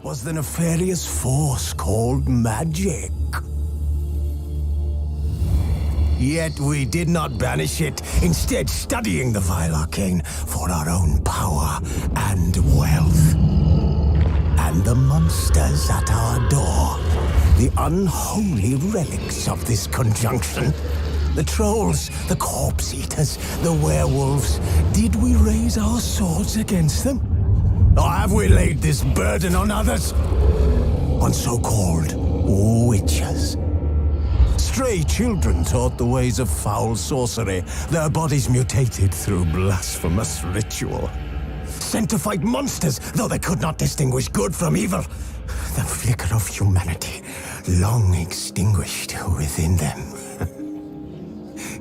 was the nefarious force called magic. Yet we did not banish it, instead studying the vile arcane for our own power and wealth. And the monsters at our door, the unholy relics of this conjunction, the trolls, the corpse eaters, the werewolves, did we raise our swords against them? Or have we laid this burden on others? On so-called witches. Stray children taught the ways of foul sorcery, their bodies mutated through blasphemous ritual. Sent to fight monsters, though they could not distinguish good from evil. The flicker of humanity, long extinguished within them.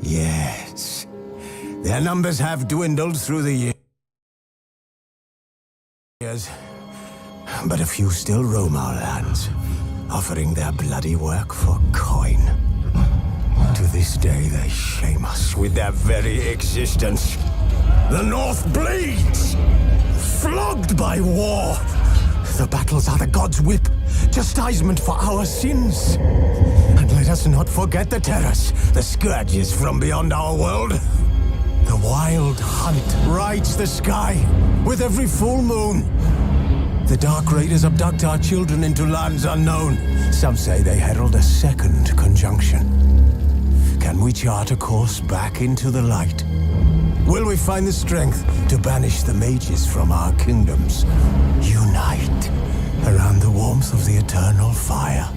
Yes, their numbers have dwindled through the years, but a few still roam our lands, offering their bloody work for coin. To this day, they shame us with their very existence. The North bleeds, flogged by war. The battles are the gods' whip, chastisement for our sins. And let us not forget the terrors, the scourges from beyond our world. The wild hunt rides the sky with every full moon. The Dark Raiders abduct our children into lands unknown. Some say they herald a second conjunction. Can we chart a course back into the light? Will we find the strength to banish the mages from our kingdoms? Unite around the warmth of the eternal fire.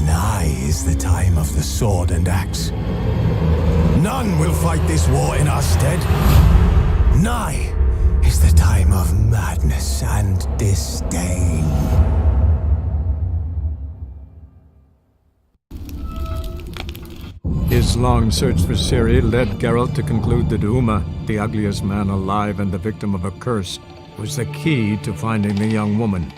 Nigh is the time of the sword and axe. None will fight this war in our stead. Nigh is the time of madness and disdain. His long search for Ciri led Geralt to conclude that Uma, the ugliest man alive and the victim of a curse, was the key to finding the young woman.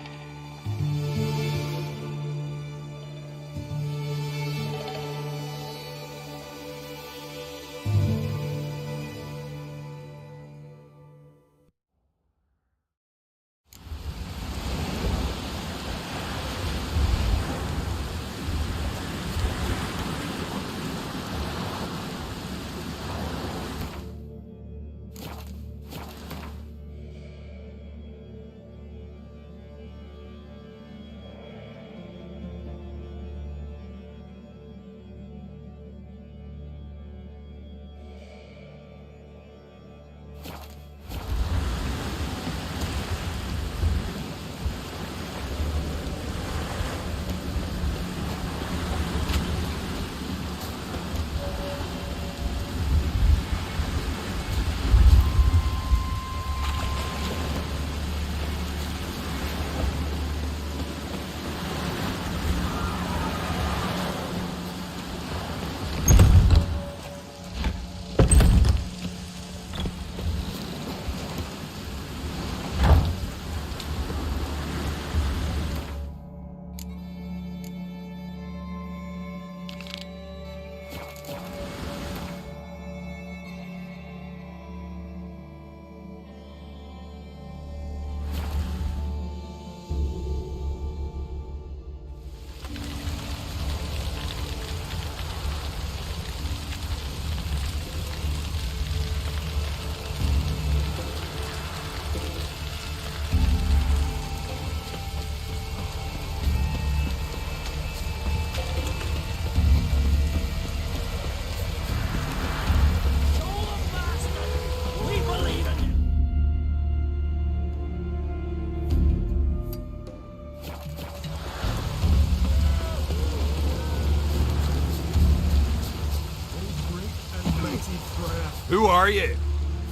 Who are you?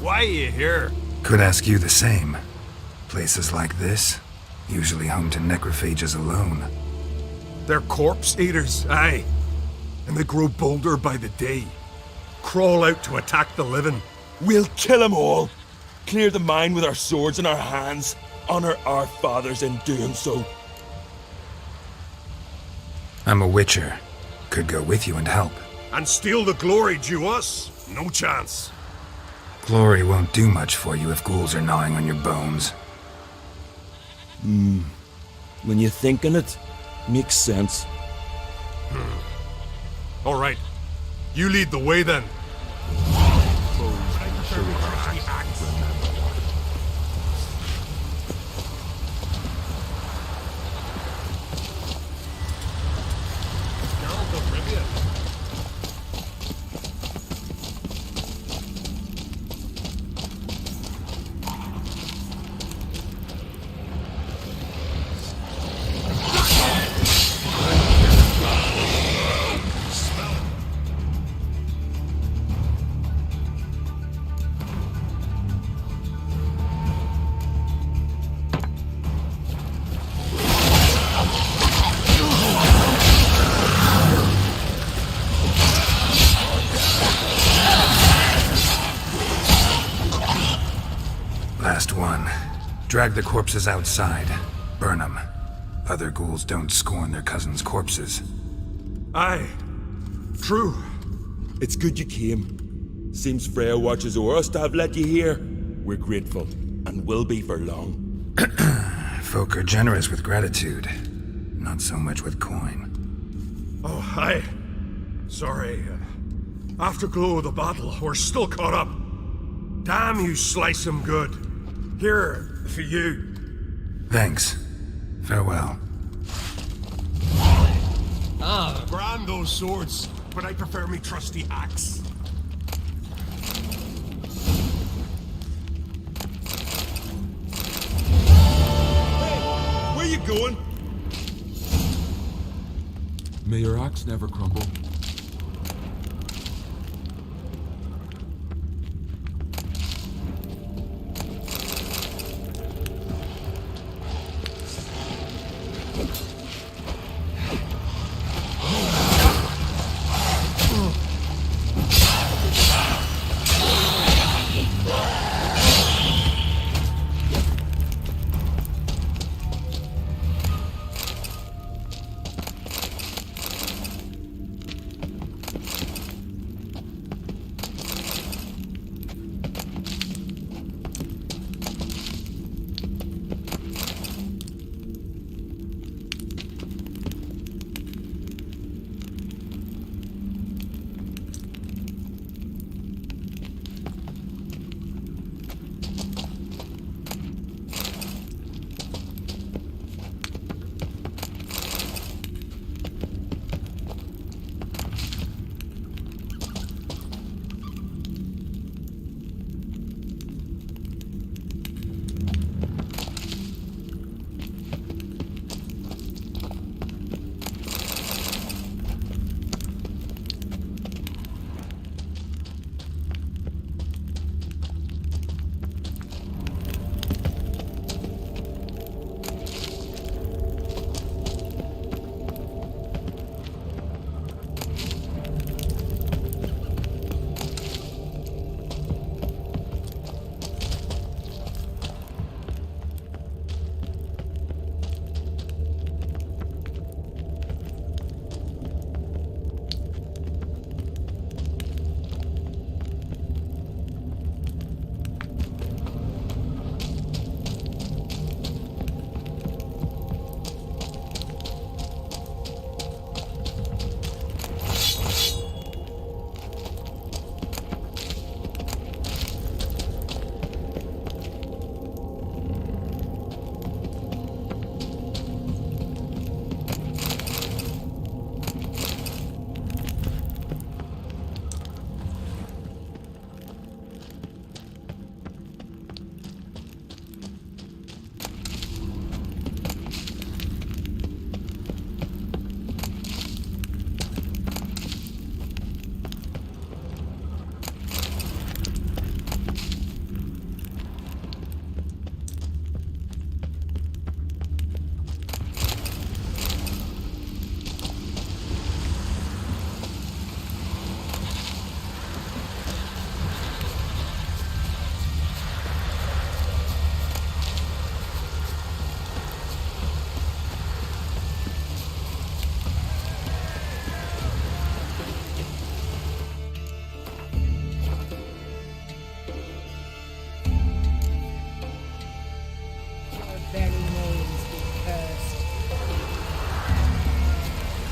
Why are you here? Could ask you the same. Places like this, usually home to necrophages alone. They're corpse eaters, aye. And they grow bolder by the day. Crawl out to attack the living. We'll kill them all. Clear the mine with our swords in our hands. Honor our fathers in doing so. I'm a witcher. Could go with you and help. And steal the glory due us? No chance. Glory won't do much for you if ghouls are gnawing on your bones. When you think on it, makes sense. All right. You lead the way then. Last one. Drag the corpses outside. Burn them. Other ghouls don't scorn their cousins' corpses. Aye. True. It's good you came. Seems Freya watches o'er us to have let you here. We're grateful, and will be for long. Folk are generous with gratitude. Not so much with coin. Oh, aye. Sorry. Afterglow of the battle, we're still caught up. Damn, you slice 'em good. Here, for you. Thanks. Farewell. Grand those swords, but I prefer me trusty axe. Where you going? May your axe never crumble.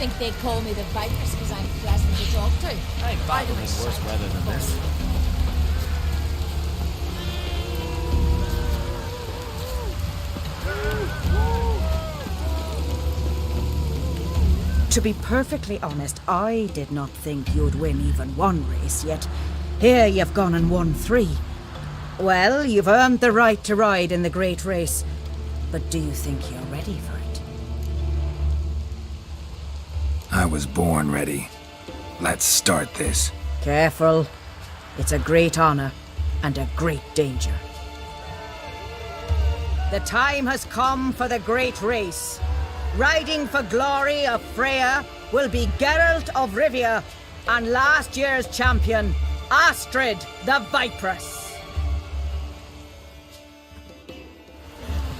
think they call me the Viperess because I'm pleasant to talk to. I've battled in worse weather than this. To be perfectly honest, I did not think you'd win even one race, yet here you've gone and won 3. Well, you've earned the right to ride in the Great Race, but do you think you're ready for it? I was born ready. Let's start this. Careful. It's a great honor and a great danger. The time has come for the Great Race. Riding for glory of Freya will be Geralt of Rivia and last year's champion, Astrid the Viperess.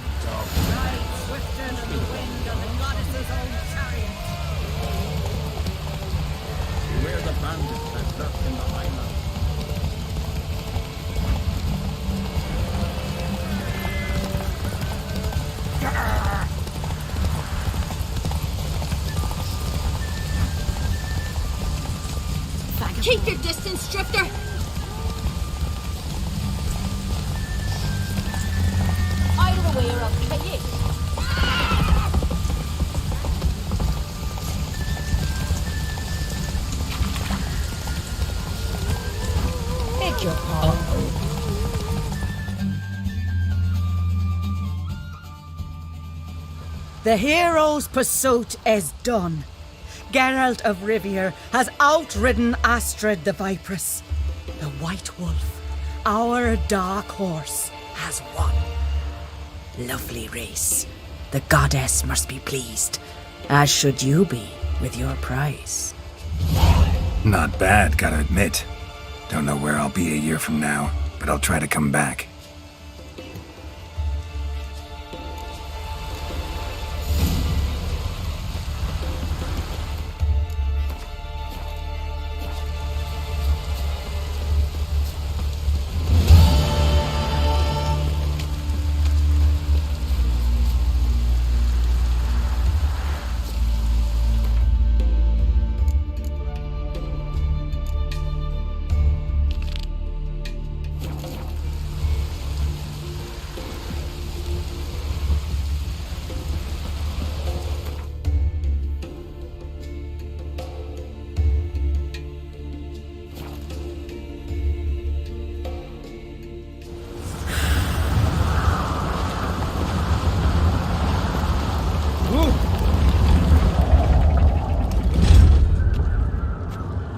Ride swifter than the wind on the goddess's own chariot. Beware the bandits that lurk in the highlands. Keep your distance, Drifter! Out of the way or I'll kill you! Beg your pardon. The hero's pursuit is done. Geralt of Rivia has outridden Astrid the Viperess. The White Wolf, our dark horse, has won. Lovely race. The goddess must be pleased, as should you be with your prize. Not bad, gotta admit. Don't know where I'll be a year from now, but I'll try to come back.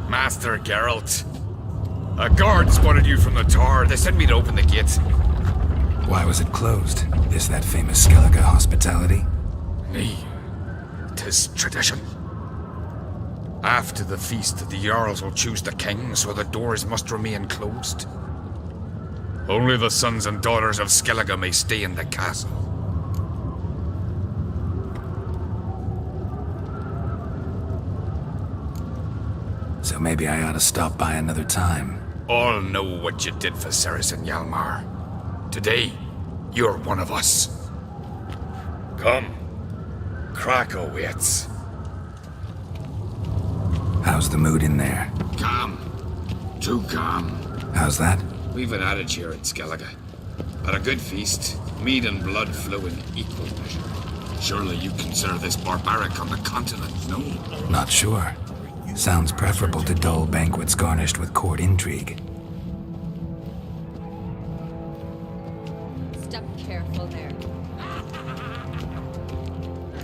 Master Geralt. A guard spotted you from the tower. They sent me to open the gate. Why was it closed? Is that famous Skellige hospitality? Nay, 'tis tradition. After the feast, the Jarls will choose the king, so the doors must remain closed. Only the sons and daughters of Skellige may stay in the castle. So maybe I ought to stop by another time. All know what you did for Cerys and Hjalmar. Today, you're one of us. Come. Krakow waits. How's the mood in there? Calm. Too calm. How's that? We've an adage here at Skellige. At a good feast, mead and blood flow in equal measure. Surely you consider this barbaric on the continent, no? Not sure. Sounds preferable to dull banquets garnished with court intrigue. Step careful there.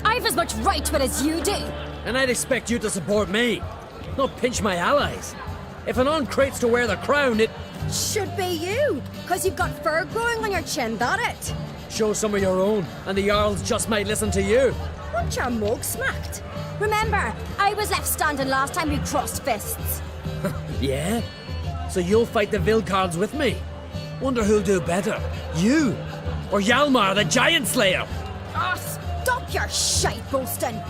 I've as much right to it as you do! And I'd expect you to support me, not pinch my allies. If an uncrate's to wear the crown, it should be you, because you've got fur growing on your chin, that it? show some of your own, and the Jarls just might listen to you. Want your mug smacked? Remember, I was left standing last time we crossed fists. Yeah? So you'll fight the Vilcards with me? Wonder who'll do better, you or Hjalmar the Giant Slayer? Oh, stop your shite boasting!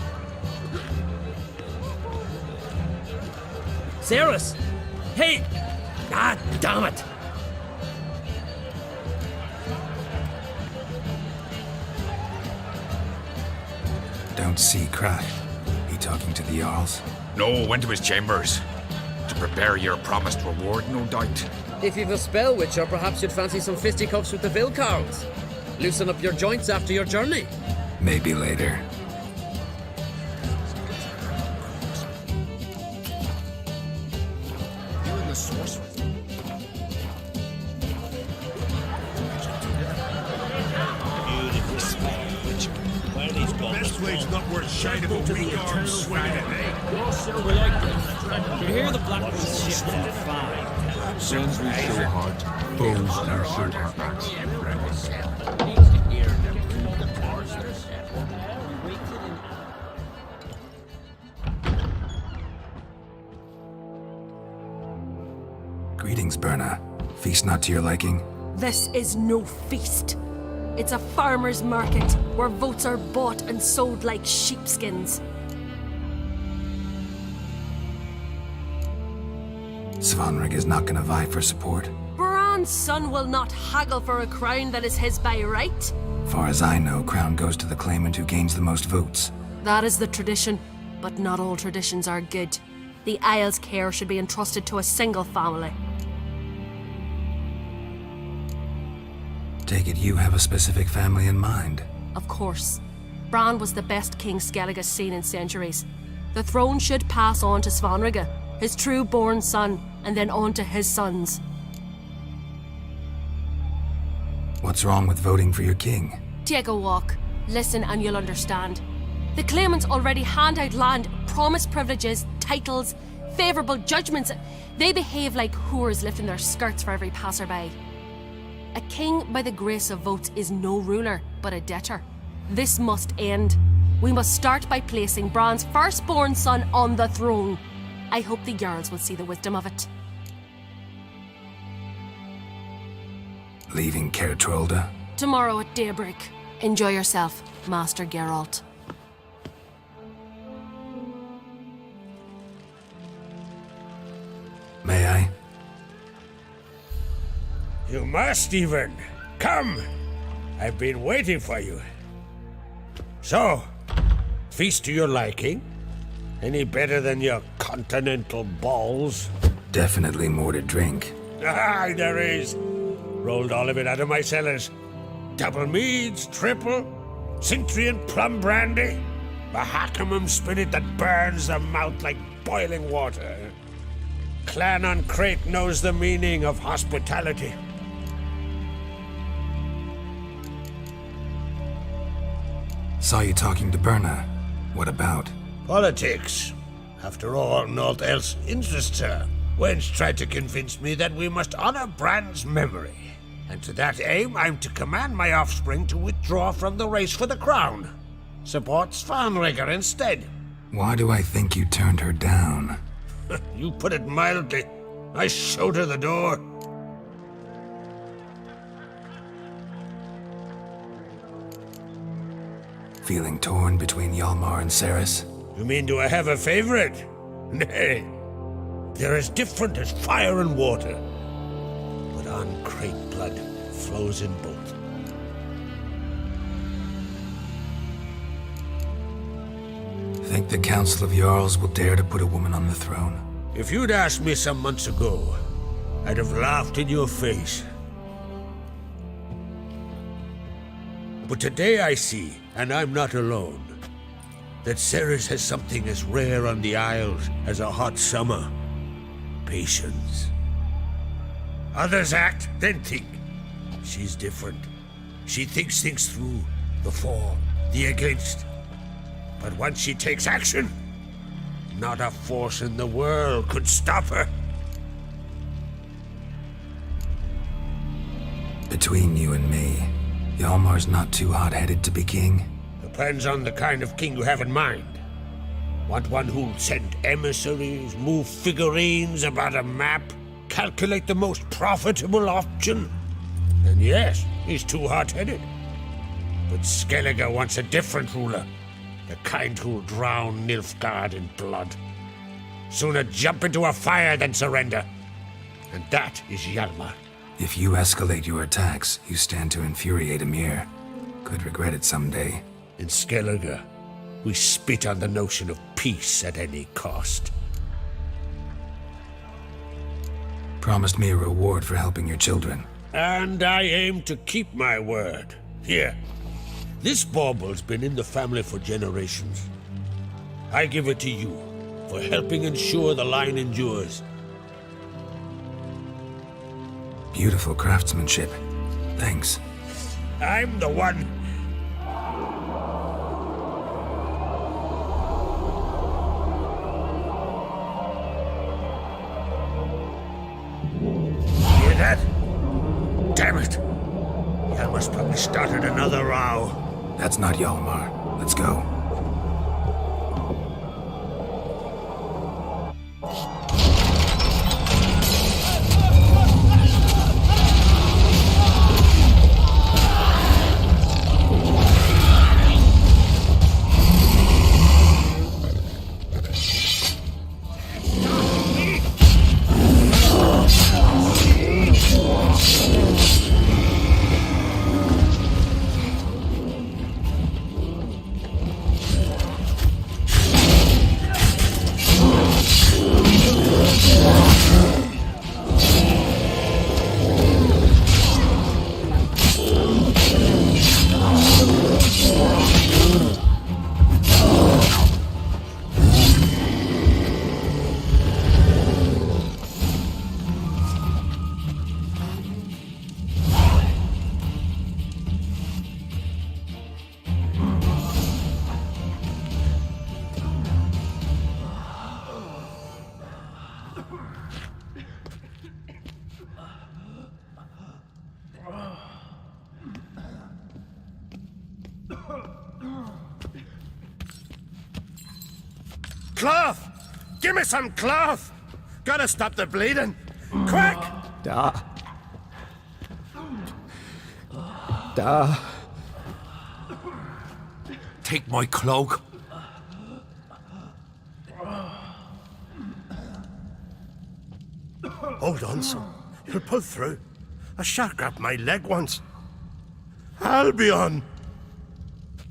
Cerys! Hey! Ah, damn it! Don't see Krat. He talking to the Jarls? No, went to his chambers. To prepare your promised reward, no doubt. If you've a spell witcher, perhaps you'd fancy some fisticuffs with the Vilcarls. Loosen up your joints after your journey. Maybe later. You and the sorcerer. Best wade's not worth shining a weak arm swinging it, eh? You hear the black ship in the fire. Friends we show heart, foes we show our backs. Greetings, Berna. Feast not to your liking? This is no feast. It's a farmer's market where votes are bought and sold like sheepskins. Svanrig is not gonna vie for support. Bran's son will not haggle for a crown that is his by right. Far as I know, crown goes to the claimant who gains the most votes. That is the tradition, but not all traditions are good. The Isle's care should be entrusted to a single family. Take it you have a specific family in mind. Of course. Bran was the best king Skellig has seen in centuries. The throne should pass on to Svanrige, his true-born son, and then on to his sons. What's wrong with voting for your king? Take a walk. Listen and you'll understand. The claimants already hand out land, promise privileges, titles, favourable judgments. They behave like whores lifting their skirts for every passerby. A king by the grace of votes is no ruler, but a debtor. This must end. We must start by placing Bran's firstborn son on the throne. I hope the Jarls will see the wisdom of it. Leaving Caer Trolda? Tomorrow at daybreak. Enjoy yourself, Master Geralt. May I? You must even. Come! I've been waiting for you. So, feast to your liking? Any better than your continental balls? Definitely more to drink. Aye, there is. Rolled all of it out of my cellars. Double meads, triple, Cintrian plum brandy, a Hackamum spirit that burns the mouth like boiling water. Clan on Crate knows the meaning of hospitality. Saw you talking to Berna. What about? Politics. After all, naught else interests her. Wench tried to convince me that we must honor Bran's memory. And to that aim, I'm to command my offspring to withdraw from the race for the crown. Support Svanrige instead. Why do I think you turned her down? You put it mildly. I showed her the door. Feeling torn between Hjalmar and Cerys? You mean, do I have a favorite? Nay. They're as different as fire and water. But on Crate blood flows in both. Think the Council of Jarls will dare to put a woman on the throne? If you'd asked me some months ago, I'd have laughed in your face. But today I see, and I'm not alone, that Cerys has something as rare on the Isles as a hot summer. Patience. Others act, then think. She's different. She thinks things through, the for, the against. But once she takes action, not a force in the world could stop her. Between you and me, Hjalmar's not too hot-headed to be king? Depends on the kind of king you have in mind. Want one who'll send emissaries, move figurines about a map, calculate the most profitable option? Then yes, he's too hot-headed. But Skellige wants a different ruler. The kind who'll drown Nilfgaard in blood. Sooner jump into a fire than surrender. And that is Hjalmar. If you escalate your attacks, you stand to infuriate Emhyr. Could regret it someday. In Skellige, We spit on the notion of peace at any cost. Promised me a reward for helping your children. And I aim to keep my word. Here. This bauble's been in the family for generations. I give it to you for helping ensure the line endures. Beautiful craftsmanship. Thanks. I'm the one. Hear that? Damn it! Hjalmar's probably started another row. That's not Hjalmar. Let's go. Cloth! Give me some cloth! Gotta stop the bleeding! Quick! Da. Take my cloak. Hold on, son. You'll pull through. A shark grabbed my leg once. Albion!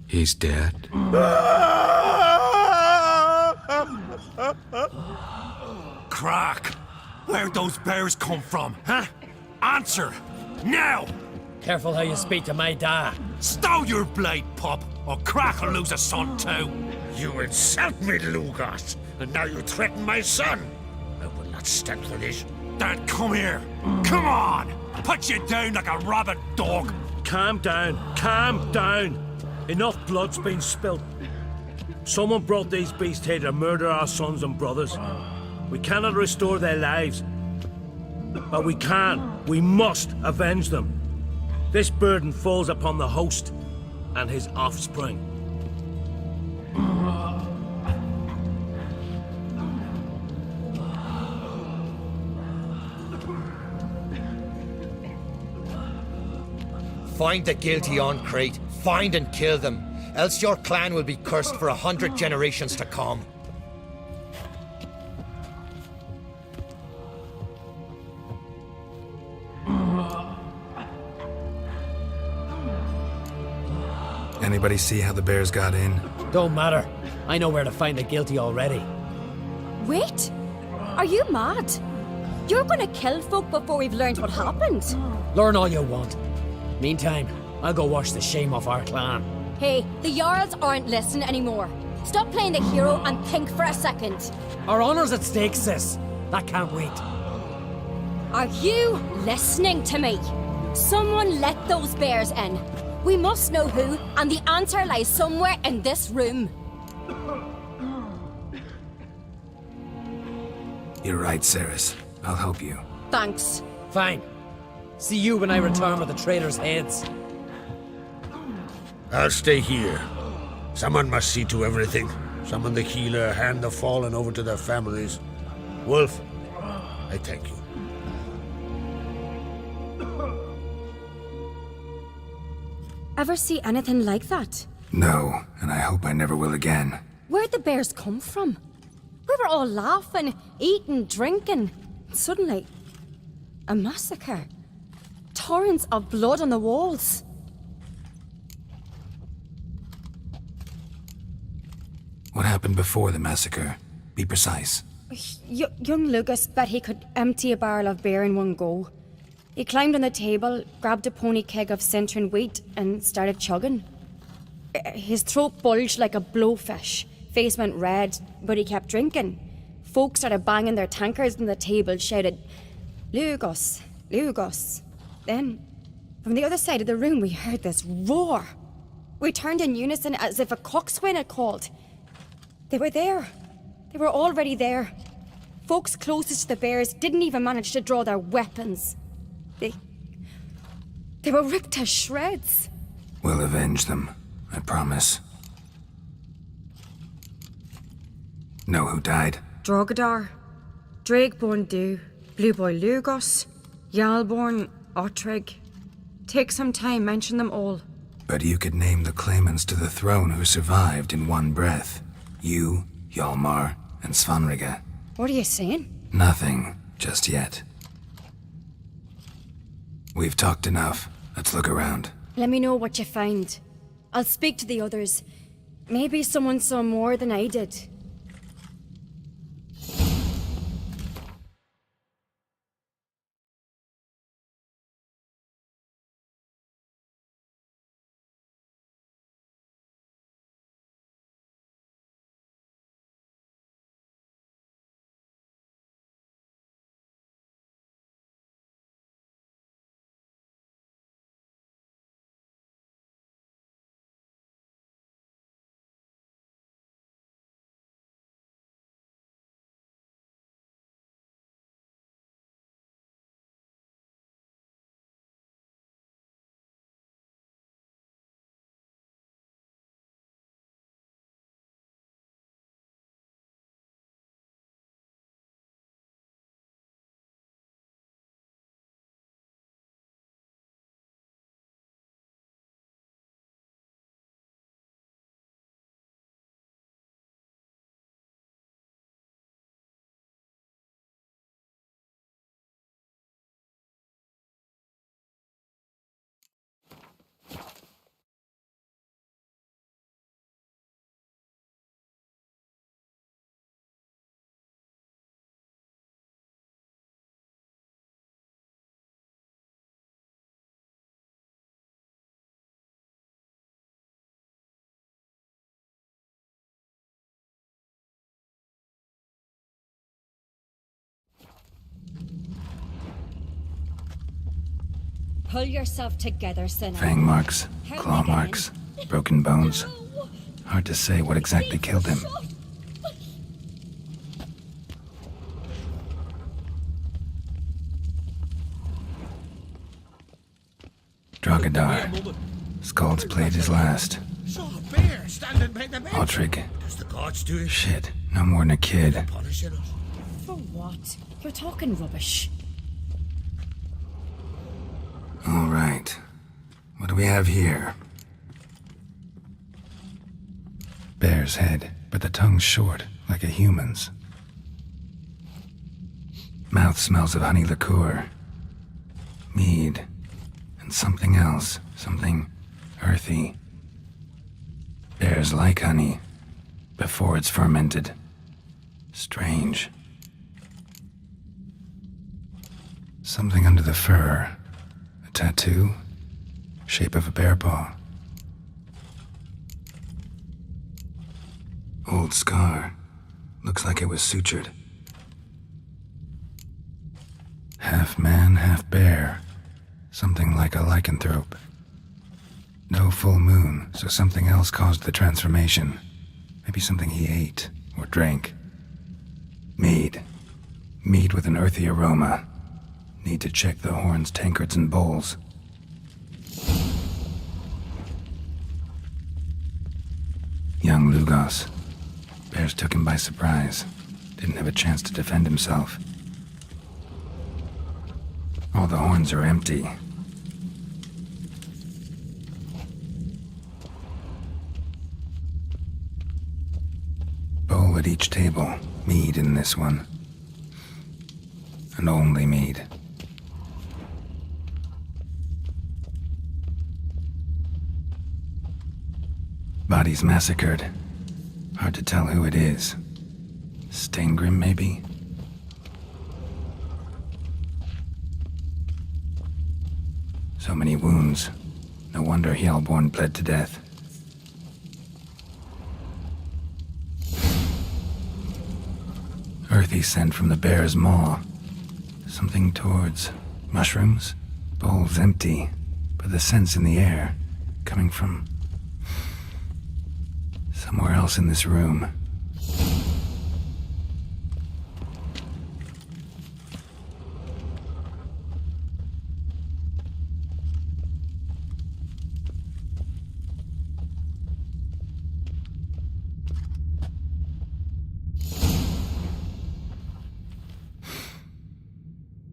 He's dead. Crack! Where'd those bears come from, huh? Answer! Now! Careful how you speak to my dad. Stow your blade, pup, or Crack will lose a son too. You insult me, Lugas, and now you threaten my son. I will not stand for this. Dad, come here. Come on! Put you down like a rabid dog. Calm down. Calm down. Enough blood's been spilt. Someone brought these beasts here to murder our sons and brothers. We cannot restore their lives. But we can. We must avenge them. This burden falls upon the host and his offspring. Find the guilty on Crate. Find and kill them. Else your clan will be cursed for 100 generations to come. Anybody see how the bears got in? Don't matter. I know where to find the guilty already. Wait! Are you mad? You're gonna kill folk before we've learned what happened. Learn all you want. Meantime, I'll go wash the shame off our clan. Hey, the Jarls aren't listening anymore. Stop playing the hero and think for a second. Our honor's at stake, sis. That can't wait. Are you listening to me? Someone let those bears in. We must know who, and the answer lies somewhere in this room. You're right, Cerys. I'll help you. Thanks. Fine. See you when I return with the traitors' heads. I'll stay here. Someone must see to everything. Summon the healer, hand the fallen over to their families. Wolf, I thank you. Ever see anything like that? No, and I hope I never will again. Where'd the bears come from? We were all laughing, eating, drinking. Suddenly, a massacre. Torrents of blood on the walls. What happened before the massacre? Be precise. Young Lucas bet he could empty a barrel of beer in one go. He climbed on the table, grabbed a pony keg of Centron wheat, and started chugging. His throat bulged like a blowfish, face went red, but he kept drinking. Folks started banging their tankards on the table, shouted, "Lugos, Lugos." Then, from the other side of the room, we heard this roar. We turned in unison as if a coxswain had called. They were there. They were already there. Folks closest to the bears didn't even manage to draw their weapons. They were ripped to shreds. We'll avenge them, I promise. Know who died? Drogadar, Drakeborn Du, Blue Boy Lugos, Yalborn, Ottrig. Take some time, mention them all. But you could name the claimants to the throne who survived in one breath. You, Hjalmar, and Svanrige. What are you saying? Nothing, just yet. We've talked enough. Let's look around. Let me know what you find. I'll speak to the others. Maybe someone saw more than I did. Pull yourself together, Sinner. Fang marks, claw marks, broken bones. Hard to say what exactly killed him. Drogadar. Skald's played his last. Saw a bear standing by the bed. Ottrig. Does the gods do it? Shit, no more than a kid. Punishing us. For what? You're talking rubbish. All right. What do we have here? Bear's head, but the tongue's short, like a human's. Mouth smells of honey liqueur. Mead. And something else. Something earthy. Bears like honey, before it's fermented. Strange. Something under the fur. A tattoo? Shape of a bear paw. Old scar. Looks like it was sutured. Half man, half bear. Something like a lycanthrope. No full moon, so something else caused the transformation. Maybe something he ate or drank. Mead. Mead with an earthy aroma. Need to check the horns, tankards, and bowls. Young Lugos. Bears took him by surprise. Didn't have a chance to defend himself. All the horns are empty. Bowl at each table. Mead in this one. And only mead. Bodies massacred. Hard to tell who it is. Steingrim, maybe? So many wounds. No wonder Hjalborn bled to death. Earthy scent from the bear's maw. Something towards mushrooms? Bowl's empty, but the scent's in the air. Coming from somewhere else in this room.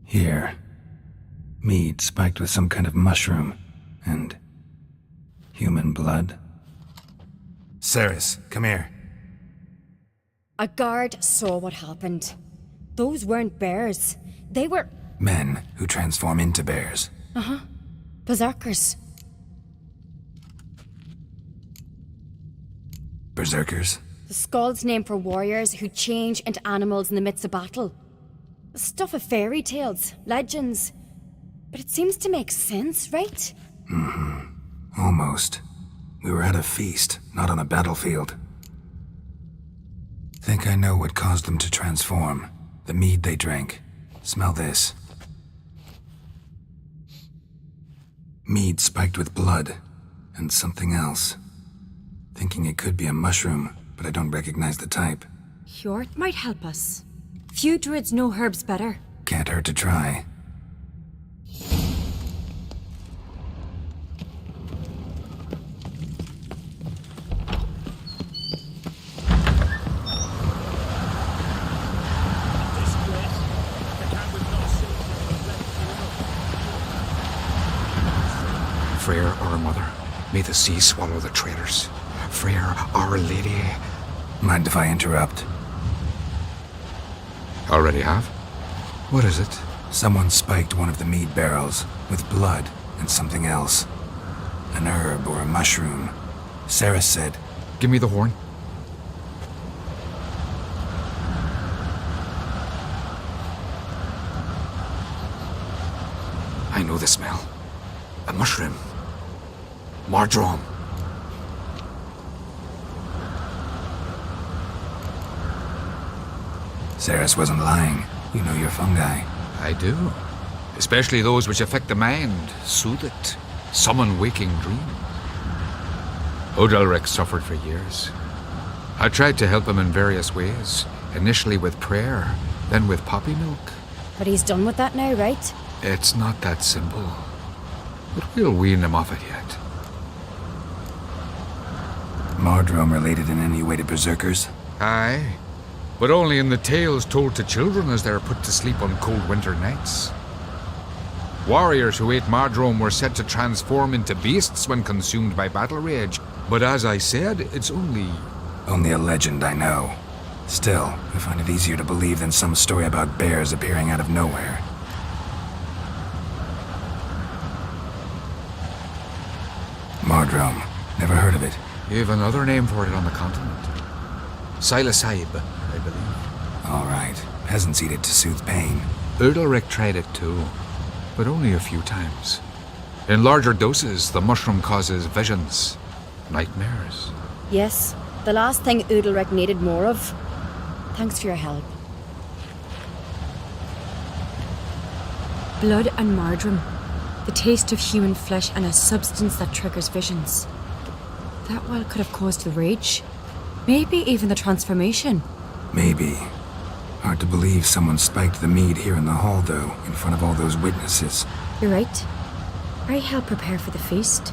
Here. Mead spiked with some kind of mushroom. And human blood. Cerys, come here. A guard saw what happened. Those weren't bears. They were... Men who transform into bears. Uh-huh. Berserkers. Berserkers? The Skald's name for warriors who change into animals in the midst of battle. Stuff of fairy tales, legends. But it seems to make sense, right? Mm-hmm. Almost. We were at a feast, not on a battlefield. Think I know what caused them to transform. The mead they drank. Smell this. Mead spiked with blood. And something else. Thinking it could be a mushroom, but I don't recognize the type. Hjort might help us. Few druids know herbs better. Can't hurt to try. Freyr, our mother, may the sea swallow the traitors. Freyr, our lady. Mind if I interrupt? Already have? What is it? Someone spiked one of the mead barrels with blood and something else. An herb or a mushroom. Cerys said. Give me the horn. I know the smell. A mushroom. Mardrome. Cerys wasn't lying. You know your fungi. I do. Especially those which affect the mind, soothe it, summon waking dreams. Odalric suffered for years. I tried to help him in various ways, initially with prayer, then with poppy milk. But he's done with that now, right? It's not that simple. But we'll wean him off it yet. Mardrome related in any way to berserkers? Aye. But only in the tales told to children as they're put to sleep on cold winter nights. Warriors who ate Mardrome were said to transform into beasts when consumed by battle rage. But as I said, it's only... Only a legend, I know. Still, I find it easier to believe than some story about bears appearing out of nowhere. Mardrome. Never heard of it. You have another name for it on the continent. Silasaib, I believe. All right. Peasants eat it to soothe pain. Udalric tried it too, but only a few times. In larger doses, the mushroom causes visions, nightmares. Yes, the last thing Udalric needed more of. Thanks for your help. Blood and Mardrome. The taste of human flesh and a substance that triggers visions. That well could have caused the rage. Maybe even the transformation. Maybe. Hard to believe someone spiked the mead here in the hall, though, in front of all those witnesses. You're right. I helped prepare for the feast.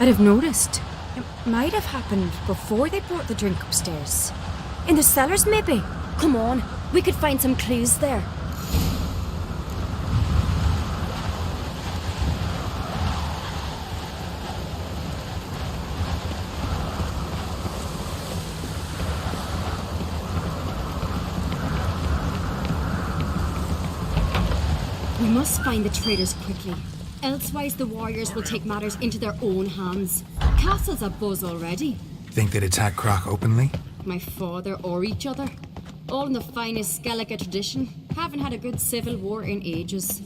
I'd have noticed. It might have happened before they brought the drink upstairs. In the cellars, maybe. Come on, we could find some clues there. We must find the traitors quickly. Elsewise, the warriors will take matters into their own hands. Castle's a buzz already. Think they'd attack Croc openly? like my father or each other. All in the finest Skellige tradition. Haven't had a good civil war in ages.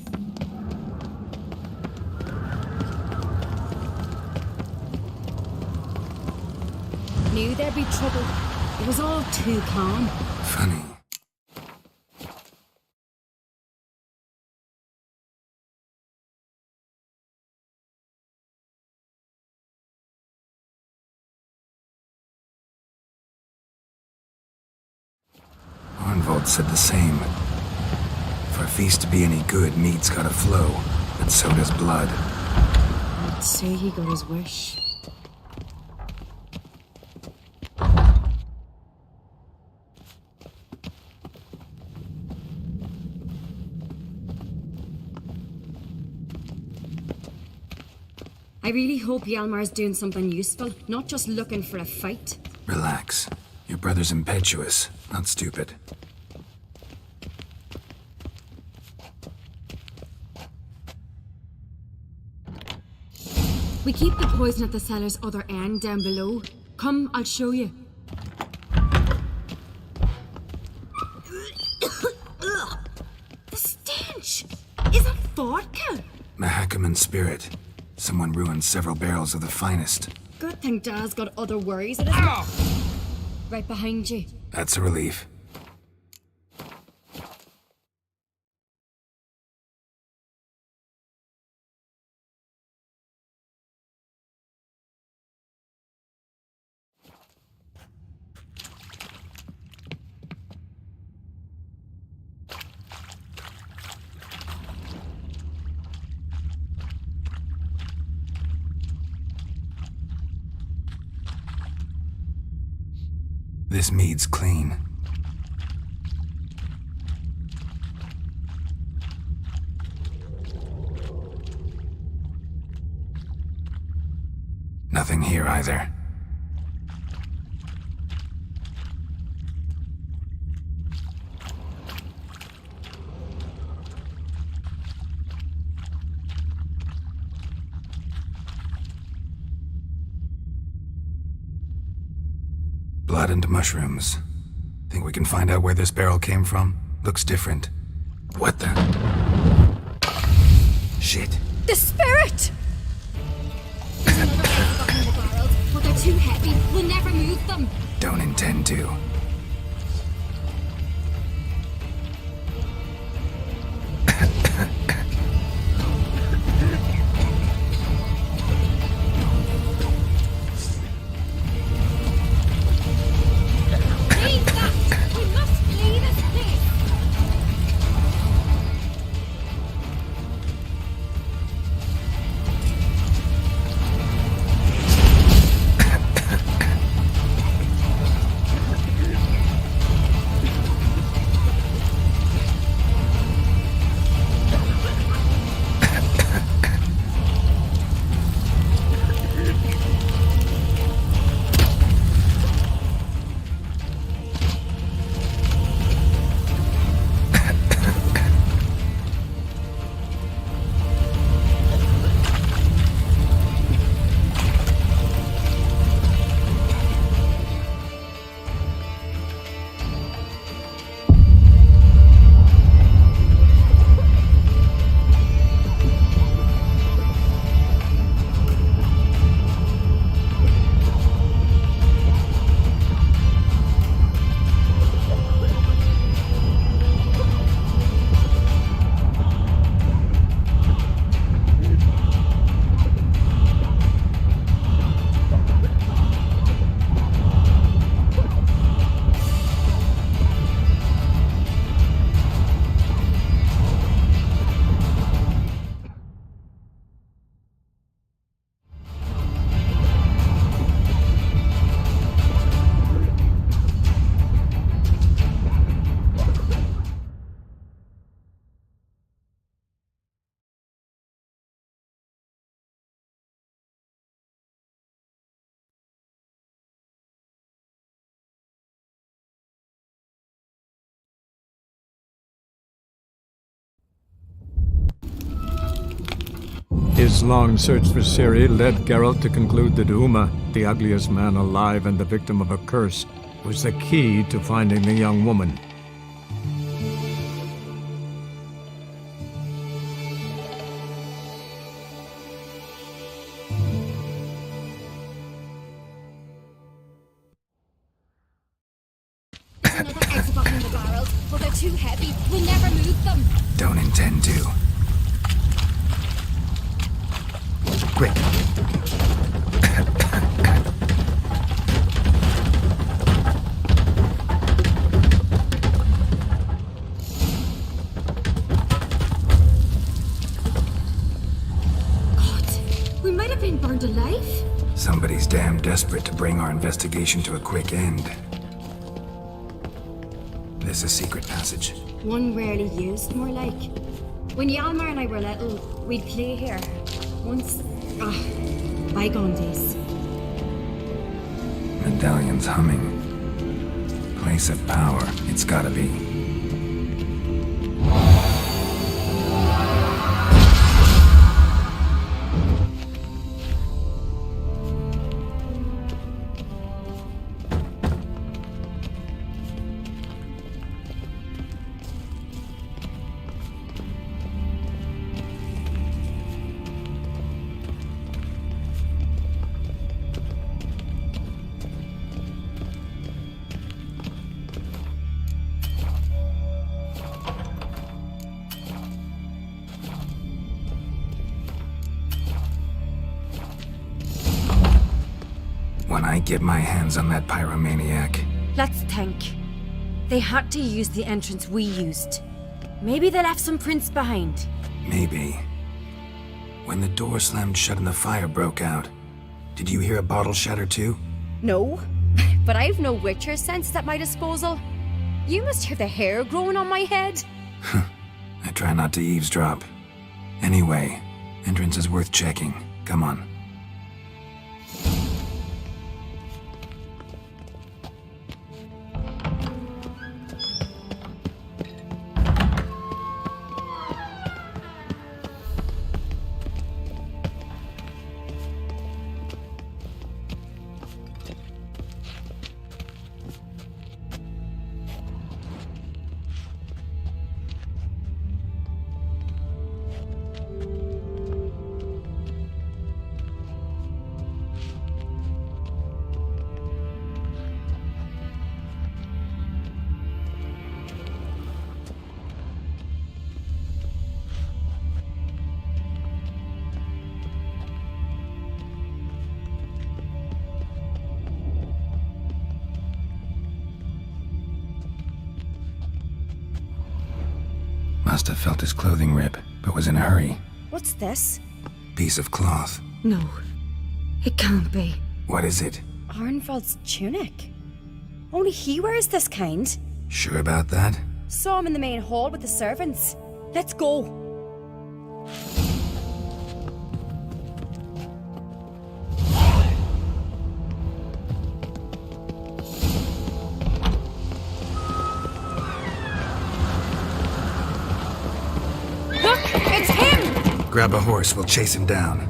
Knew there'd be trouble. It was all too calm. Funny. Arnvold said the same. For a feast to be any good, meat's gotta flow, but so does blood. I'd say he got his wish. I really hope Hjalmar's doing something useful, not just looking for a fight. Relax. Your brother's impetuous, not stupid. We keep the poison at the cellar's other end down below. Come, I'll show you. The stench! Is it vodka? Mahakaman spirit. Someone ruined several barrels of the finest. Good thing Dad's got other worries. Right behind you. That's a relief. This mead's clean. Nothing here either. Blood and mushrooms. Think we can find out where this barrel came from? Looks different. What the? Shit. The spirit! But they're too heavy. We'll never move them. Don't intend to. His long search for Ciri led Geralt to conclude that Uma, the ugliest man alive and the victim of a curse, was the key to finding the young woman. Another eggs above in the barrels, but they're too heavy. We'll never move them. Don't intend to. Quick. We might have been burned alive. Somebody's damn desperate to bring our investigation to a quick end. This a secret passage. One rarely used, more like. When Hjalmar and I were little, we'd play here. Once. Bygone days. Medallion's humming. Place of power, it's gotta be. When I get my hands on that pyromaniac. Let's think. They had to use the entrance we used. Maybe they left some prints behind. Maybe. When the door slammed shut and the fire broke out, did you hear a bottle shatter too? No, but I've no Witcher senses at my disposal. You must hear the hair growing on my head. I try not to eavesdrop. Anyway, entrance is worth checking. Come on. Must have felt his clothing rip, but was in a hurry. What's this? Piece of cloth. No, it can't be. What is it? Arnvald's tunic. Only he wears this kind. Sure about that? Saw him in the main hall with the servants. Let's go. Look, it's him! Grab a horse, we'll chase him down.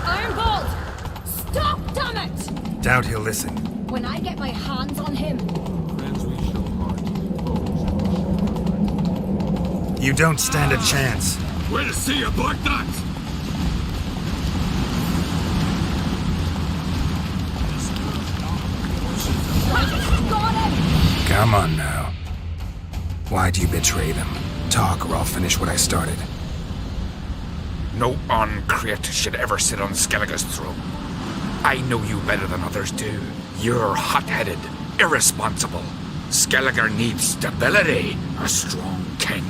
Arnvald! Stop, damn it! Doubt he'll listen. When I get my hands on him. You don't stand a chance. We'll see about that! Come on now. Why'd you betray them? Talk or I'll finish what I started. No Oncrate should ever sit on Skellige's throne. I know you better than others do. You're hot-headed, irresponsible. Skellige needs stability, a strong king.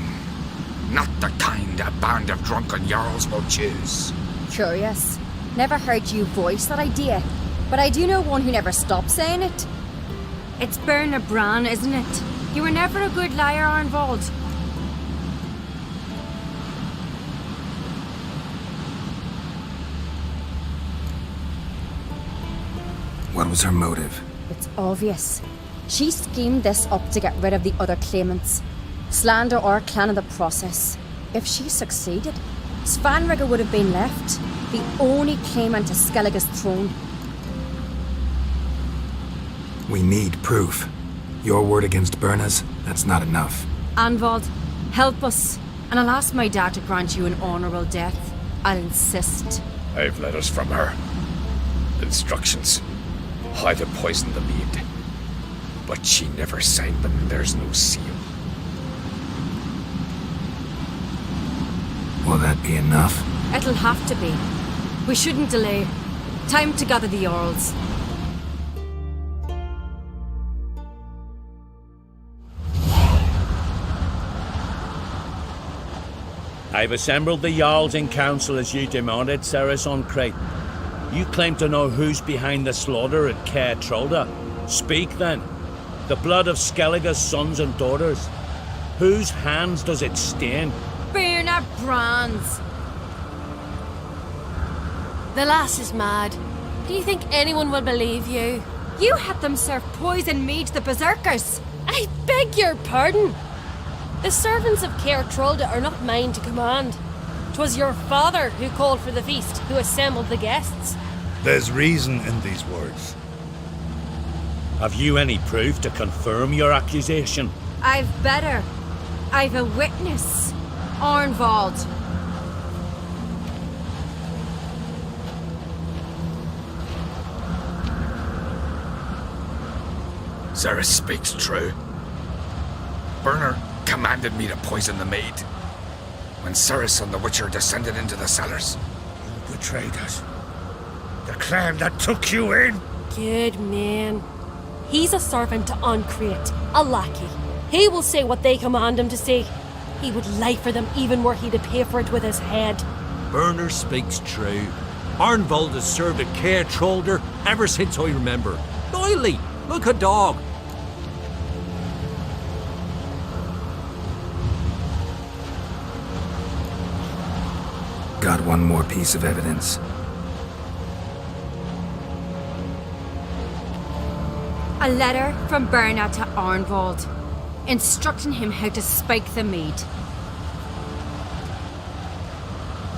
Not the kind a band of drunken jarls will choose. Curious. Never heard you voice that idea, but I do know one who never stops saying it. It's Bernard Bran, isn't it? You were never a good liar, Arnvald. What was her motive? It's obvious. She schemed this up to get rid of the other claimants. Slander our clan in the process. If she succeeded, Svanrige would have been left, the only claimant to Skellige's throne. We need proof. Your word against Birna's, that's not enough. Anvald, help us, and I'll ask my dad to grant you an honourable death. I'll insist. I've letters from her. Instructions. How to poison the maid. But she never signed them, and there's no seal. Will that be enough? It'll have to be. We shouldn't delay. Time to gather the Jarls. I've assembled the Jarls in council as you demanded, Cerys on Crate. You claim to know who's behind the slaughter at Caer Trolda. Speak then. The blood of Skellige's sons and daughters. Whose hands does it stain? Birna Brands. The lass is mad. Do you think anyone will believe you? You had them serve poison mead to the berserkers. I beg your pardon. The servants of Caer Trolda are not mine to command. 'Twas your father who called for the feast, who assembled the guests. There's reason in these words. Have you any proof to confirm your accusation? I've better. I've a witness. Arnvald. Cerys speaks true. Birna commanded me to poison the maid. When Cerys and the Witcher descended into the cellars. You betrayed us. The clan that took you in. Good man. He's a servant to Ancrate, a lackey. He will say what they command him to say. He would lie for them even were he to pay for it with his head. Burner speaks true. Arnvald has served at Caer Trolder ever since I remember. Loyally, like a dog. Got one more piece of evidence. A letter from Birna to Arnvald, instructing him how to spike the mead.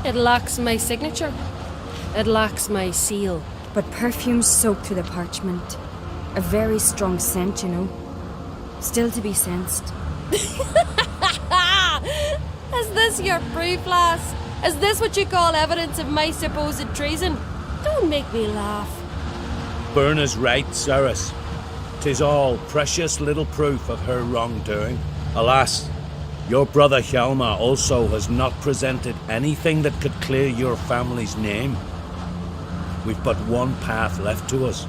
It lacks my signature. It lacks my seal. But perfume soaked through the parchment. A very strong scent, you know. Still to be sensed. Is this your proof, lass? Is this what you call evidence of my supposed treason? Don't make me laugh. Birna's right, Cerys. 'Tis all precious little proof of her wrongdoing. Alas, your brother Hjalmar also has not presented anything that could clear your family's name. We've but one path left to us.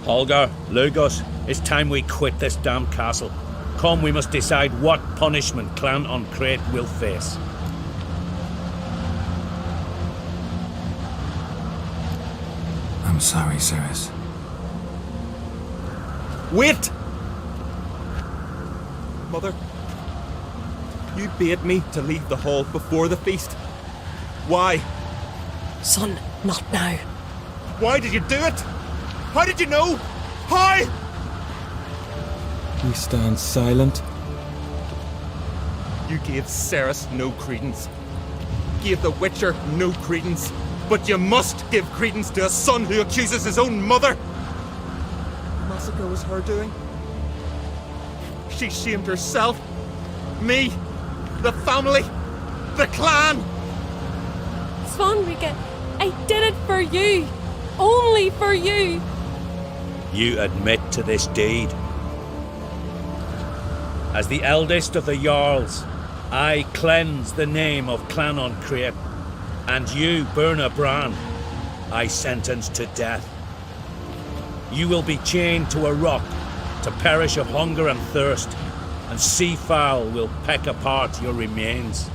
Holger, Lugos, it's time we quit this damn castle. Come, we must decide what punishment Clan Ancrate will face. I'm sorry, Cerys. Wait! Mother, you bade me to leave the hall before the feast. Why? Son, not now. Why did you do it? How did you know? How? We stand silent. You gave Cerys no credence. Gave the Witcher no credence. But you must give credence to a son who accuses his own mother. The massacre was her doing. She shamed herself, me, the family, the clan. Svanrige, I did it for you. Only for you. You admit to this deed. As the eldest of the Jarls, I cleanse the name of Clan Ancrate, and you, Birna Bran, I sentence to death. You will be chained to a rock to perish of hunger and thirst, and sea fowl will peck apart your remains.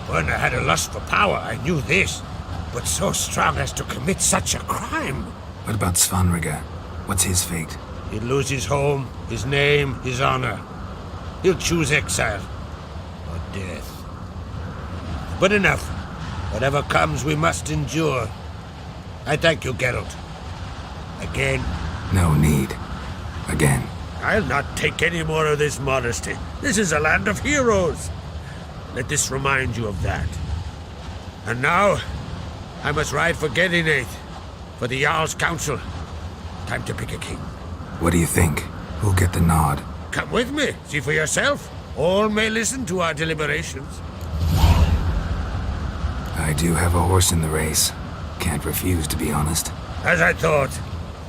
Birna had a lust for power, I knew this. But so strong as to commit such a crime. What about Svanrige? What's his fate? He'll lose his home, his name, his honor. He'll choose exile or death. But enough. Whatever comes, we must endure. I thank you, Geralt. Again. No need. Again. I'll not take any more of this modesty. This is a land of heroes. Let this remind you of that. And now, I must ride for Gedinath, for the Jarl's Council. Time to pick a king. What do you think? Who'll get the nod? Come with me, see for yourself. All may listen to our deliberations. I do have a horse in the race. Can't refuse, to be honest. As I thought.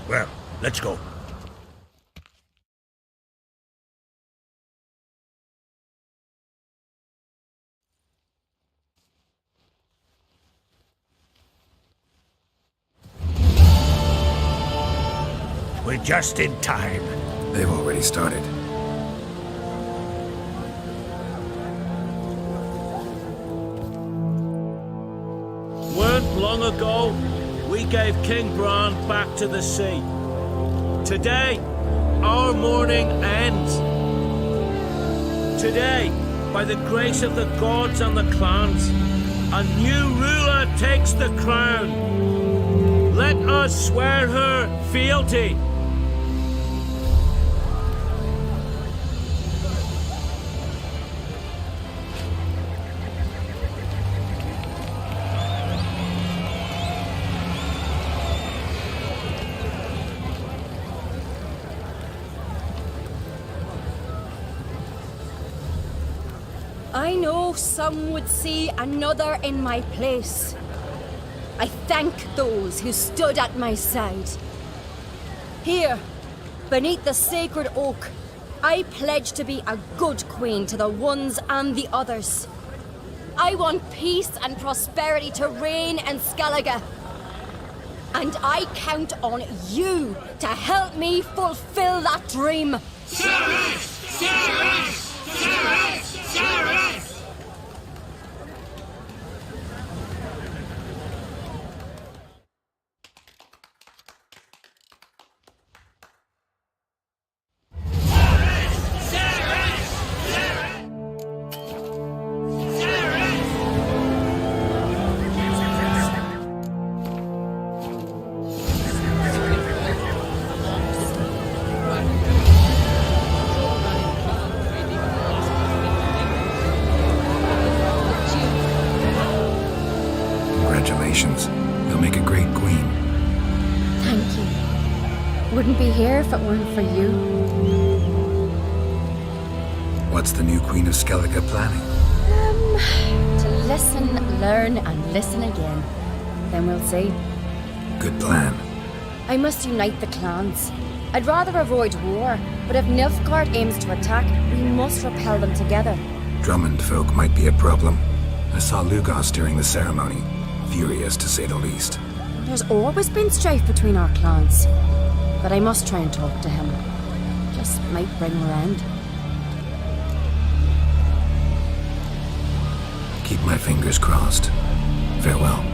Well, let's go. We're just in time. They've already started. Weren't long ago, we gave King Bran back to the sea. Today, our mourning ends. Today, by the grace of the gods and the clans, a new ruler takes the crown. Let us swear her fealty. I know some would see another in my place. I thank those who stood at my side. Here, beneath the sacred oak, I pledge to be a good queen to the ones and the others. I want peace and prosperity to reign in Skellige. And I count on you to help me fulfill that dream. Cerys! Cerys! Cerys! Cerys! Congratulations. You'll make a great queen. Thank you. Wouldn't be here if it weren't for you. What's the new Queen of Skellige planning? To listen, learn, and listen again. Then we'll see. Good plan. I must unite the clans. I'd rather avoid war, but if Nilfgaard aims to attack, we must repel them together. Drummond folk might be a problem. I saw Lugos during the ceremony. Furious, to say the least. There's always been strife between our clans. But I must try and talk to him. Just might bring him around. Keep my fingers crossed. Farewell.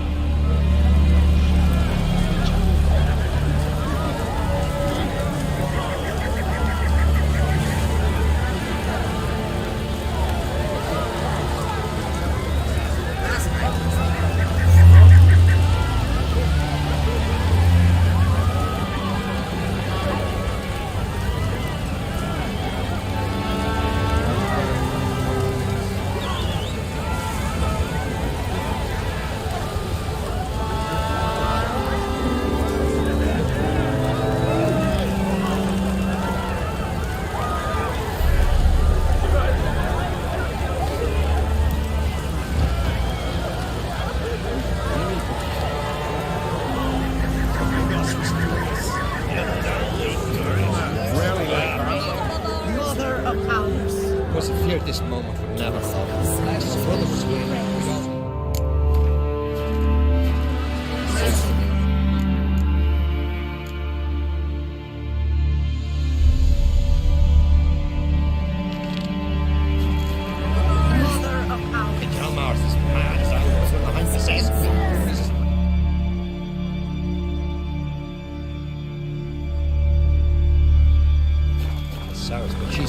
Was feared this moment would never happen. My brother was Hjalmar's is mad as I was 100%.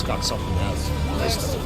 got something else. Listen.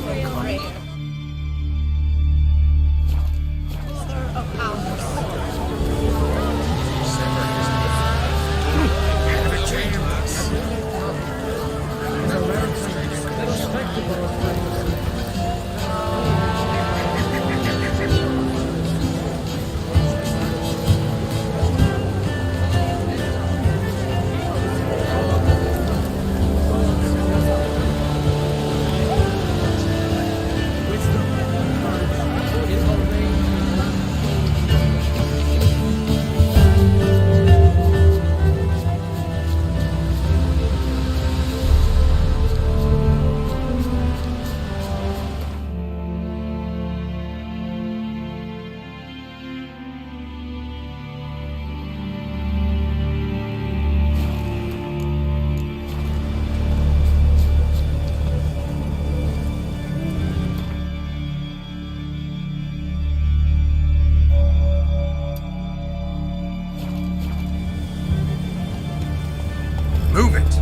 Move it!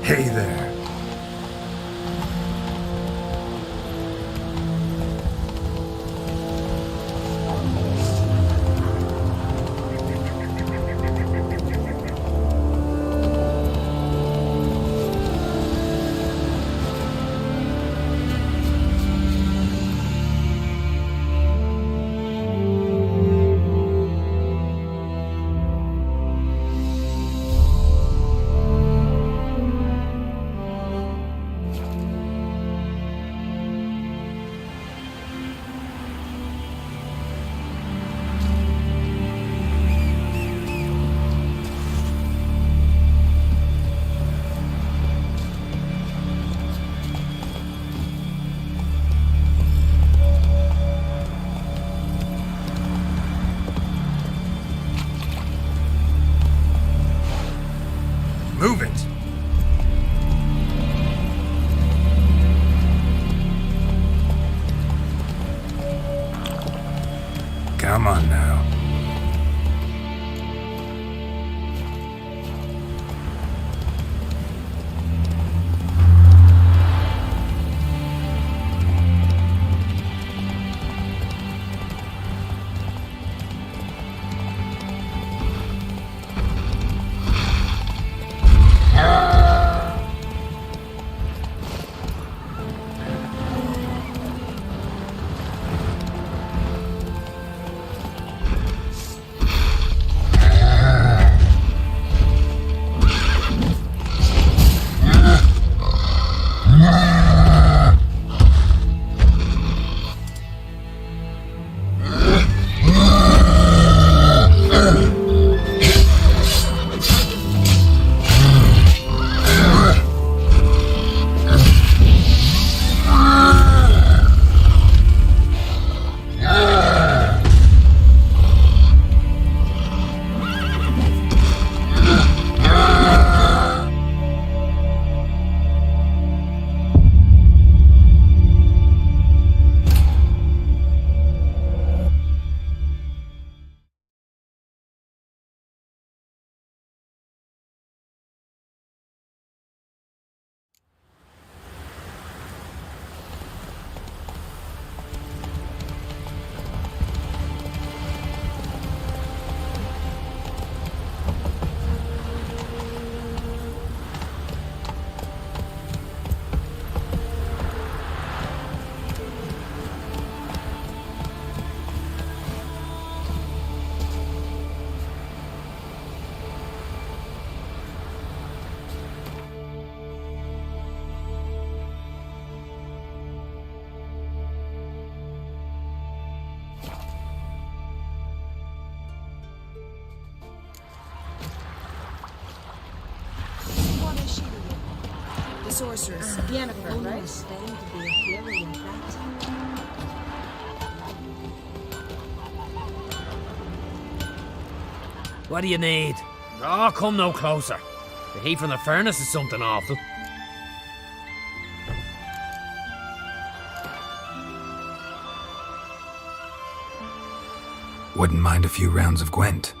Hey there. Move it! Come on now. sorceress, Yennefer, right? What do you need? Oh, come no closer. The heat from the furnace is something awful. Wouldn't mind a few rounds of Gwent.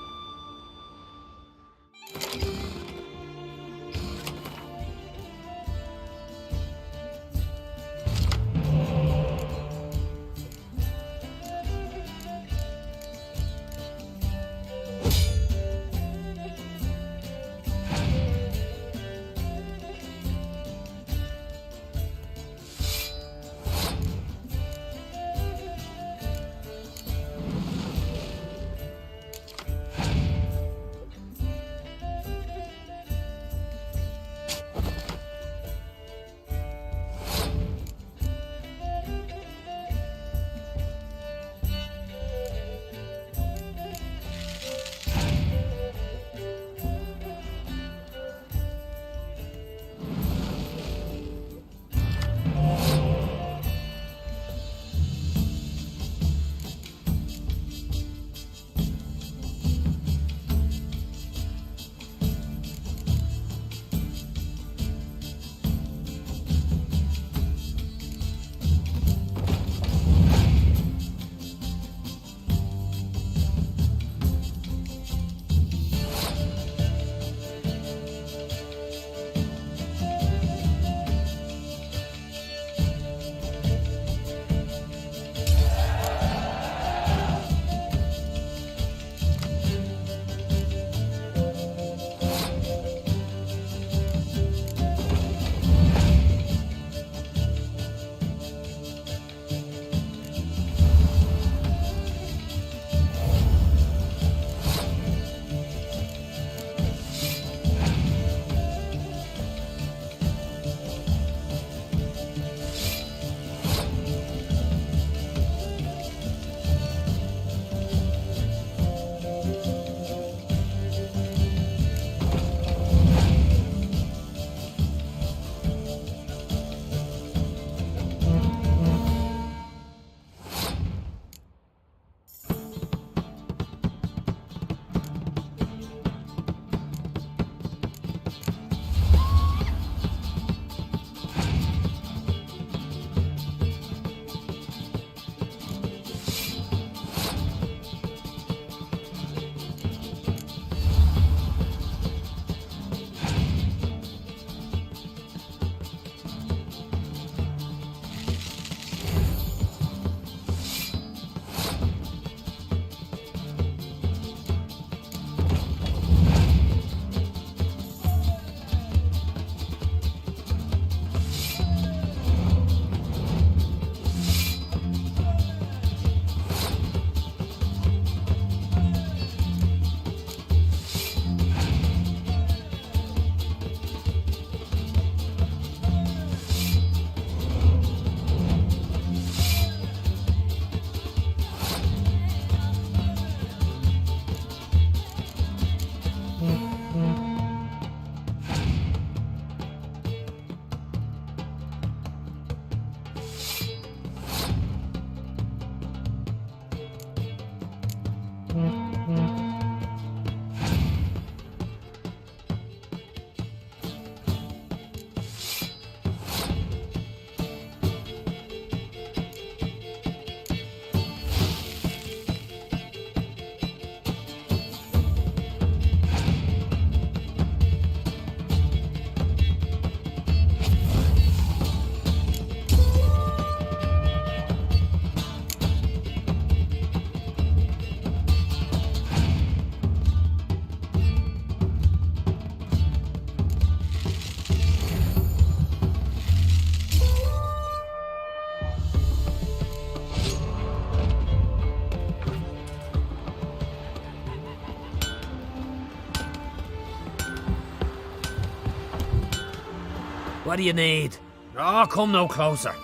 What do you need? Oh, come no closer.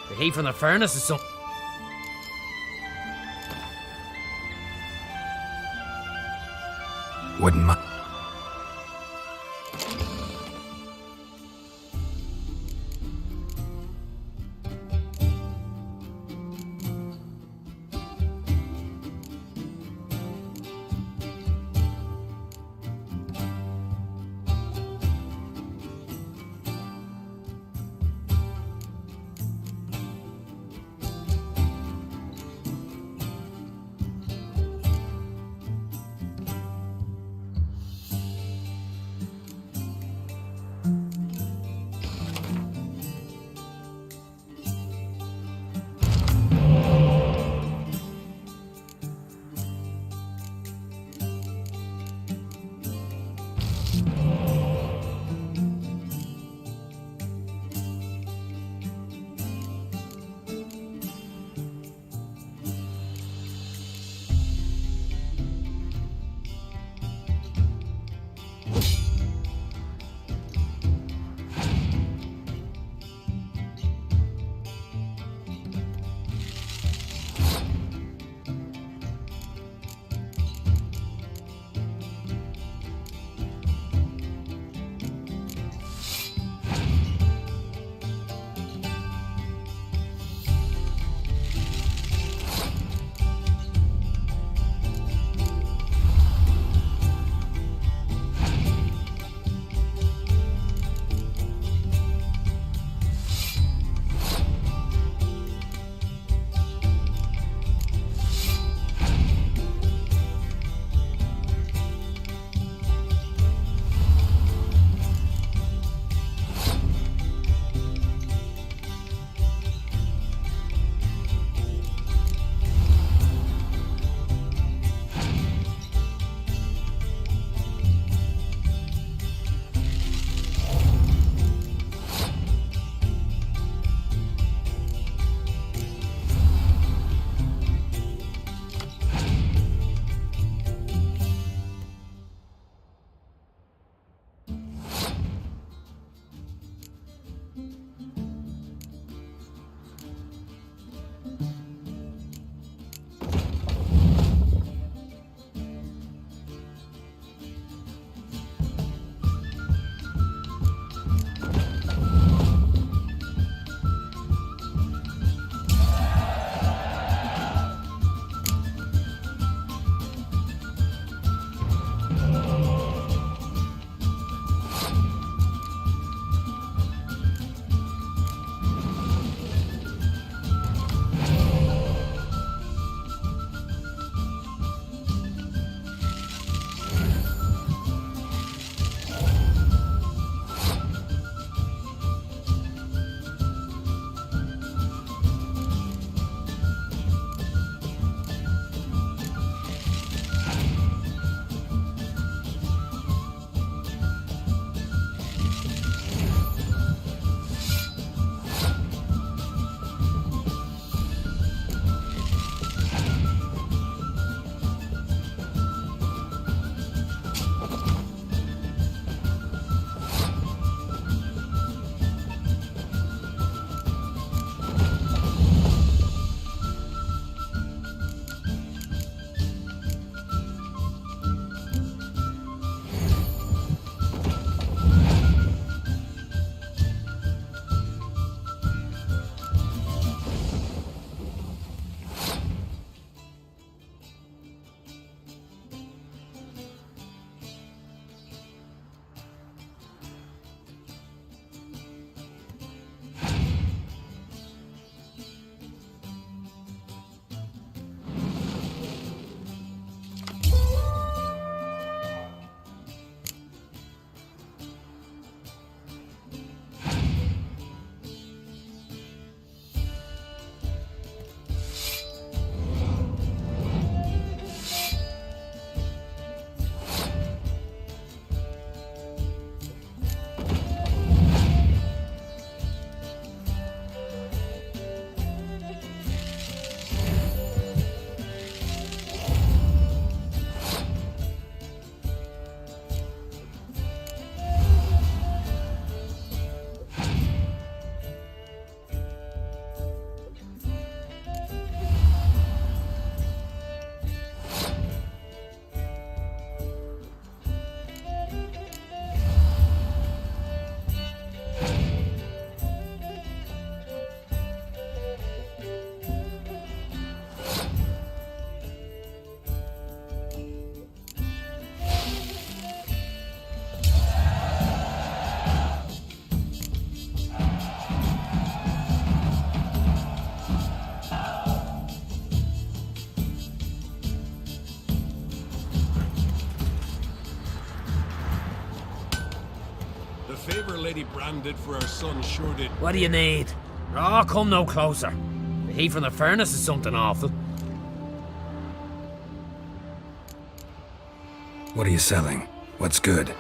The heat from the furnace is something. Wouldn't mind. lady branded for her son sure did. What do you need? Oh, come no closer. The heat from the furnace is something awful. What are you selling? What's good?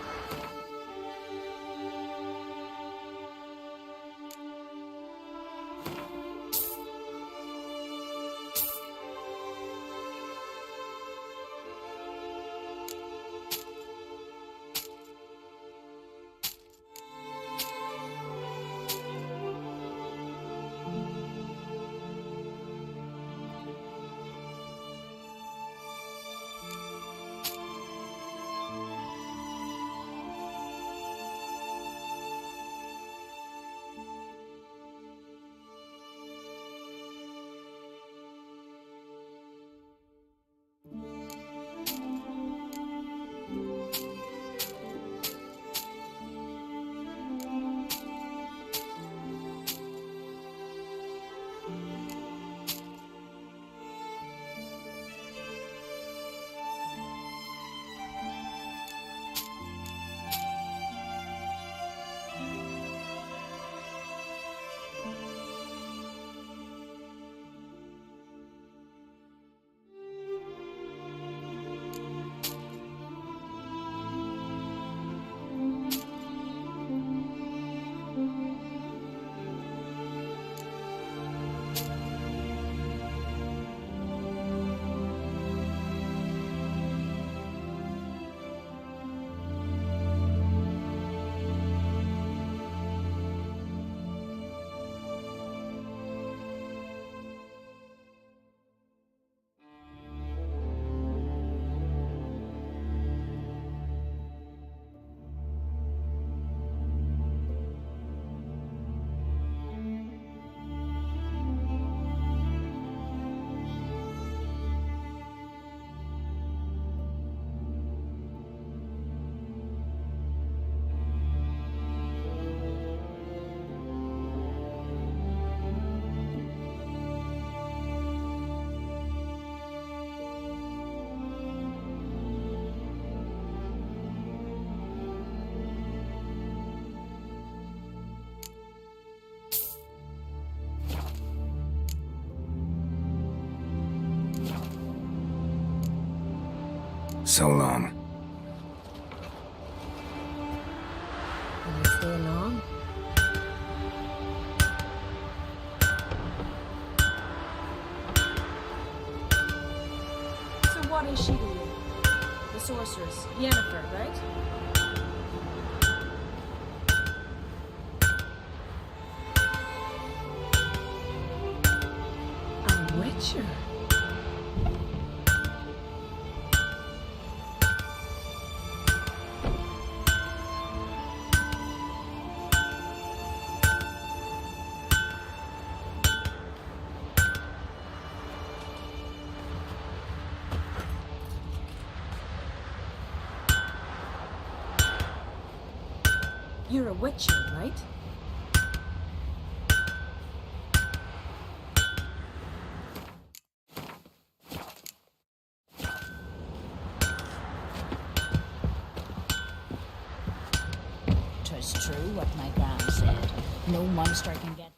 So long. Will you stay long? So what is she to you? The sorceress, Yennefer, right? A witcher? You're a witcher, right? "'Tis true what my gran said. No monster can get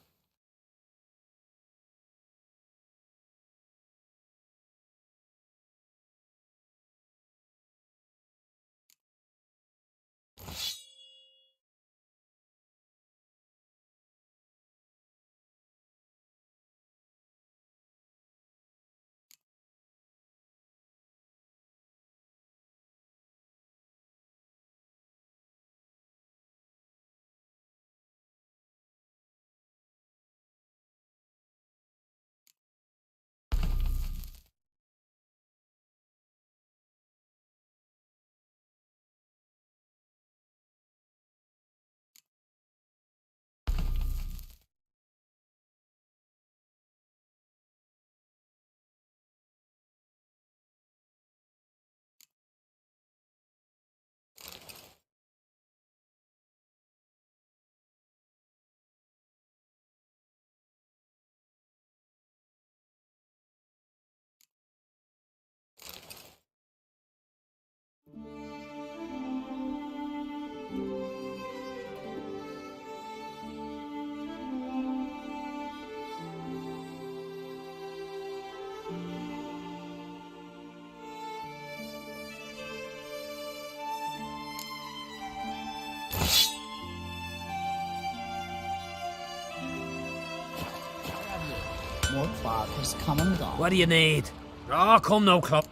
Mortwag has come and gone. What do you need? Oh, come no, club.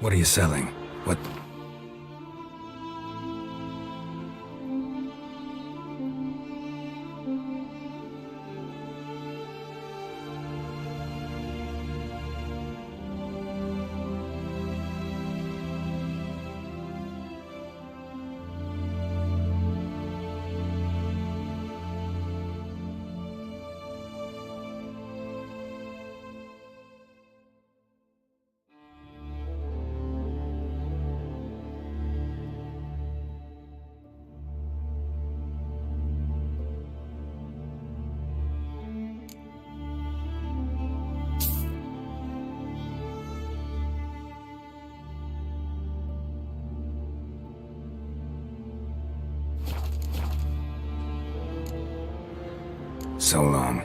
What are you selling? What? So long.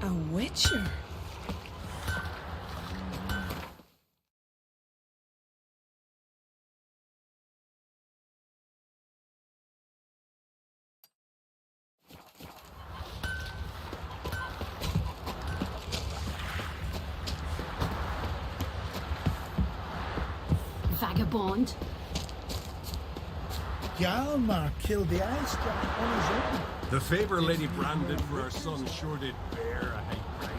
A witcher? Vagabond. Hjalmar killed the ice giant on his own. The favor Lady Bran did for her son sure did bear a high price.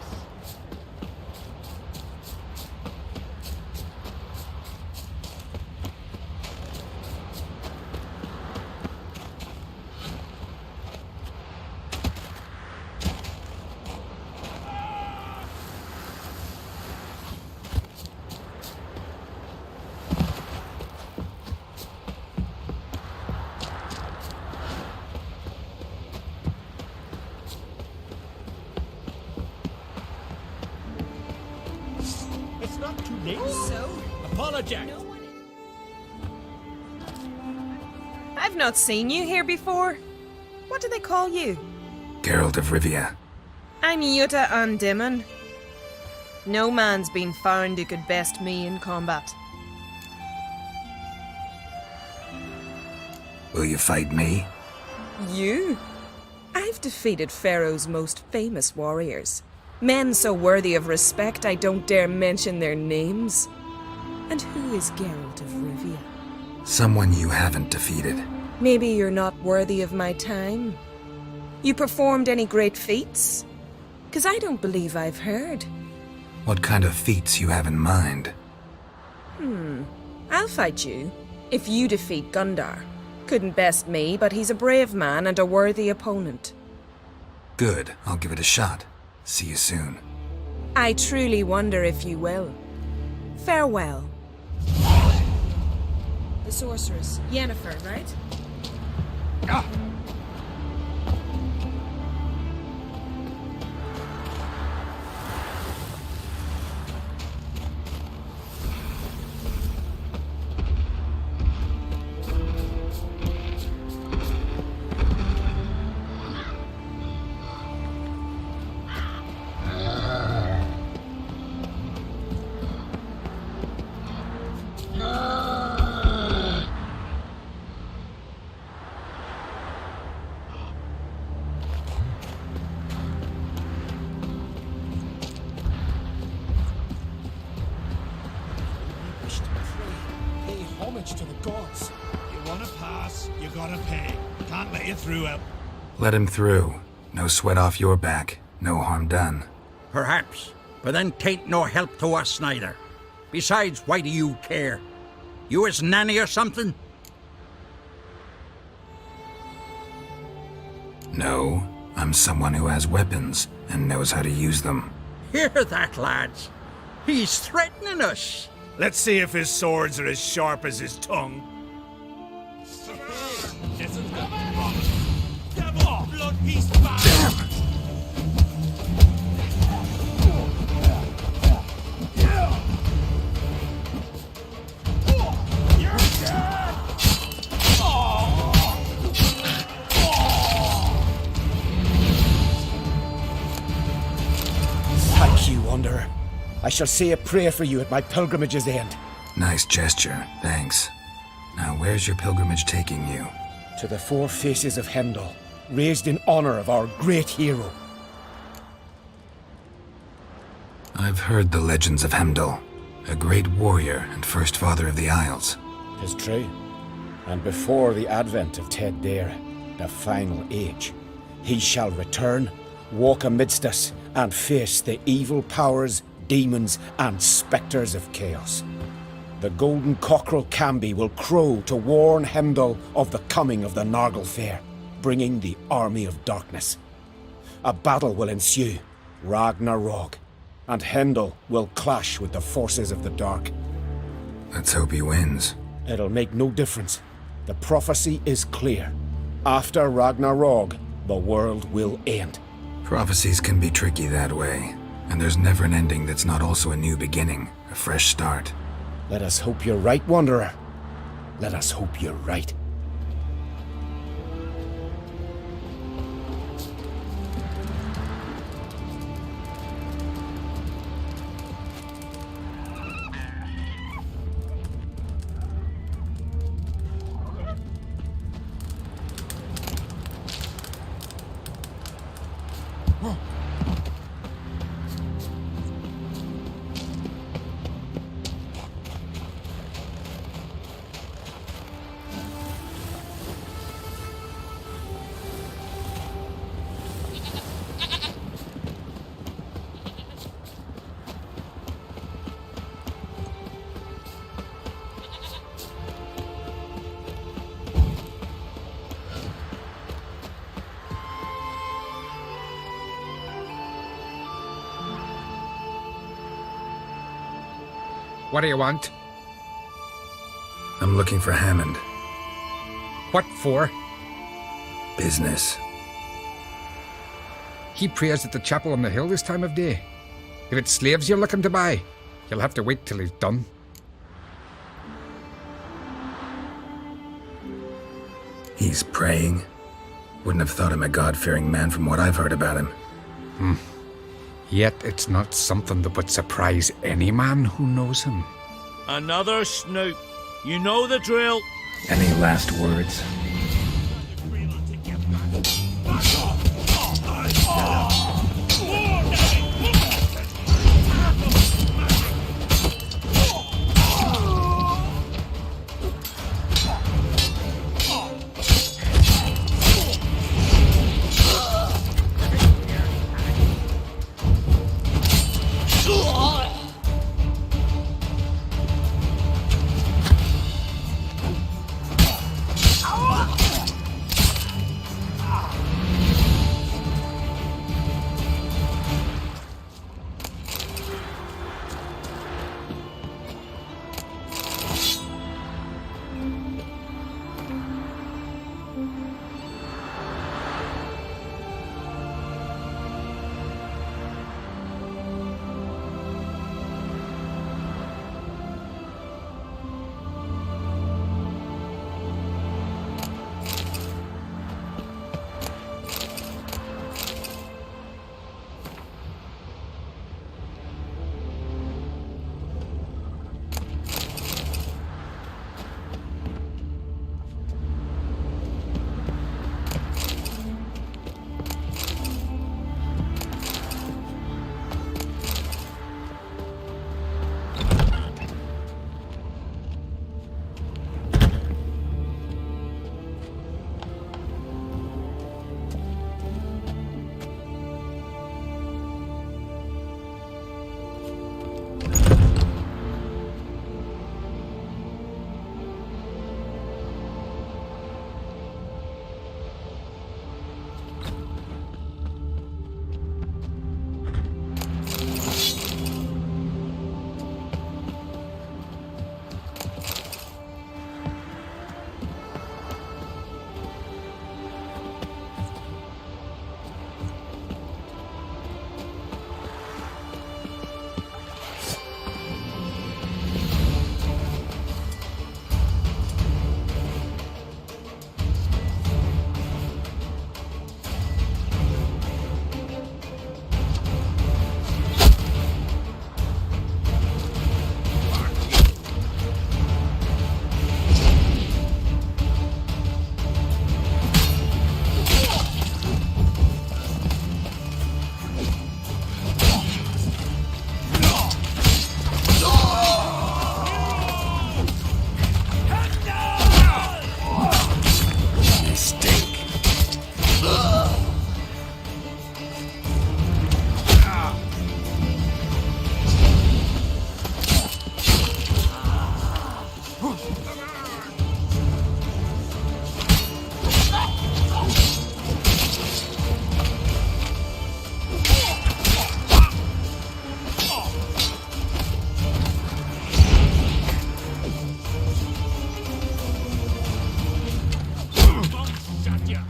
It's not too late. So? Apologize. I've not seen you here before. What do they call you? Geralt of Rivia. I'm Yuta Undimmen. No man's been found who could best me in combat. Will you fight me? You? I've defeated Pharaoh's most famous warriors. Men so worthy of respect I don't dare mention their names. And who is Geralt of Rivia? Someone you haven't defeated. Maybe you're not worthy of my time. You performed any great feats? 'Cause I don't believe I've heard. What kind of feats you have in mind? I'll fight you, if you defeat Gundar. Couldn't best me, but he's a brave man and a worthy opponent. Good, I'll give it a shot. See you soon. I truly wonder if you will. Farewell. The sorceress, Yennefer, right? to the gods. You want to pass, you gotta pay. Can't let you through out. Let him through. No sweat off your back. No harm done. Perhaps, but then tain't no help to us neither. Besides, why do you care? You his nanny or something? No, I'm someone who has weapons and knows how to use them. Hear that, lads? He's threatening us. Let's see if his swords are as sharp as his tongue. Thank you, Wanderer. I shall say a prayer for you at my pilgrimage's end. Nice gesture, thanks. Now where's your pilgrimage taking you? To the four faces of Hendel, raised in honor of our great hero. I've heard the legends of Hemdall, a great warrior and first father of the Isles. 'Tis true. And before the advent of Ted Dare, the final age, he shall return, walk amidst us, and face the evil powers, demons, and spectres of chaos. The golden cockerel Camby will crow to warn Hemdall of the coming of the Nargle Fair, bringing the army of darkness. A battle will ensue, Ragnarok, and Hemdall will clash with the forces of the dark. Let's hope he wins. It'll make no difference. The prophecy is clear. After Ragnarok, the world will end. Prophecies can be tricky that way, and there's never an ending that's not also a new beginning, a fresh start. Let us hope you're right, Wanderer. Let us hope you're right. What do you want? I'm looking for Hammond. What for? Business. He prays at the chapel on the hill this time of day. If it's slaves you're looking to buy, you'll have to wait till he's done. He's praying? Wouldn't have thought him a God-fearing man from what I've heard about him. Yet it's not something that would surprise any man who knows him. Another snoop. You know the drill. Any last words? Oh!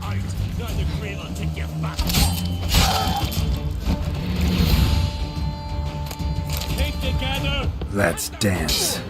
out. Now the Grail will take you back. Keep together. Let's dance.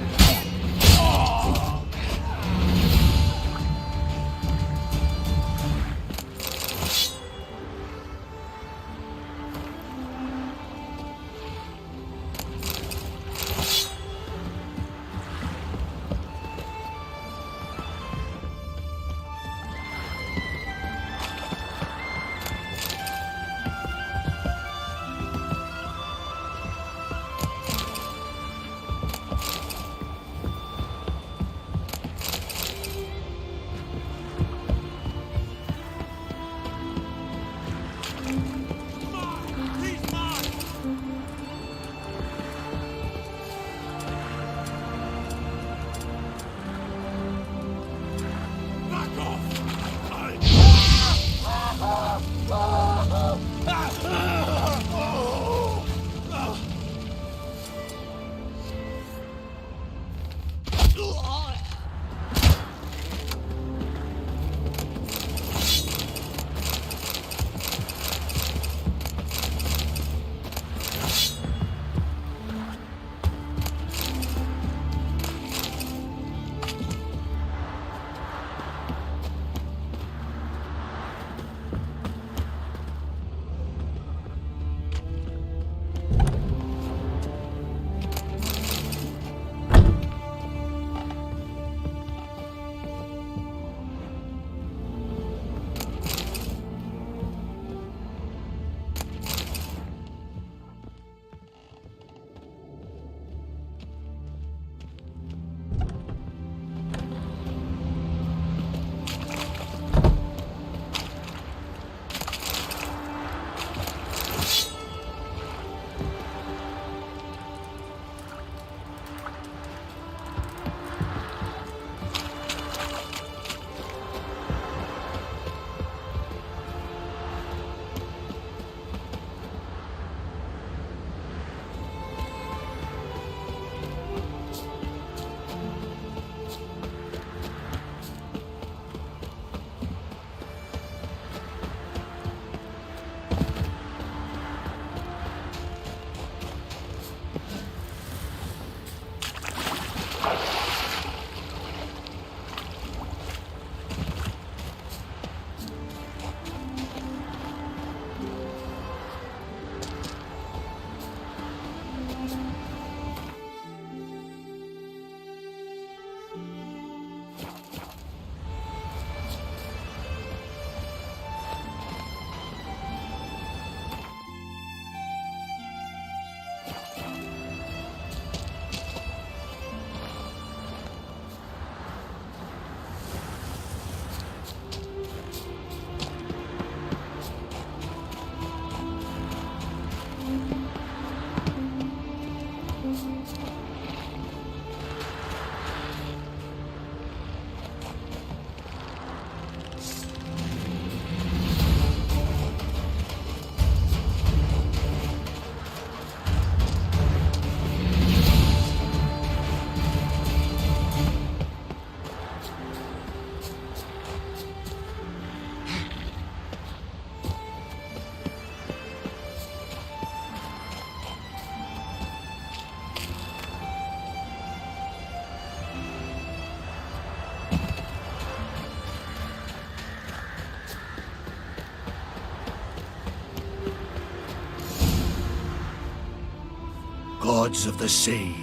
Gods of the sea,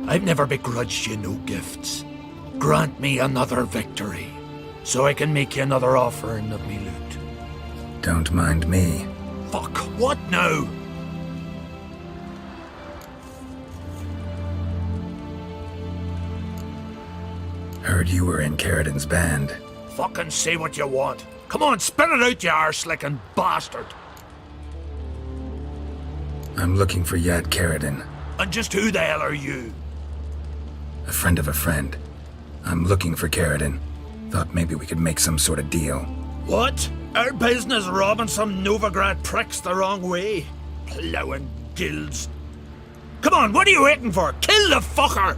I've never begrudged you no gifts. Grant me another victory, so I can make you another offering of me loot. Don't mind me. Fuck, what now? Heard you were in Caridin's band. Fucking say what you want. Come on, spit it out, you arse-licking bastard. I'm looking for Yad Caridin. And just who the hell are you? A friend of a friend. I'm looking for Caridin. Thought maybe we could make some sort of deal. What? Our business robbing some Novigrad pricks the wrong way? Plowing guilds. Come on, what are you waiting for? Kill the fucker!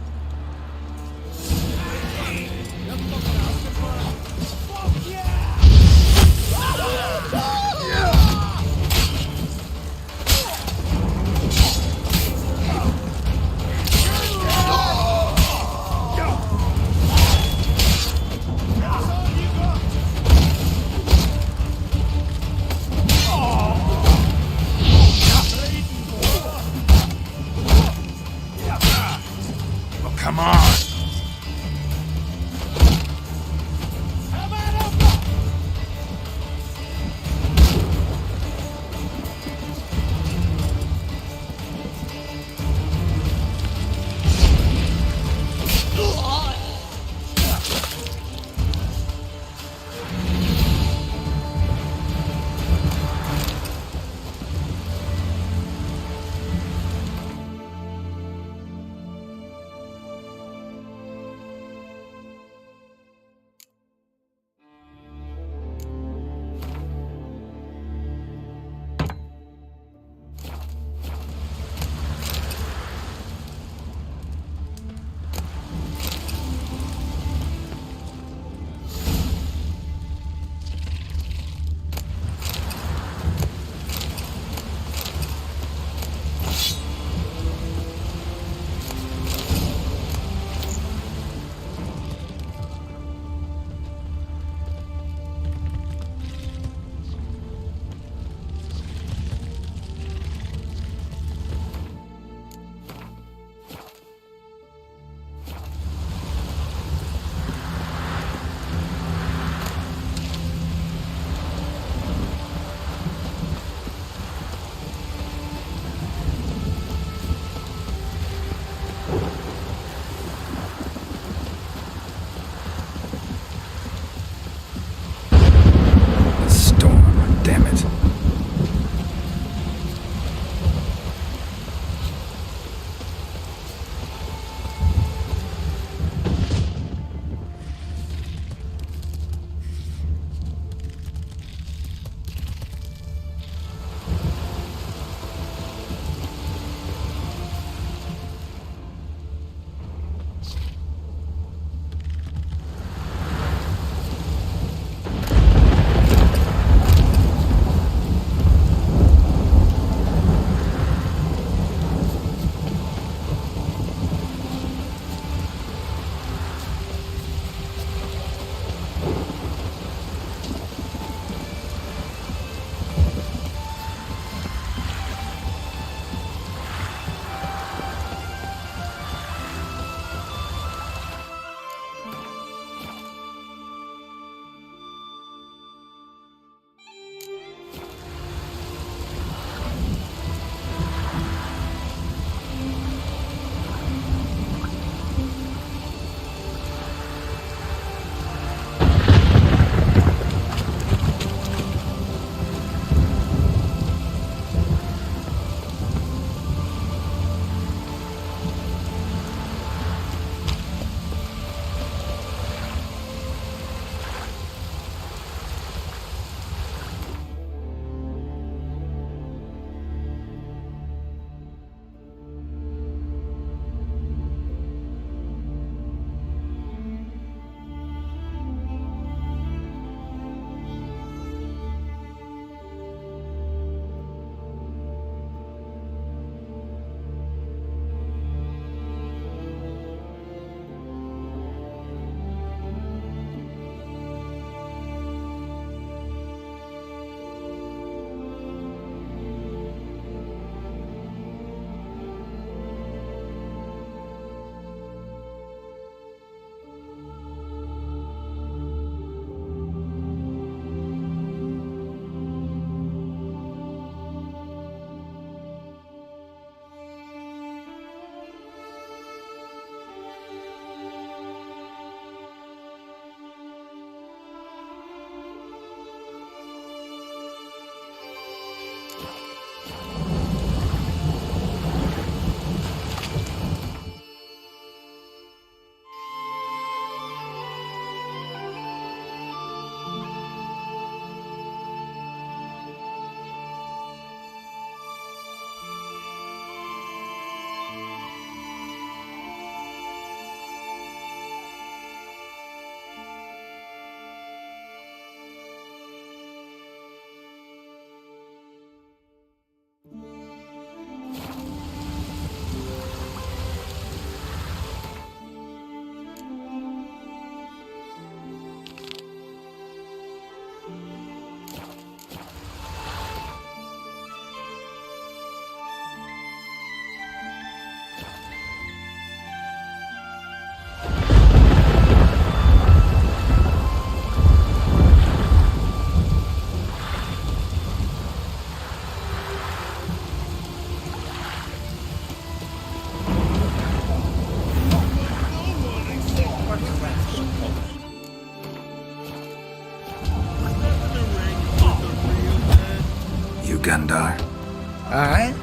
you, Gundar? Aye?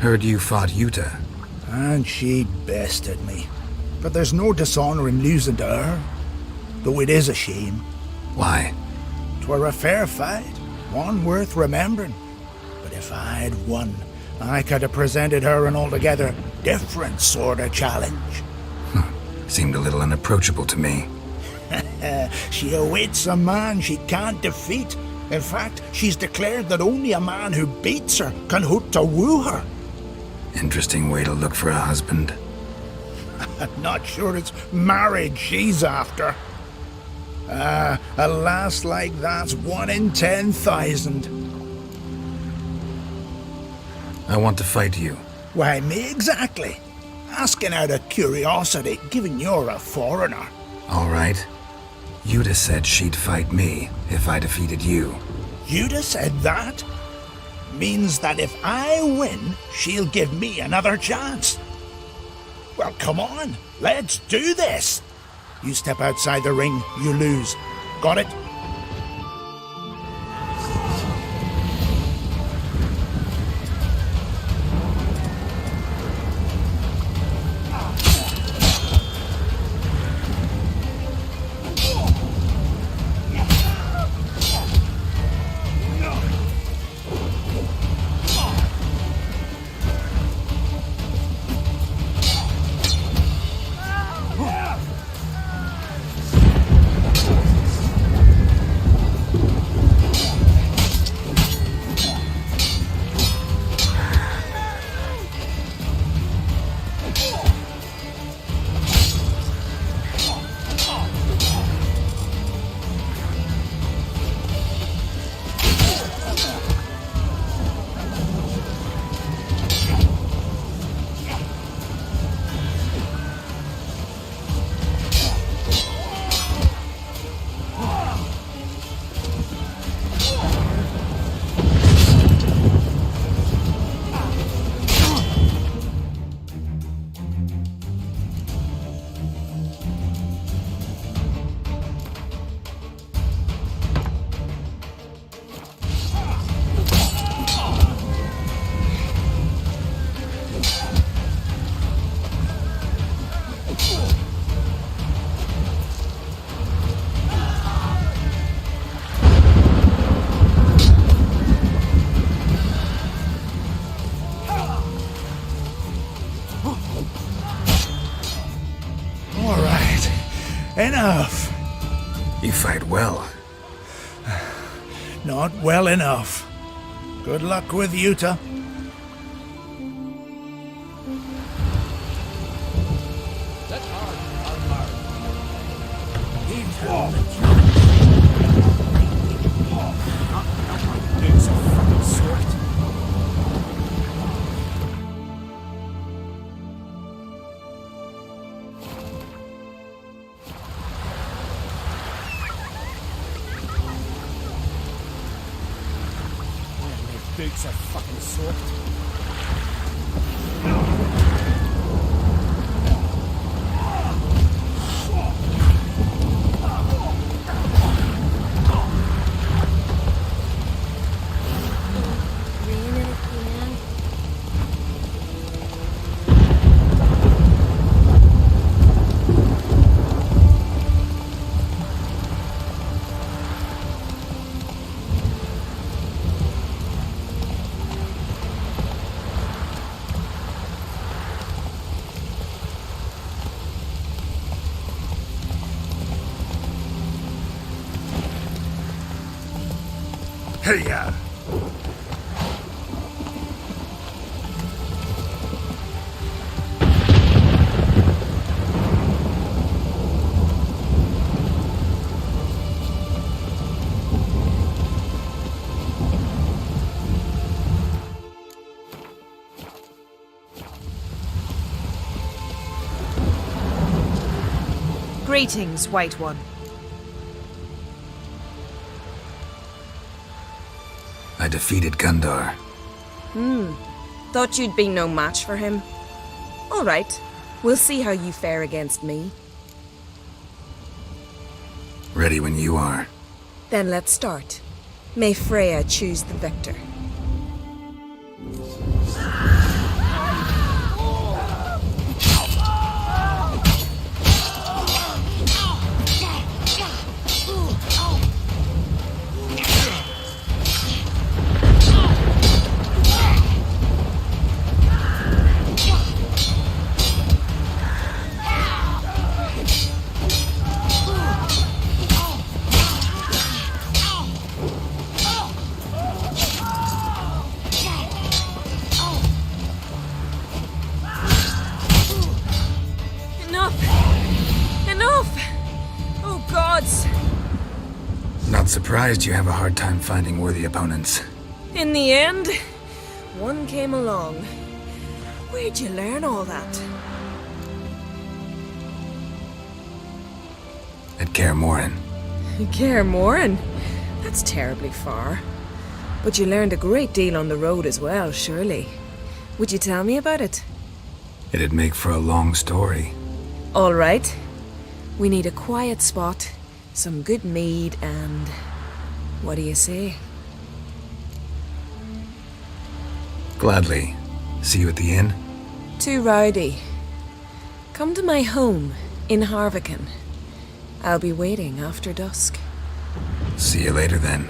Heard you fought Yuta. And she bested me. But there's no dishonour in losing to her. Though it is a shame. Why? 'Twere a fair fight, one worth remembering. But if I'd won, I could have presented her an altogether different sort of challenge. Seemed a little unapproachable to me. She awaits a man she can't defeat. In fact, she's declared that only a man who beats her can hope to woo her. Interesting way to look for a husband. I'm not sure it's marriage she's after. A lass like that's 1 in 10,000. I want to fight you. Why, me exactly. Asking out of curiosity, given you're a foreigner. All right. Yuta said she'd fight me if I defeated you. Yuta said that? Means that if I win, she'll give me another chance. Well, come on, let's do this. You step outside the ring, you lose. Got it? Enough. You fight well. Not well enough. Good luck with Yuta. Boots are fucking soaked. Hey-ya! Greetings, White One. I defeated Gundar. Thought you'd be no match for him. All right. We'll see how you fare against me. Ready when you are. Then let's start. May Freya choose the victor. Not surprised you have a hard time finding worthy opponents. In the end, one came along. Where'd you learn all that? At Kaer Morhen. Kaer Morhen? That's terribly far. But you learned a great deal on the road as well, surely. Would you tell me about it? It'd make for a long story. All right. We need a quiet spot, some good mead, and... what do you say? Gladly. See you at the inn? Too rowdy. Come to my home in Harviken. I'll be waiting after dusk. See you later then.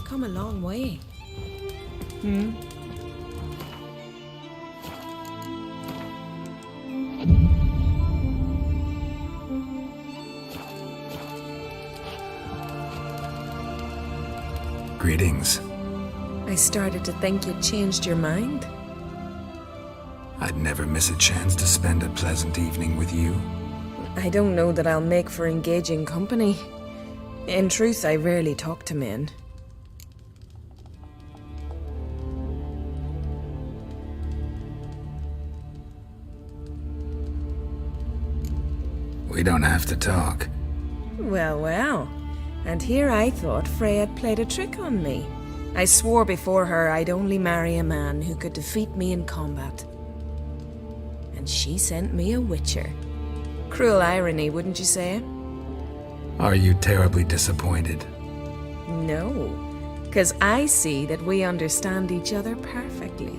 Come a long way. Greetings. I started to think you'd changed your mind. I'd never miss a chance to spend a pleasant evening with you. I don't know that I'll make for engaging company. In truth, I rarely talk to men. We don't have to talk. Well, well. And here I thought Freya had played a trick on me. I swore before her I'd only marry a man who could defeat me in combat. And she sent me a witcher. Cruel irony, wouldn't you say? Are you terribly disappointed? No, 'cause I see that we understand each other perfectly.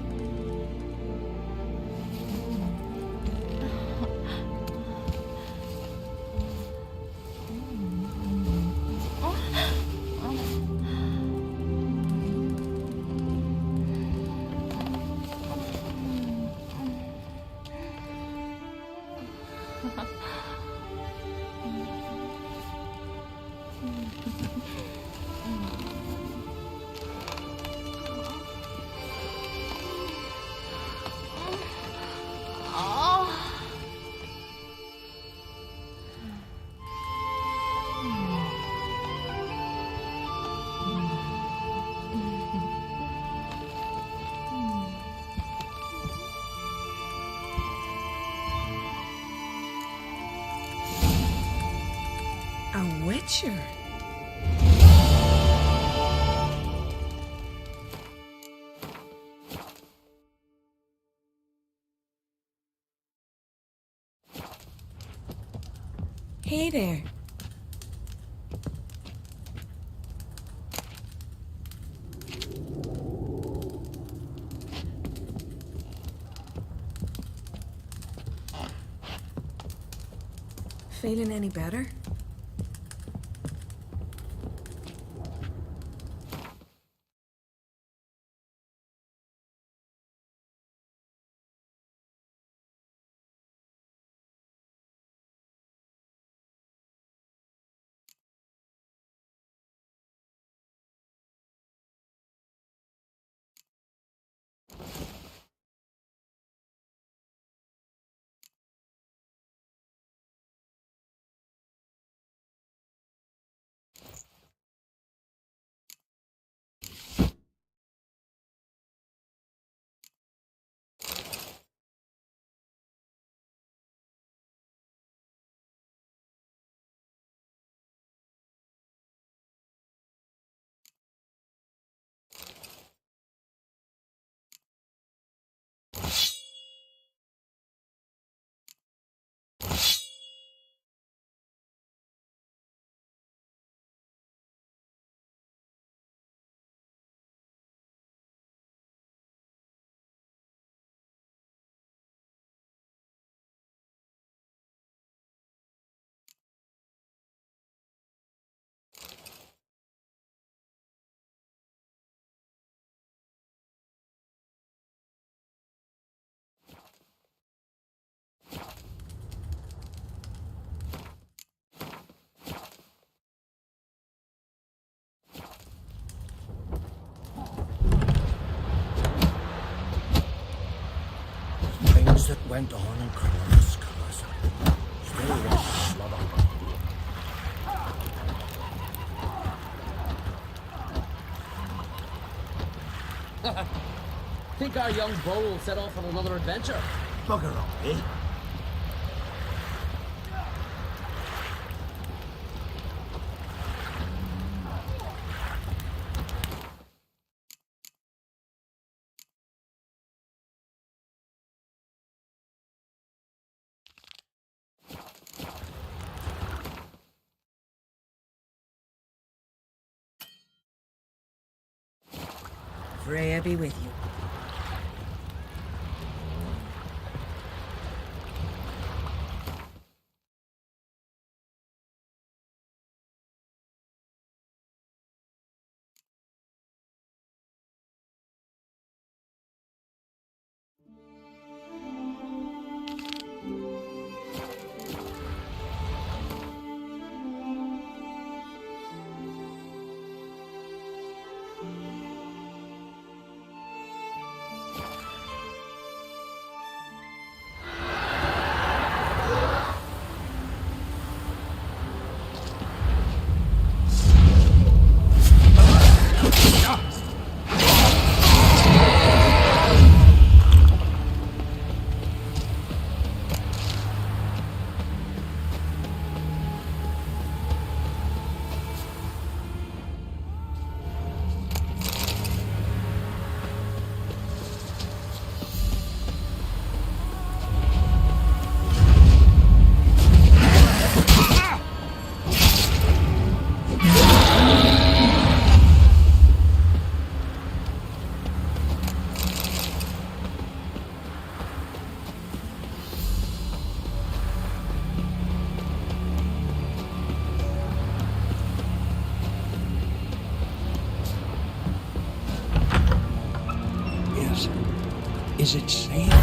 Witcher. Hey there. Feeling any better? Things that went on in Cronos Castle still wash blood on them. Think our young beau will set off on another adventure? Bugger up, eh? Freya be with you. Is it safe?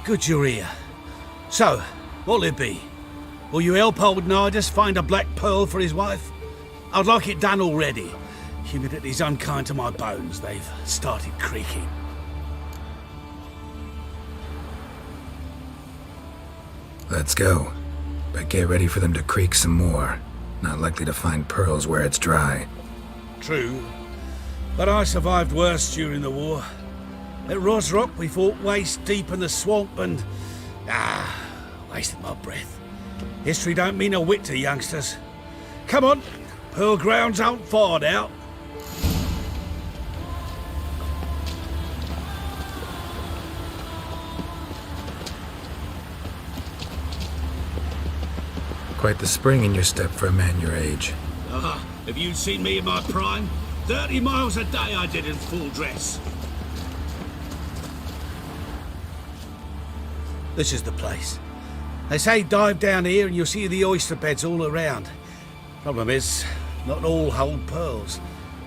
Good you're here. So, what'll it be? Will you help old Nidus find a black pearl for his wife? I'd like it done already. Humidity's unkind to my bones. They've started creaking. Let's go. But get ready for them to creak some more. Not likely to find pearls where it's dry. True. But I survived worse during the war. At Rosrock, we fought waist deep in the swamp and... wasted my breath. History don't mean a whit to youngsters. Come on, Pearl Grounds aren't far now. Quite the spring in your step for a man your age. Have you seen me in my prime? 30 miles a day I did in full dress. This is the place. They say dive down here and you'll see the oyster beds all around. Problem is, not all hold pearls,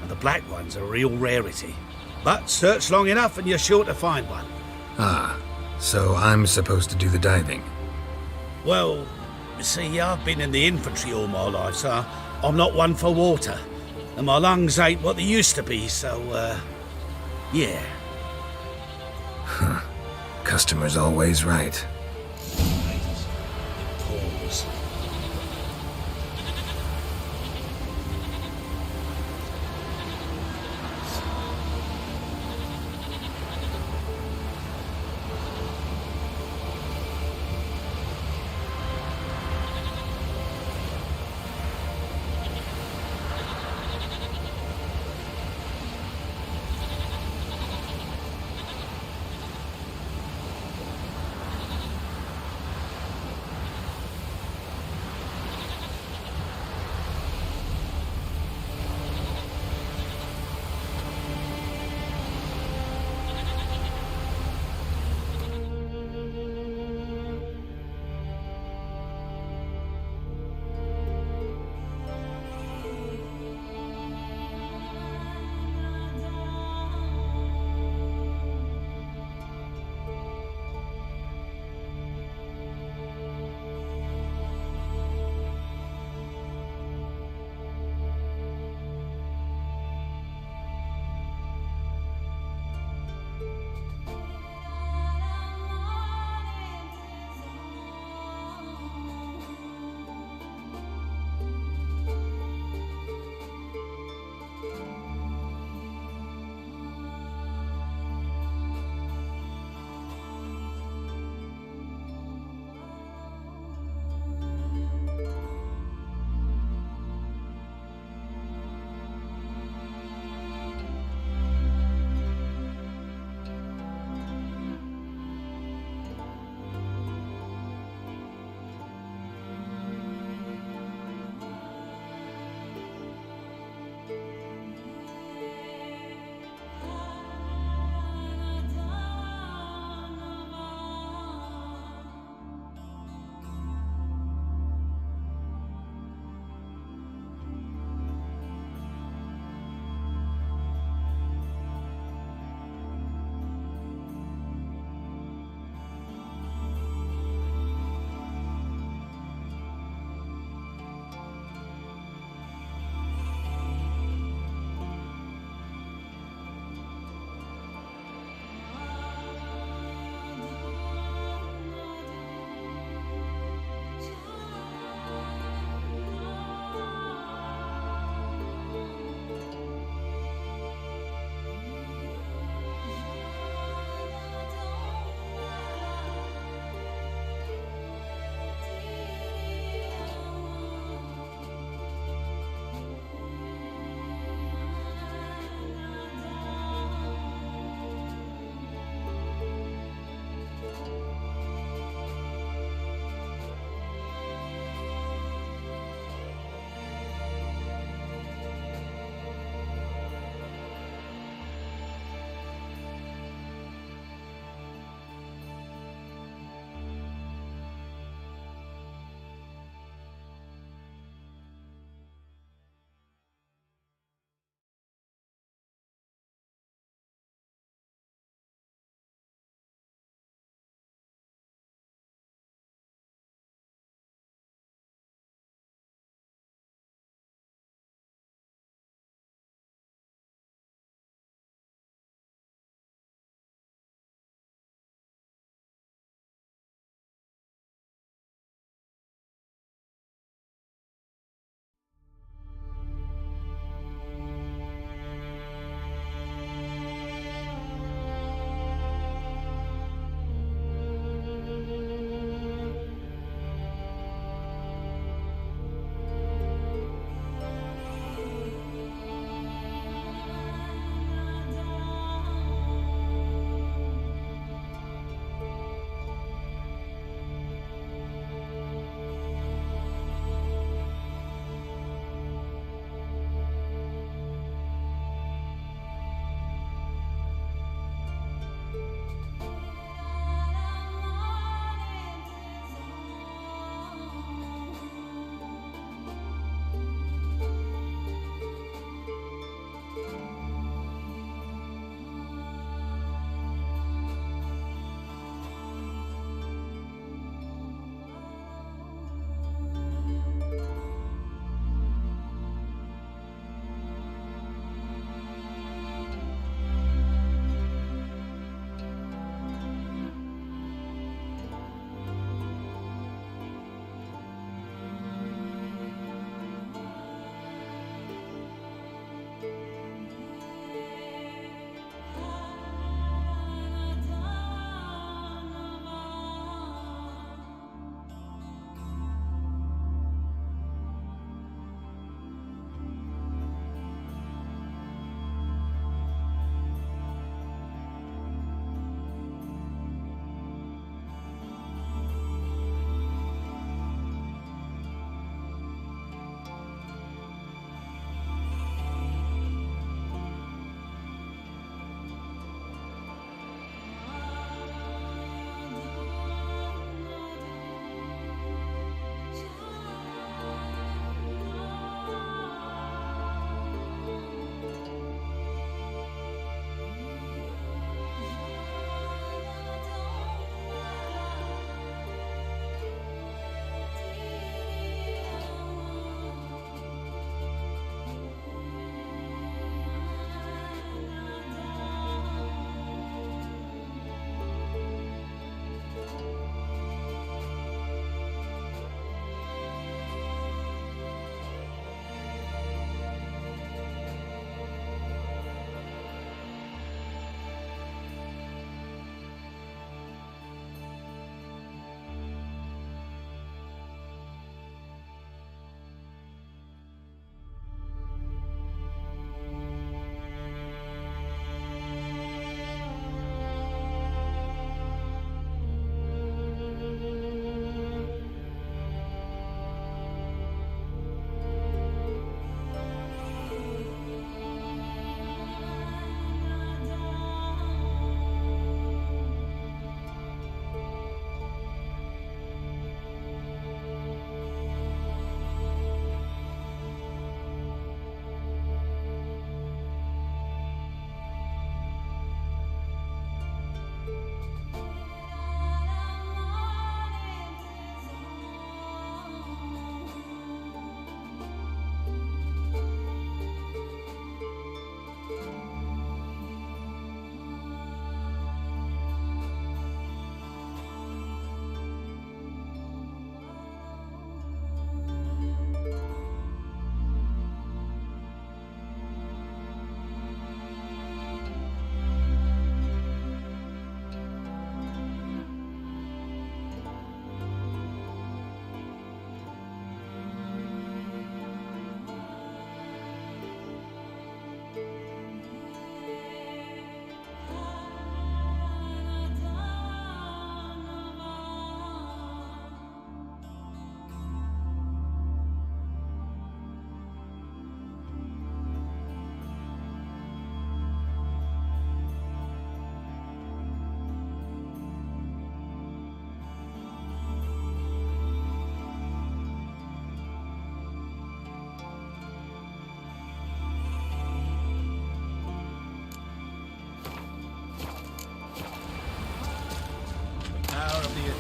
and the black ones are a real rarity. But search long enough and you're sure to find one. So I'm supposed to do the diving. Well, you see, I've been in the infantry all my life, so I'm not one for water. And my lungs ain't what they used to be, so, yeah. Customer's always right. Pause.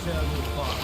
tell you apart.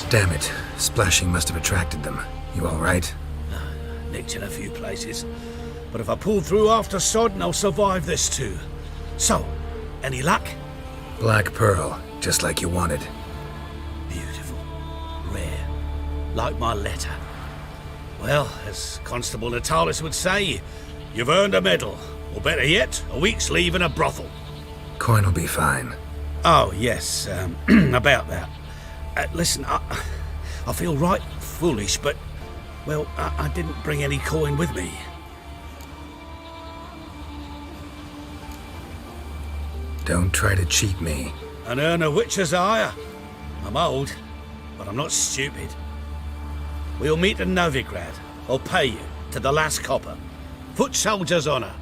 Damn it. Splashing must have attracted them. You all right? Nicked in a few places. But if I pull through after Sodden, I'll survive this too. So, any luck? Black pearl, just like you wanted. Beautiful. Rare. Like my letter. Well, as Constable Natalis would say, you've earned a medal. Or better yet, a week's leave in a brothel. Coin will be fine. Oh, yes, about that. Listen, I feel right foolish, but, well, I didn't bring any coin with me. Don't try to cheat me. And earn a witcher's ire. I'm old, but I'm not stupid. We'll meet in Novigrad. I'll pay you to the last copper. Foot soldier's honor.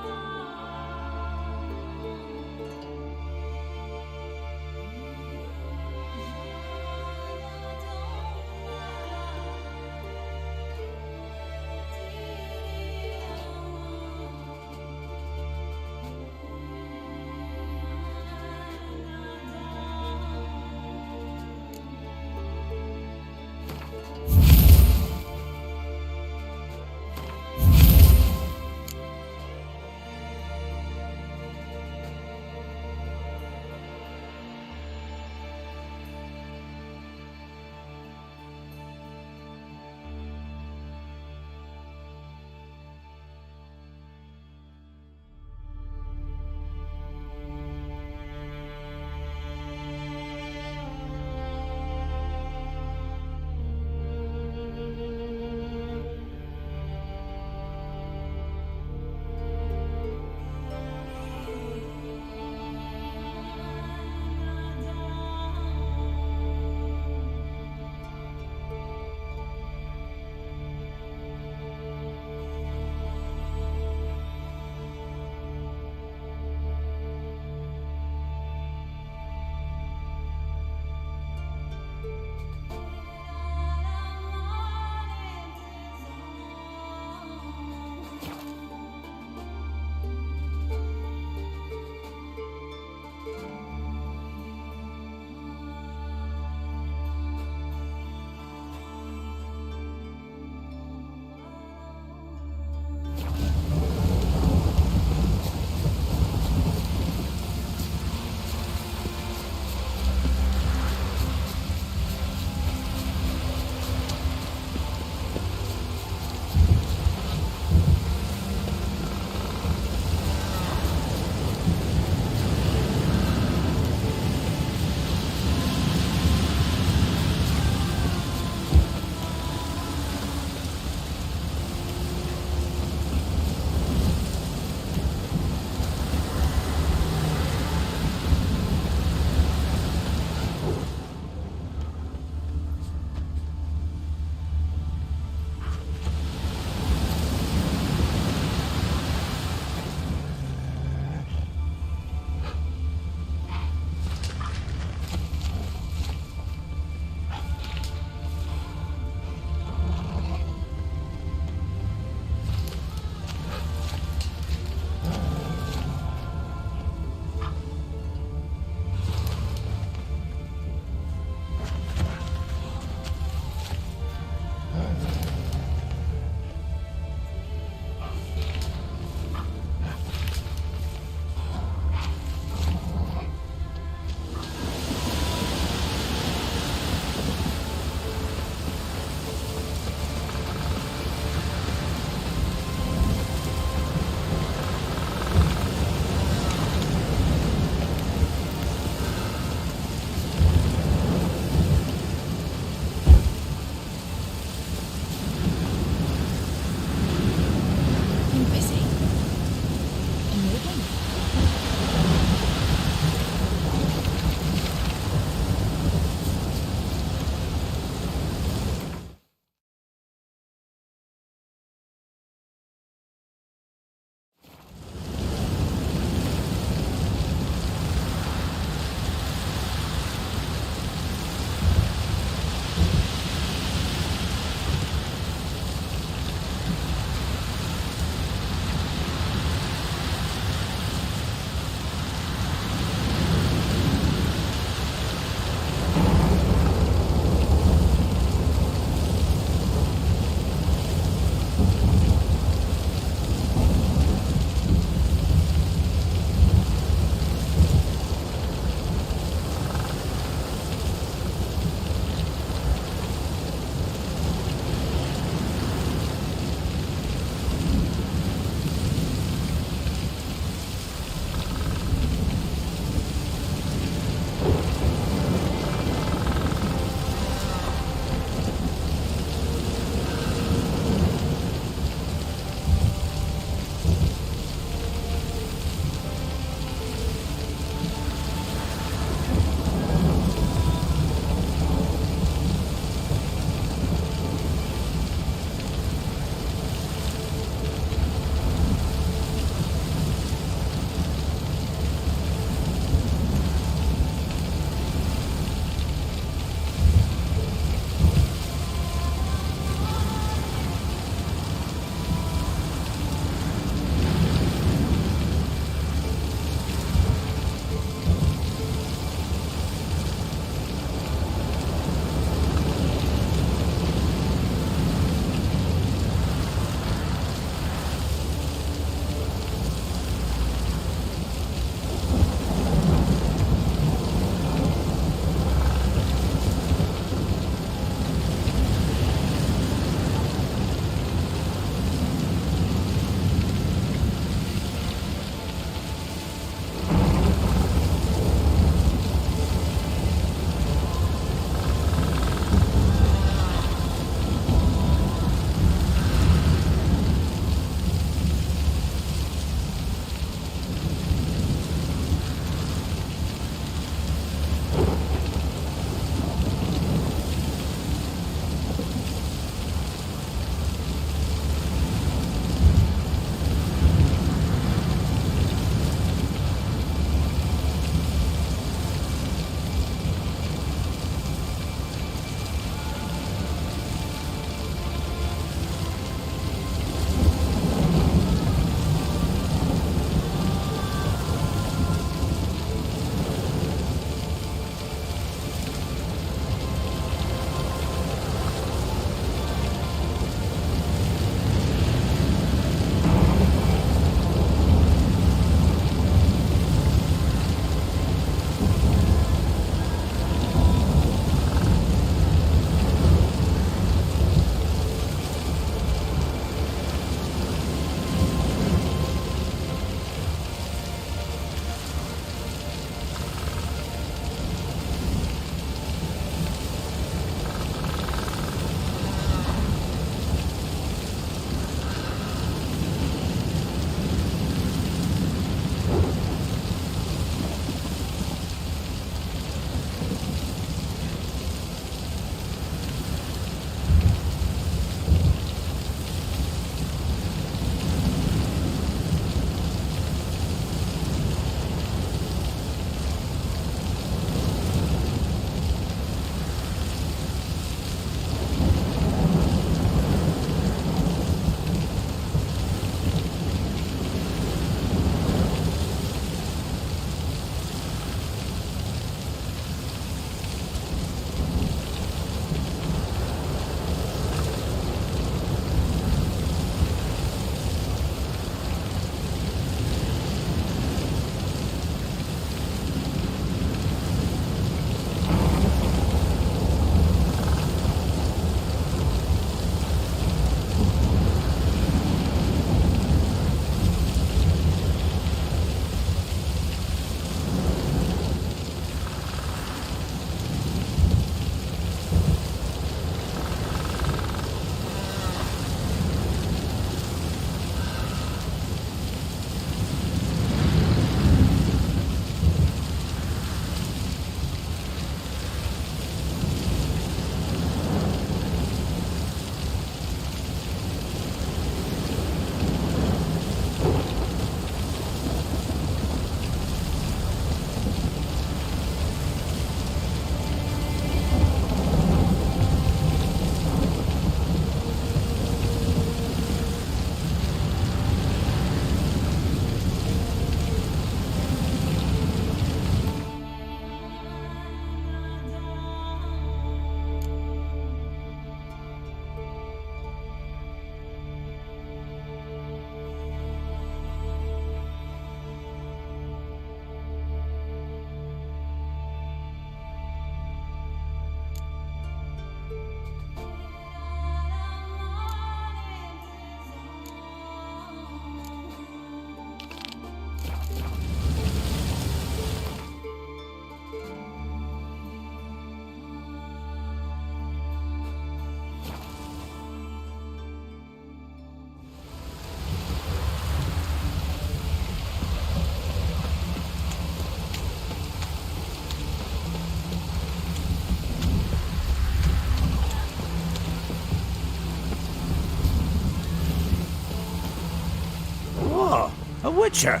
Witcher.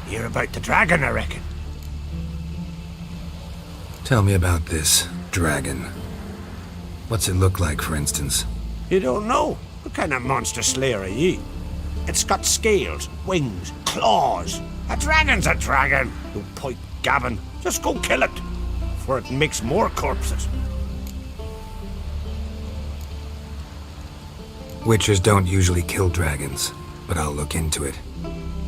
Hear about the dragon, I reckon. Tell me about this dragon. What's it look like, for instance? You don't know? What kind of monster slayer are you? It's got scales, wings, claws. A dragon's a dragon. No point gabbing. Just go kill it, before it makes more corpses. Witchers don't usually kill dragons, but I'll look into it.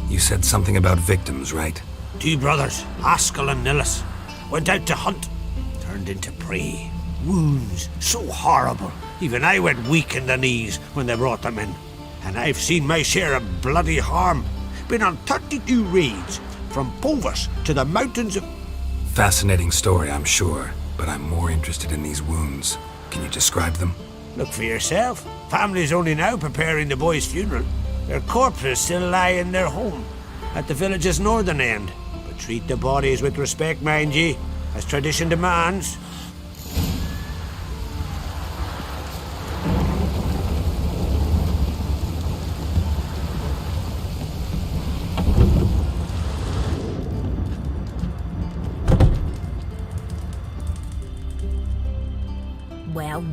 You said something about victims, right? 2 brothers, Haskell and Nillis, went out to hunt. Turned into prey. Wounds so horrible. Even I went weak in the knees when they brought them in. And I've seen my share of bloody harm. Been on 32 raids, from Povus to the mountains of... Fascinating story, I'm sure, but I'm more interested in these wounds. Can you describe them? Look for yourself. Family's only now preparing the boy's funeral. Their corpses still lie in their home, at the village's northern end. But treat the bodies with respect, mind ye, as tradition demands.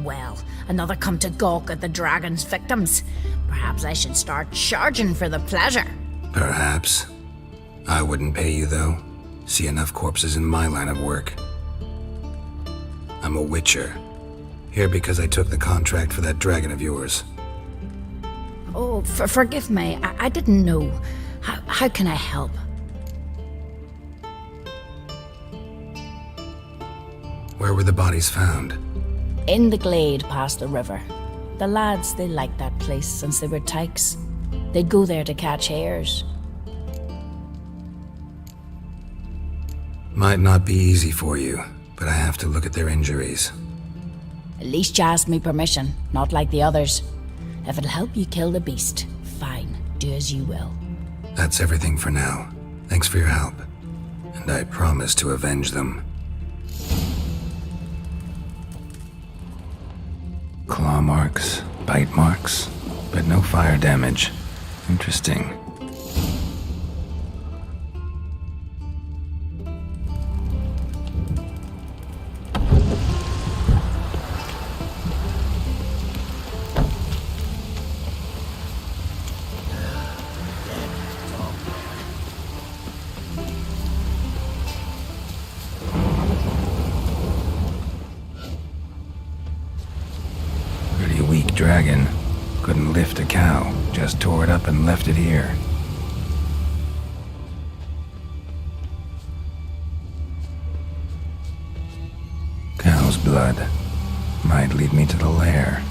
Well, another come to gawk at the dragon's victims. Perhaps I should start charging for the pleasure. Perhaps. I wouldn't pay you, though. See enough corpses in my line of work. I'm a witcher. Here because I took the contract for that dragon of yours. Oh, forgive me. I didn't know. How can I help? Where were the bodies found? In the glade past the river. The lads, they liked that place since they were tykes. They'd go there to catch hares. Might not be easy for you, but I have to look at their injuries. At least you asked me permission, not like the others. If it'll help you kill the beast, fine, do as you will. That's everything for now. Thanks for your help. And I promise to avenge them. Claw marks, bite marks, but no fire damage. Interesting. Dragon. Couldn't lift a cow, just tore it up and left it here. Cow's blood. Might lead me to the lair.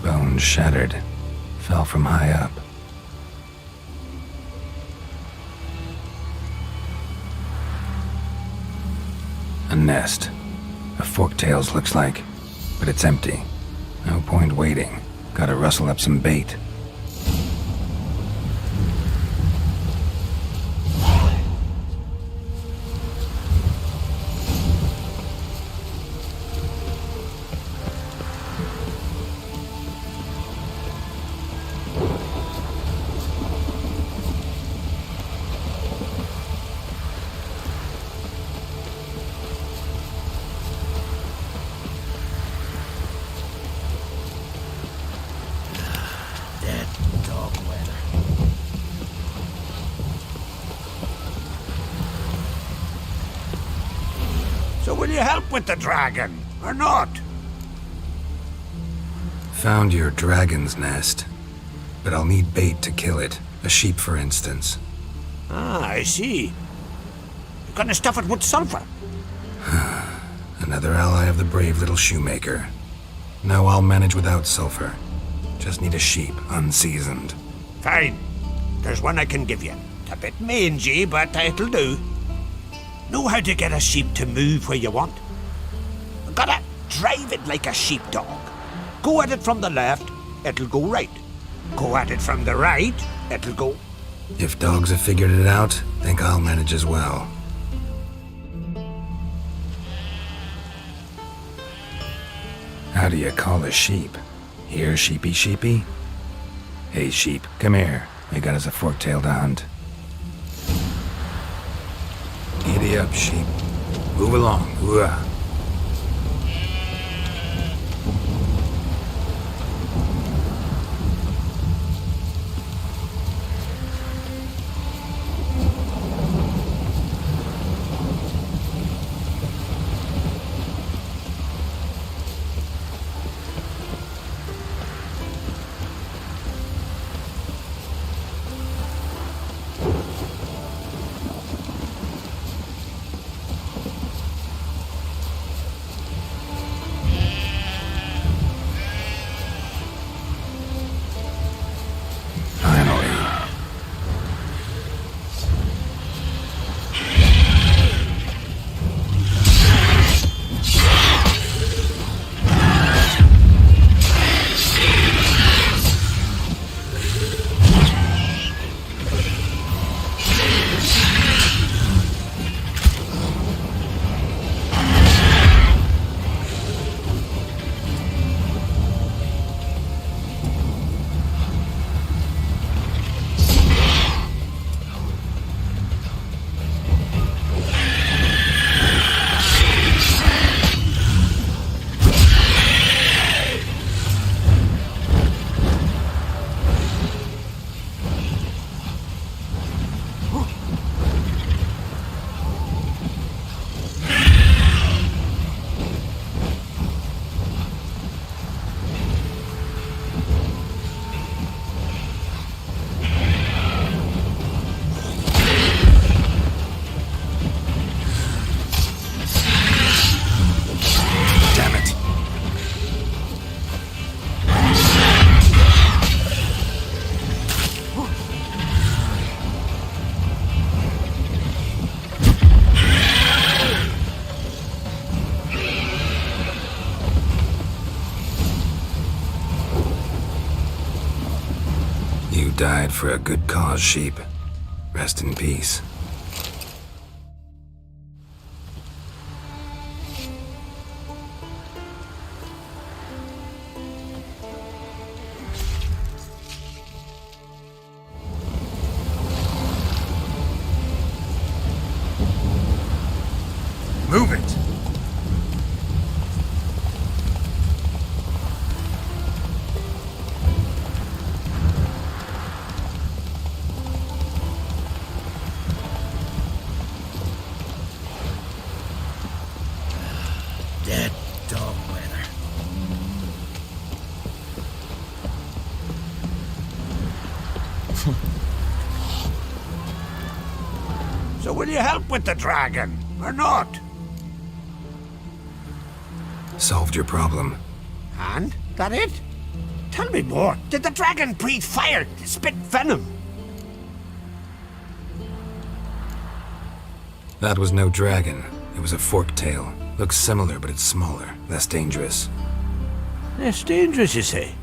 Bones shattered. Fell from high up. A nest. A forktails looks like, but it's empty. No point waiting. Gotta rustle up some bait. So will you help with the dragon, or not? Found your dragon's nest, but I'll need bait to kill it. A sheep, for instance. Ah, I see. You're gonna stuff it with sulfur. Another ally of the brave little shoemaker. No, I'll manage without sulfur. Just need a sheep, unseasoned. Fine. There's one I can give you. A bit mangy, but it'll do. Know how to get a sheep to move where you want? gotta drive it like a sheepdog. Go at it from the left, it'll go right. Go at it from the right, it'll go... If dogs have figured it out, think I'll manage as well. How do you call a sheep? Here, sheepy sheepy? Hey sheep, come here. You got us a fork-tail to hunt. Giddy up, sheep. Move along. Ooh-ah. You died for a good cause, sheep. Rest in peace. Move it! Dead dog weather. So will you help with the dragon, or not? Solved your problem. And? That it? Tell me more. Did the dragon breathe fire, spit venom? That was no dragon. It was a fork-tail. Looks similar, but it's smaller, less dangerous. Less dangerous, you say?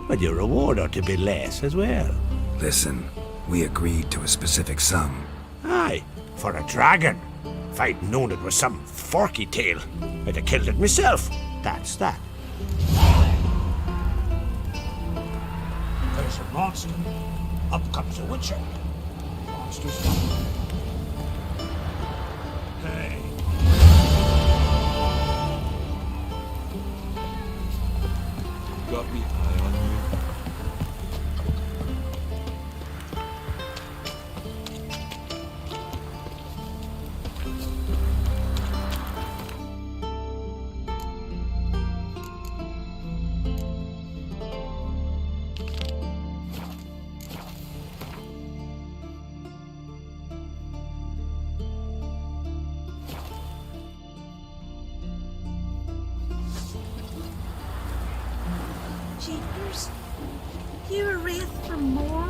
But your reward ought to be less as well. Listen, we agreed to a specific sum. Aye, for a dragon. If I'd known it was some forky tail, I'd have killed it myself. That's that. There's a monster. Up comes a witcher. Monster's gone. Hey. Got me eye on you. Jeepers, you a wraith for more?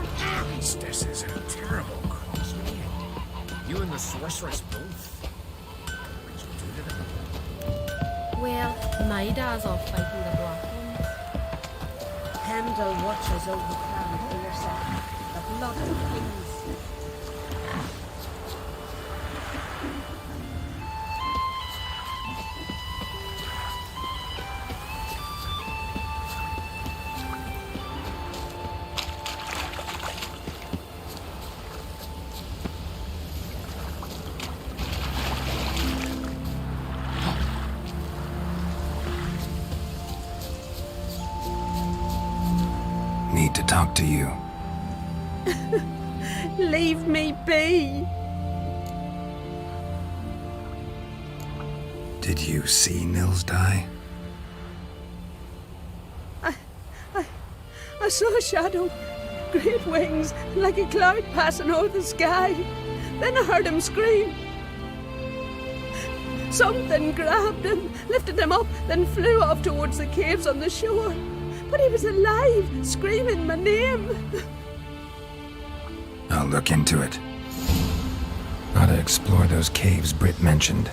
This is a terrible cause, man. You and the sorceress both. Well, my dad's off fighting the Black Ones. Pendle watches over the crown for yourself. The blood of kings. Need to talk to you. Leave me be. Did you see Nils die? I saw a shadow, great wings, like a cloud passing over the sky. Then I heard him scream. Something grabbed him, lifted him up, then flew off towards the caves on the shore. But he was alive, screaming my name. I'll look into it. Gotta explore those caves Britt mentioned.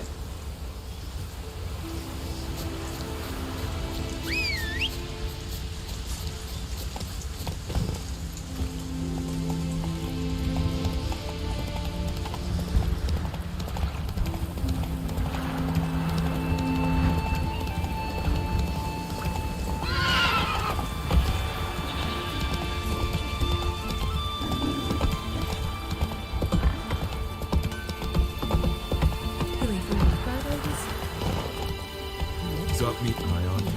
Got me eye on you.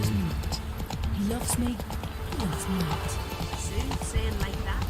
He loves me. He loves me not. Soon saying like that.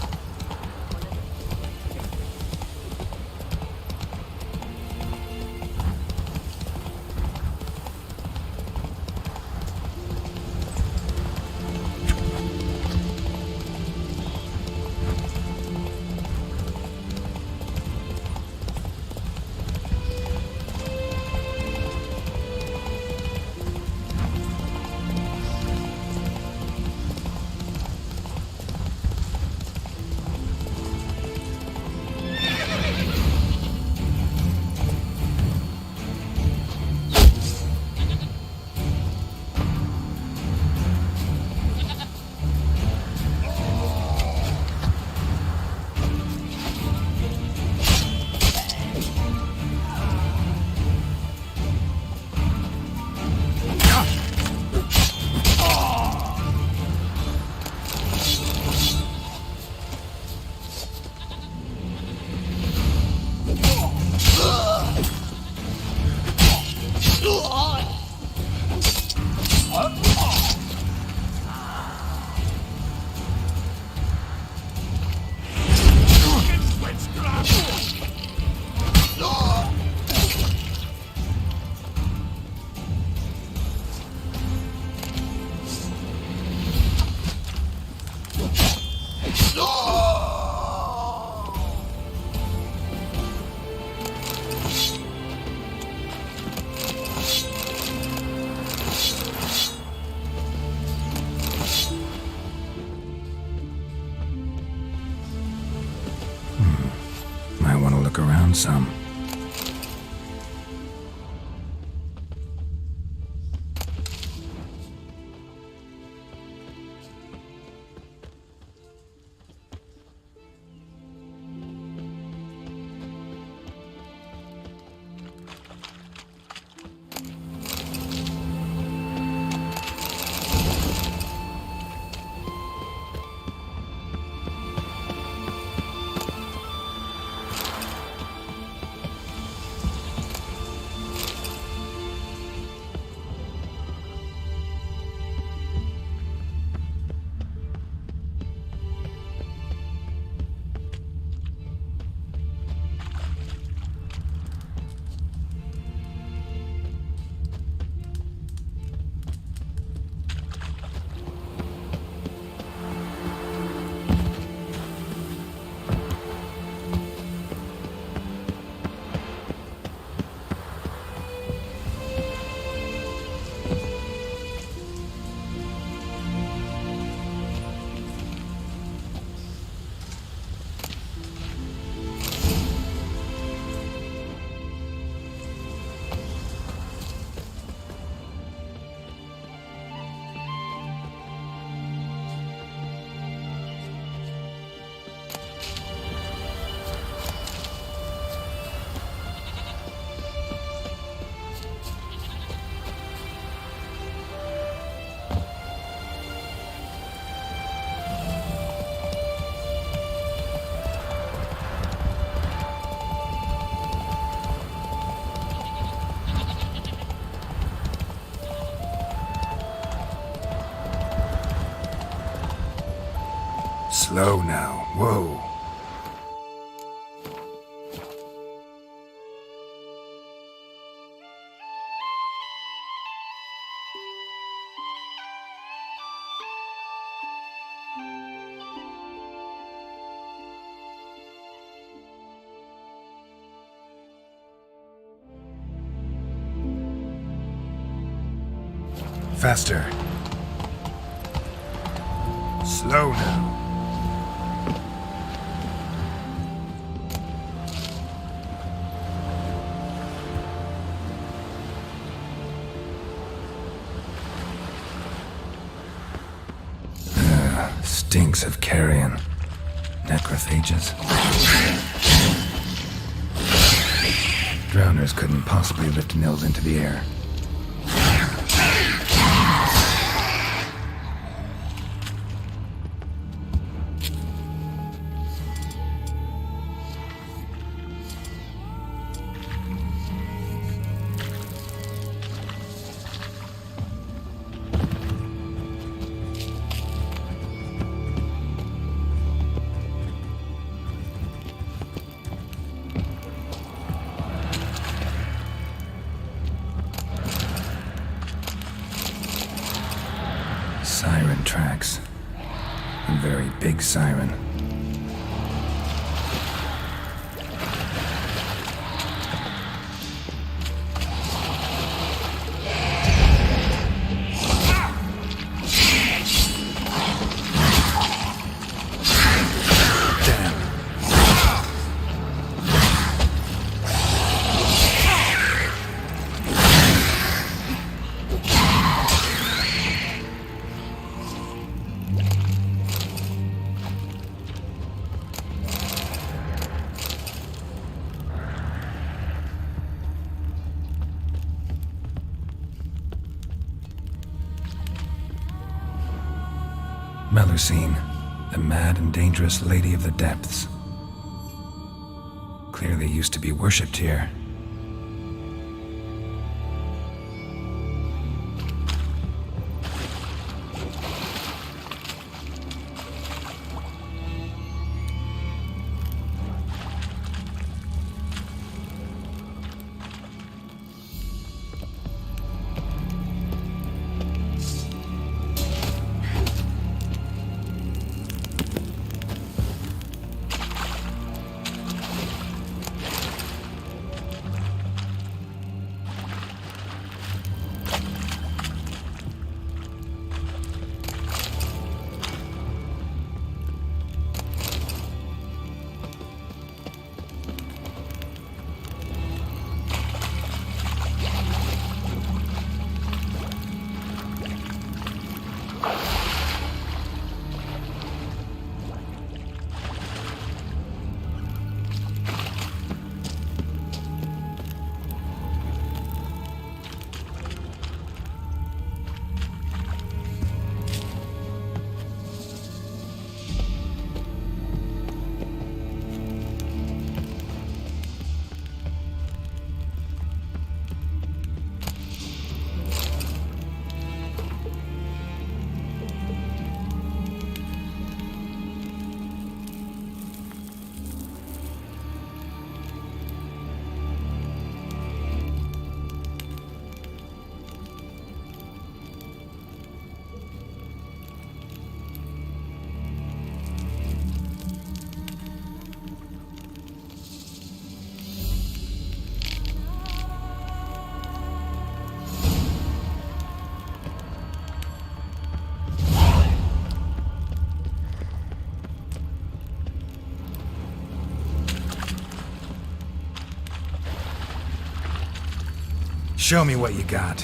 Might want to look around some. Slow now. Whoa. Faster. Slow now. Stinks of carrion. Necrophages. Drowners couldn't possibly lift Nils into the air. Siren tracks. A very big siren. Melusine, the mad and dangerous Lady of the Depths. Clearly used to be worshipped here. Show me what you got.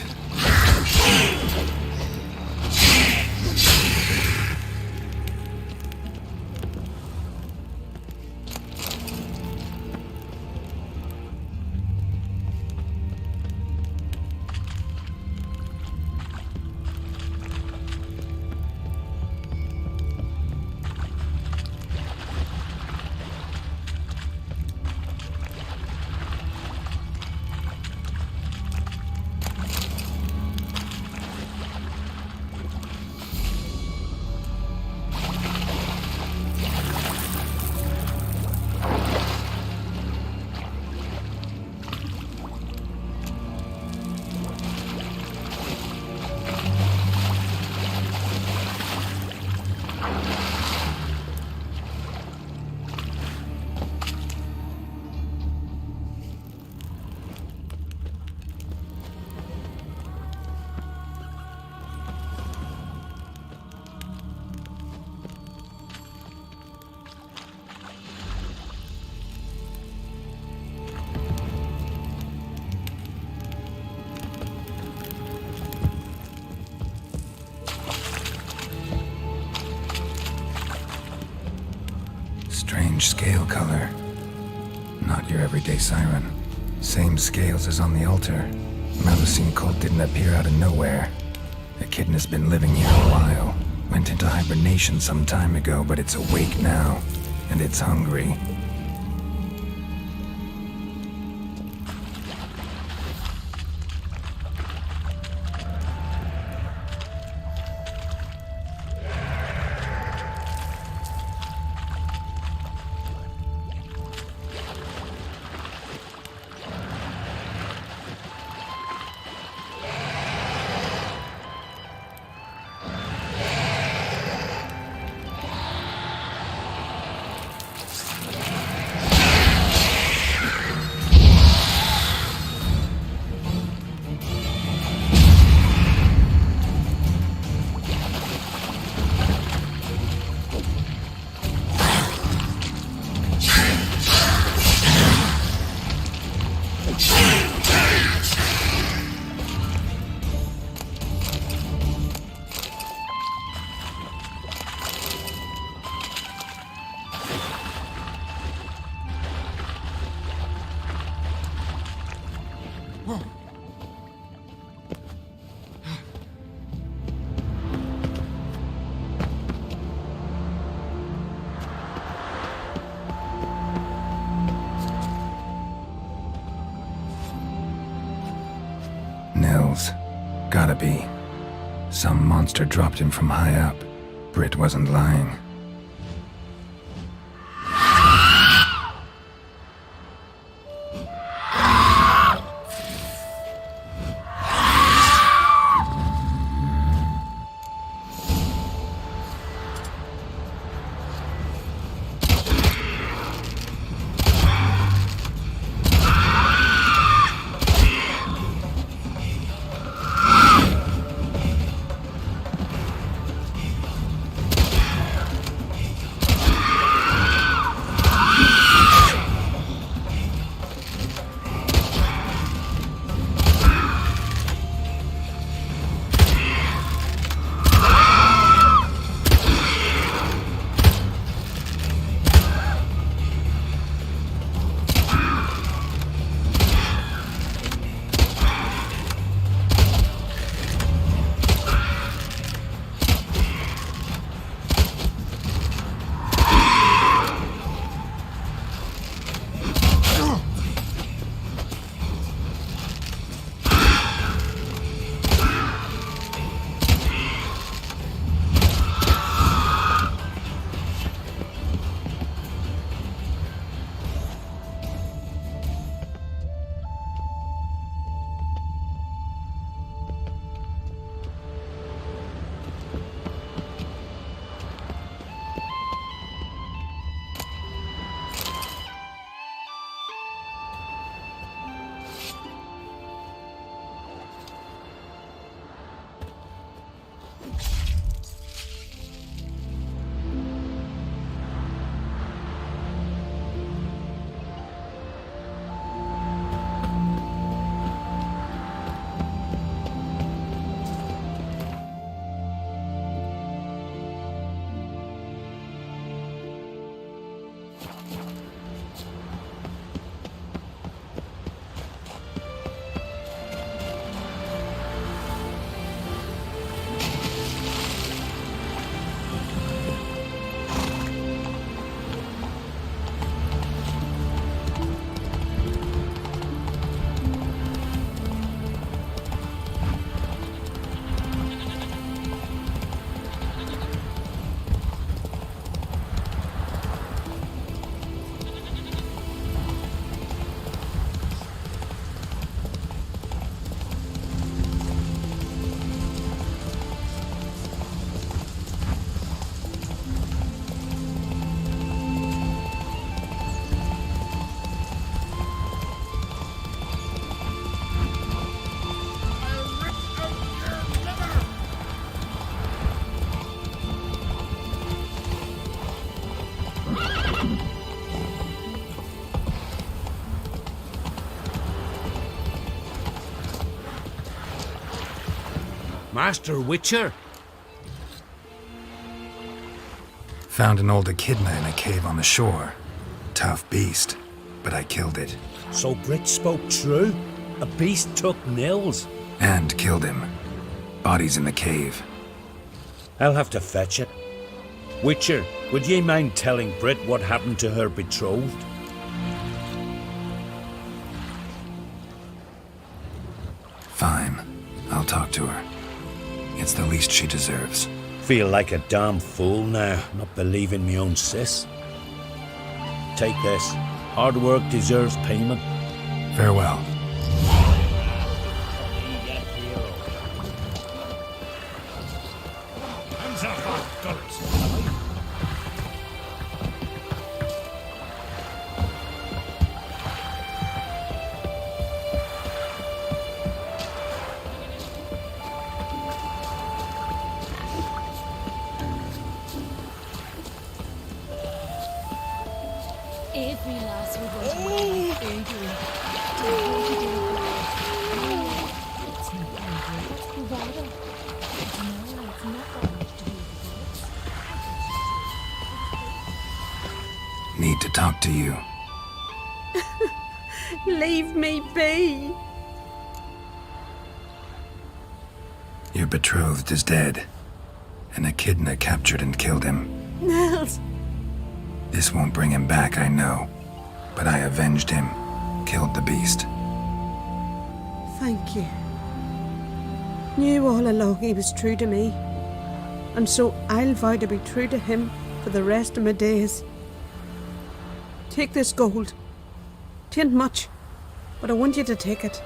Strange scale color. Not your everyday siren. Same scales as on the altar. Melusine cult didn't appear out of nowhere. Echidna's been living here a while. Went into hibernation some time ago, but it's awake now. And it's hungry. Nils. Gotta be. Some monster dropped him from high up. Britt wasn't lying. Master Witcher? found an old echidna in a cave on the shore. Tough beast, but I killed it. So Brit spoke true? A beast took Nils? And killed him. Body's in the cave. I'll have to fetch it. Witcher, would ye mind telling Brit what happened to her betrothed? Fine. I'll talk to her. It's the least she deserves. Feel like a damn fool now, not believing me own sis. Take this. Hard work deserves payment. Farewell. Hands off, gullets. Every last we're going to make Adrian. It's not Andrew, it's Bravado. But no, it's not going to be the Need to talk to you. Leave me be. Your betrothed is dead. An echidna captured and killed him. Nils. This won't bring him back, I know. But I avenged him. Killed the beast. Thank you. Knew all along he was true to me. And so I'll vow to be true to him for the rest of my days. Take this gold. 'Tain't much, but I want you to take it.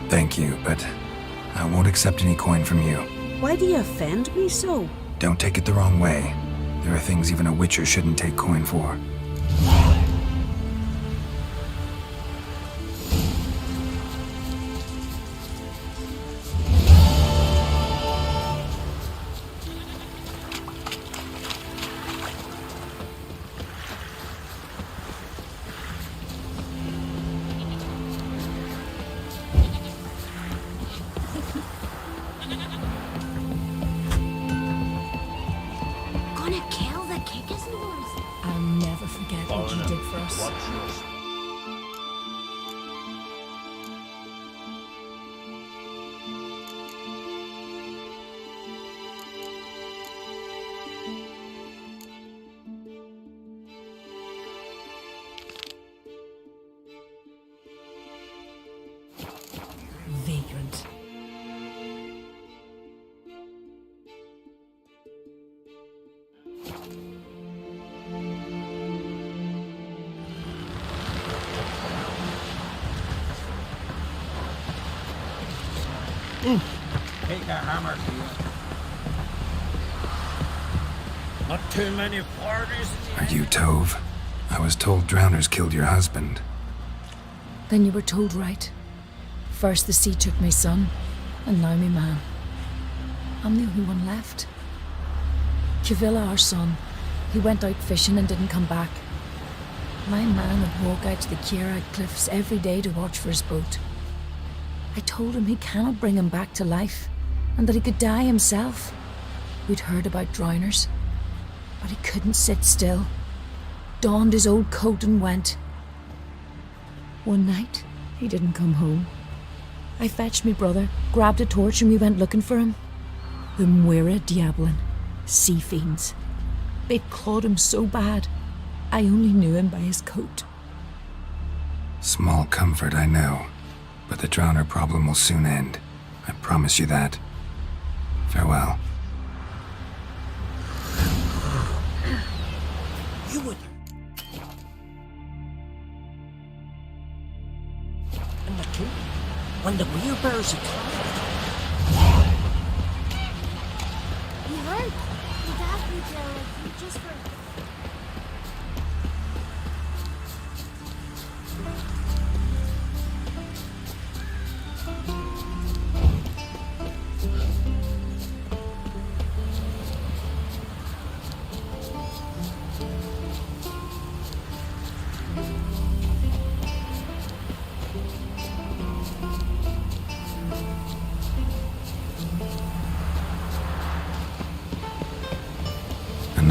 Thank you, but I won't accept any coin from you. Why do you offend me so? Don't take it the wrong way. There are things even a witcher shouldn't take coin for. Gonna kill the kickers, Norris. I'll never forget what you did for us. Vagrant. Take a hammer to you. Not too many parties. Are you Tove? I was told drowners killed your husband. Then you were told right. First the sea took my son, and now me man. I'm the only one left. Kivilla, our son, he went out fishing and didn't come back. My man would walk out to the Kierag cliffs every day to watch for his boat. I told him he cannot bring him back to life, and that he could die himself. We'd heard about drowners, but he couldn't sit still. Donned his old coat and went. One night, he didn't come home. I fetched me brother, grabbed a torch, and we went looking for him. The Muira Diablin, sea fiends. They'd clawed him so bad, I only knew him by his coat. Small comfort, I know. But the drowner problem will soon end. I promise you that. Farewell. You would. And the two, when the wheelbarrows are You heard? He's asked me to, just for...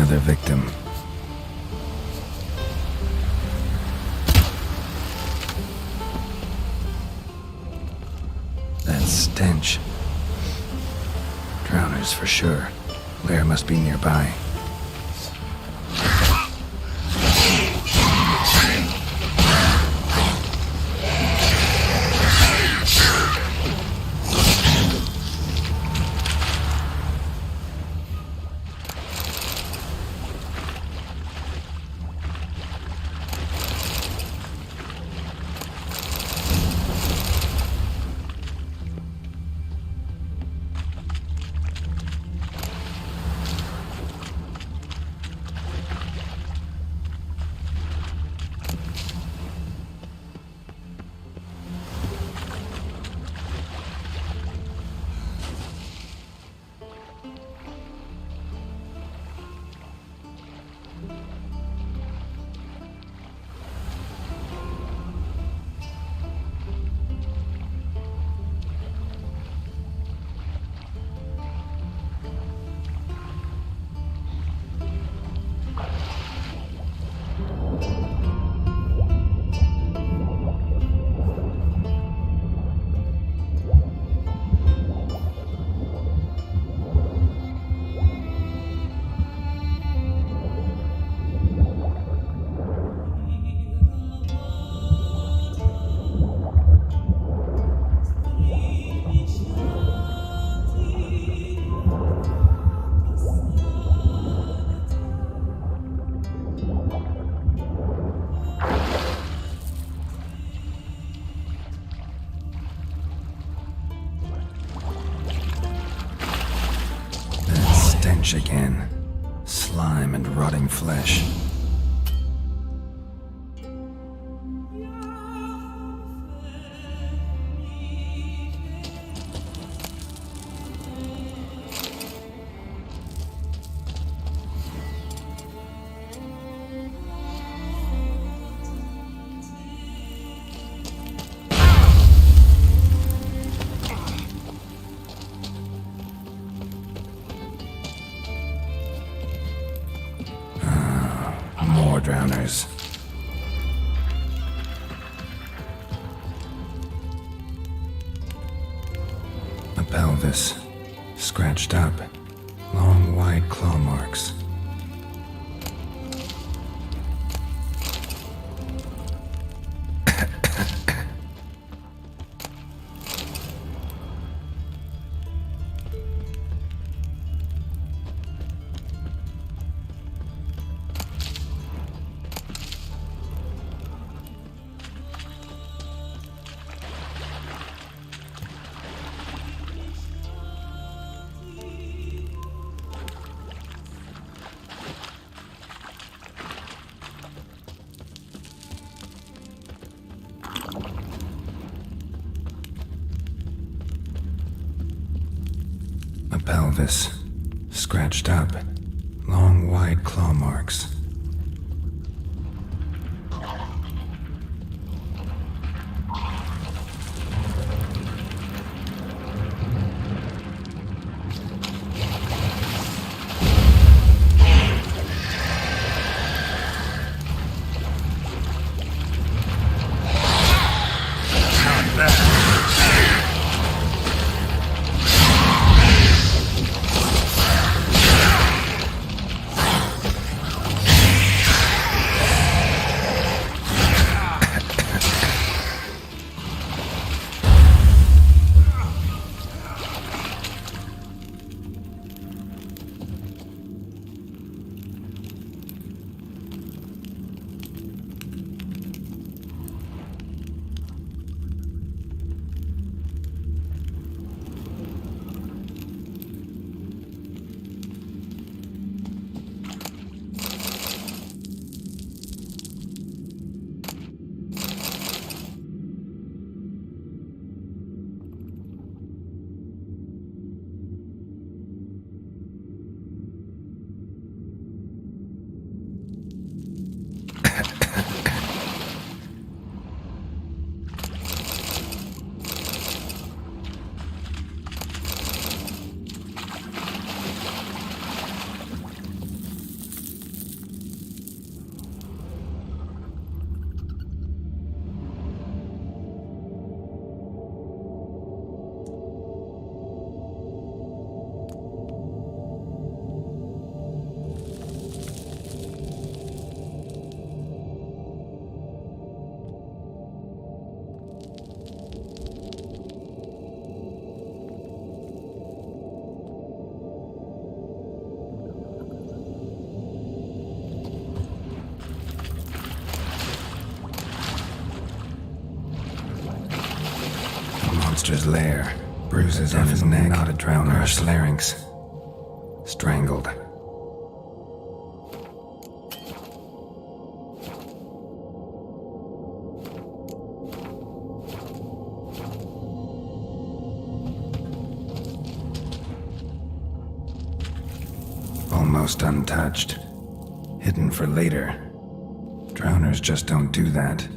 another victim. That stench. Drowners for sure. Lair must be nearby. Again. Slime and rotting flesh. Drowners. A pelvis, scratched up, long wide claw marks. Pelvis, scratched up, long wide claw marks. monster's lair. Bruises on his neck, not a drowner, crushed larynx. Strangled. Almost untouched. Hidden for later. Drowners just don't do that.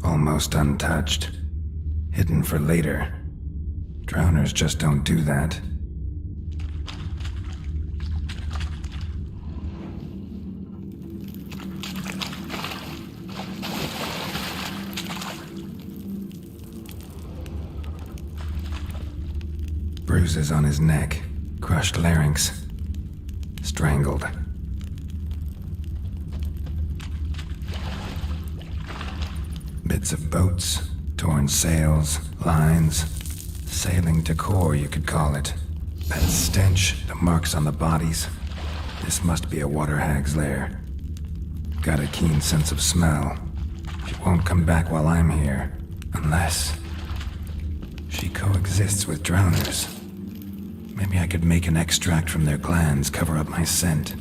Almost untouched. Hidden for later. Drowners just don't do that. Bruises on his neck, crushed larynx, strangled. Bits of boats, torn sails, lines, sailing decor, you could call it. That stench, the marks on the bodies. This must be a water hag's lair. Got a keen sense of smell. She won't come back while I'm here, unless she coexists with drowners. Maybe I could make an extract from their glands cover up my scent.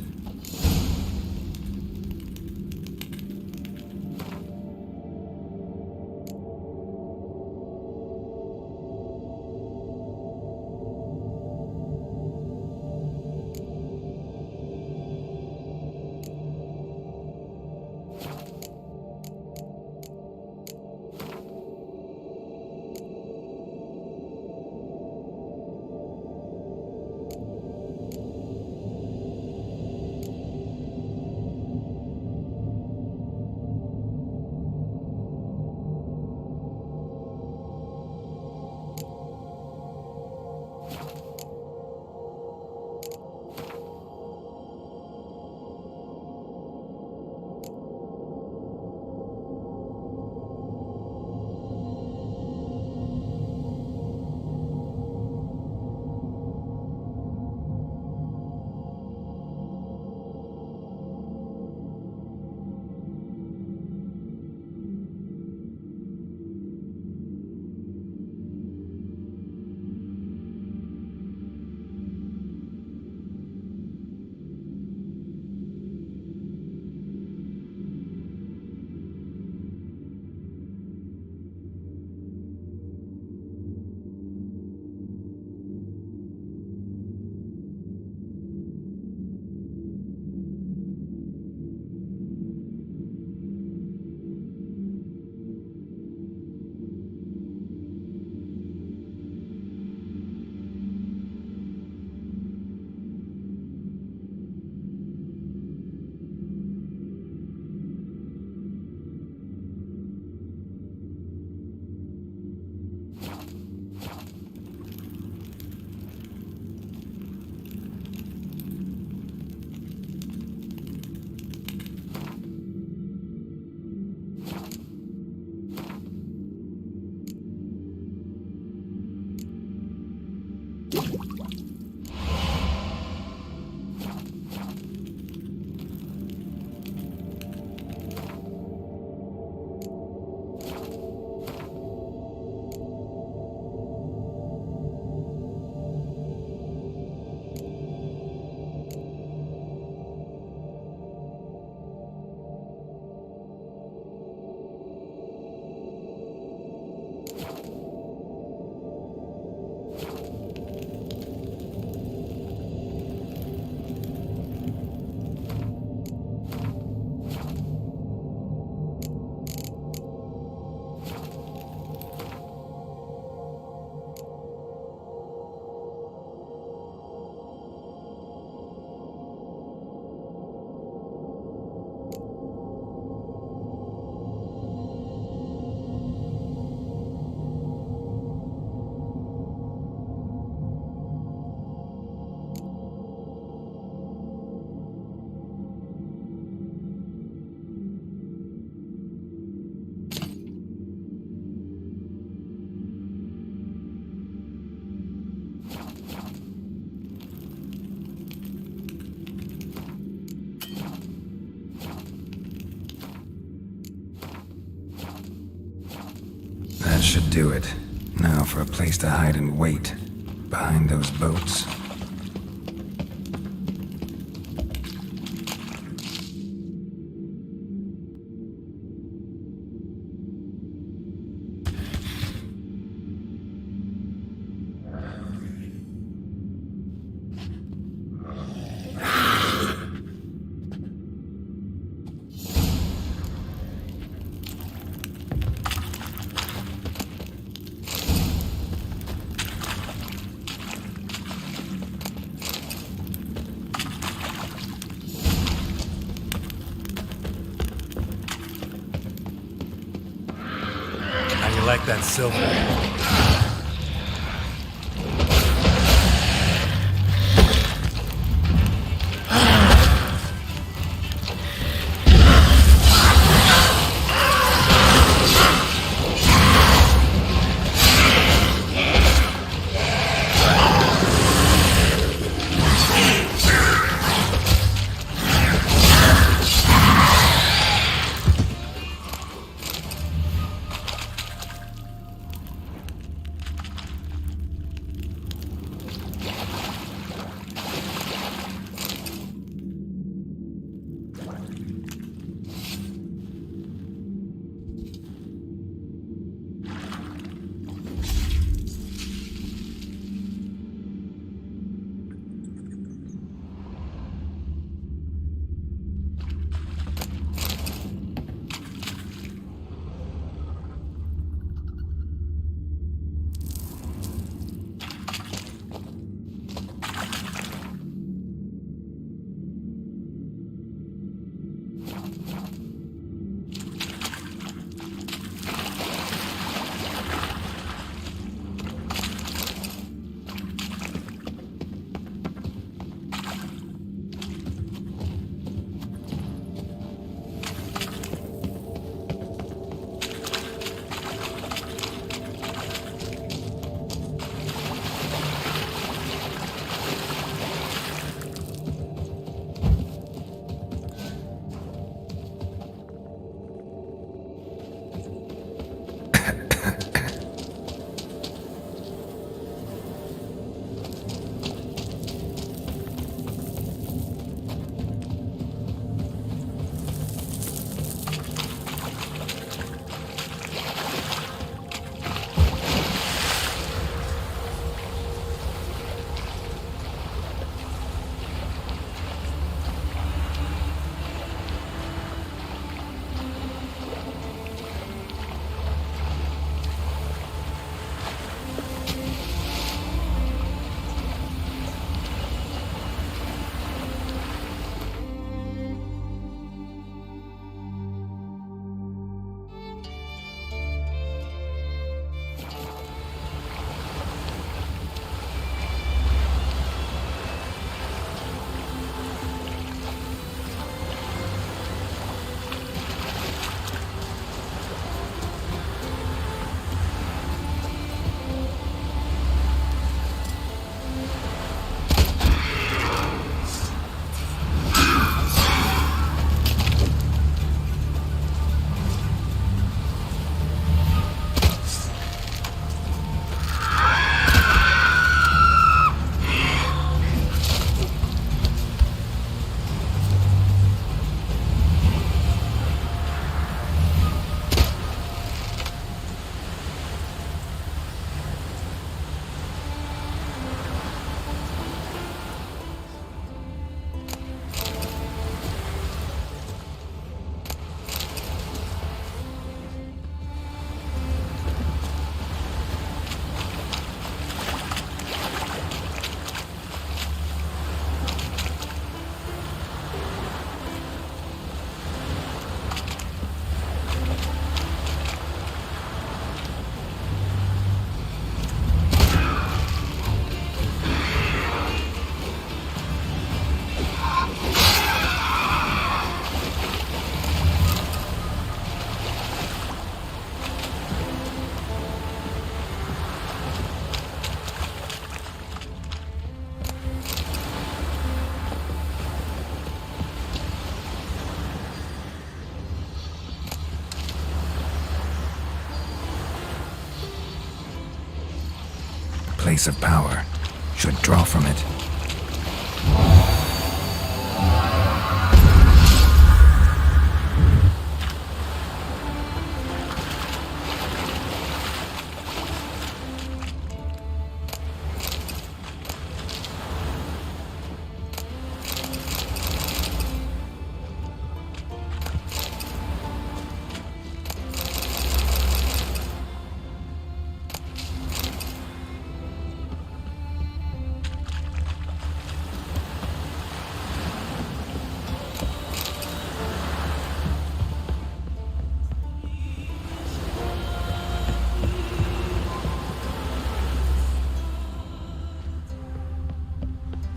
That should do it. Now for a place to hide and wait. Behind those boats. Like that silver. place of power should draw from it.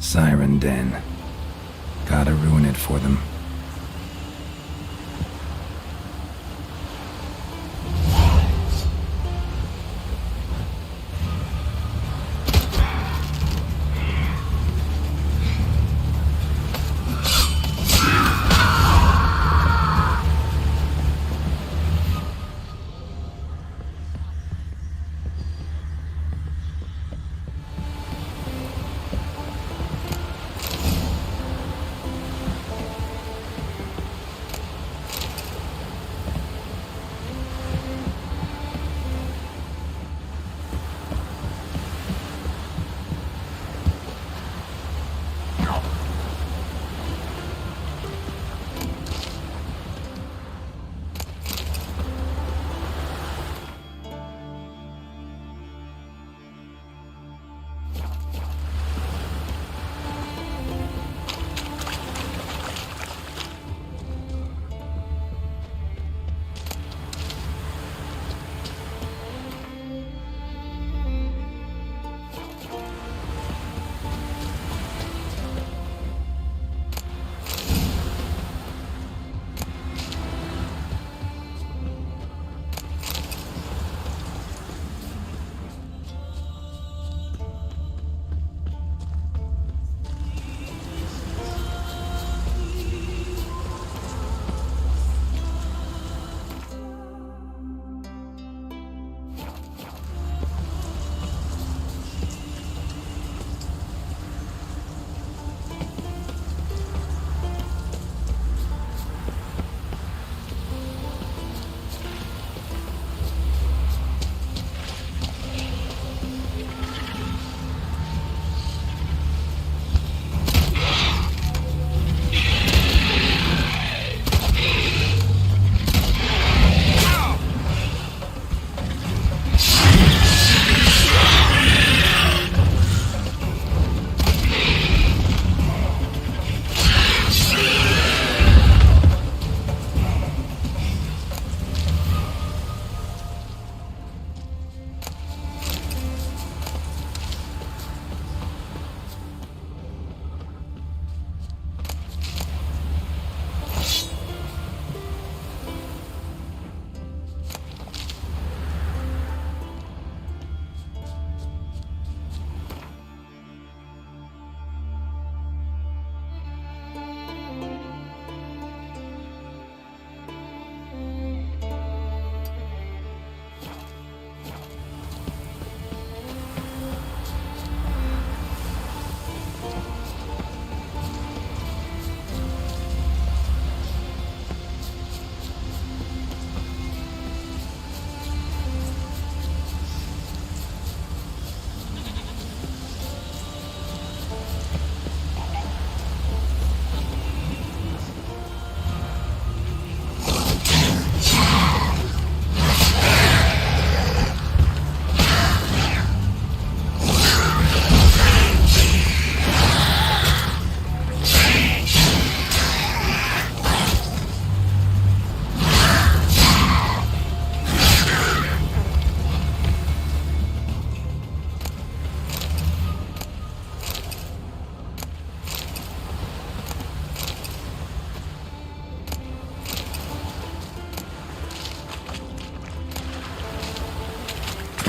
Siren Den. Gotta ruin it for them.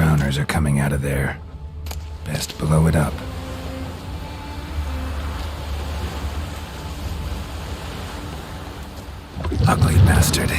Drowners are coming out of there. Best blow it up. Ugly bastard.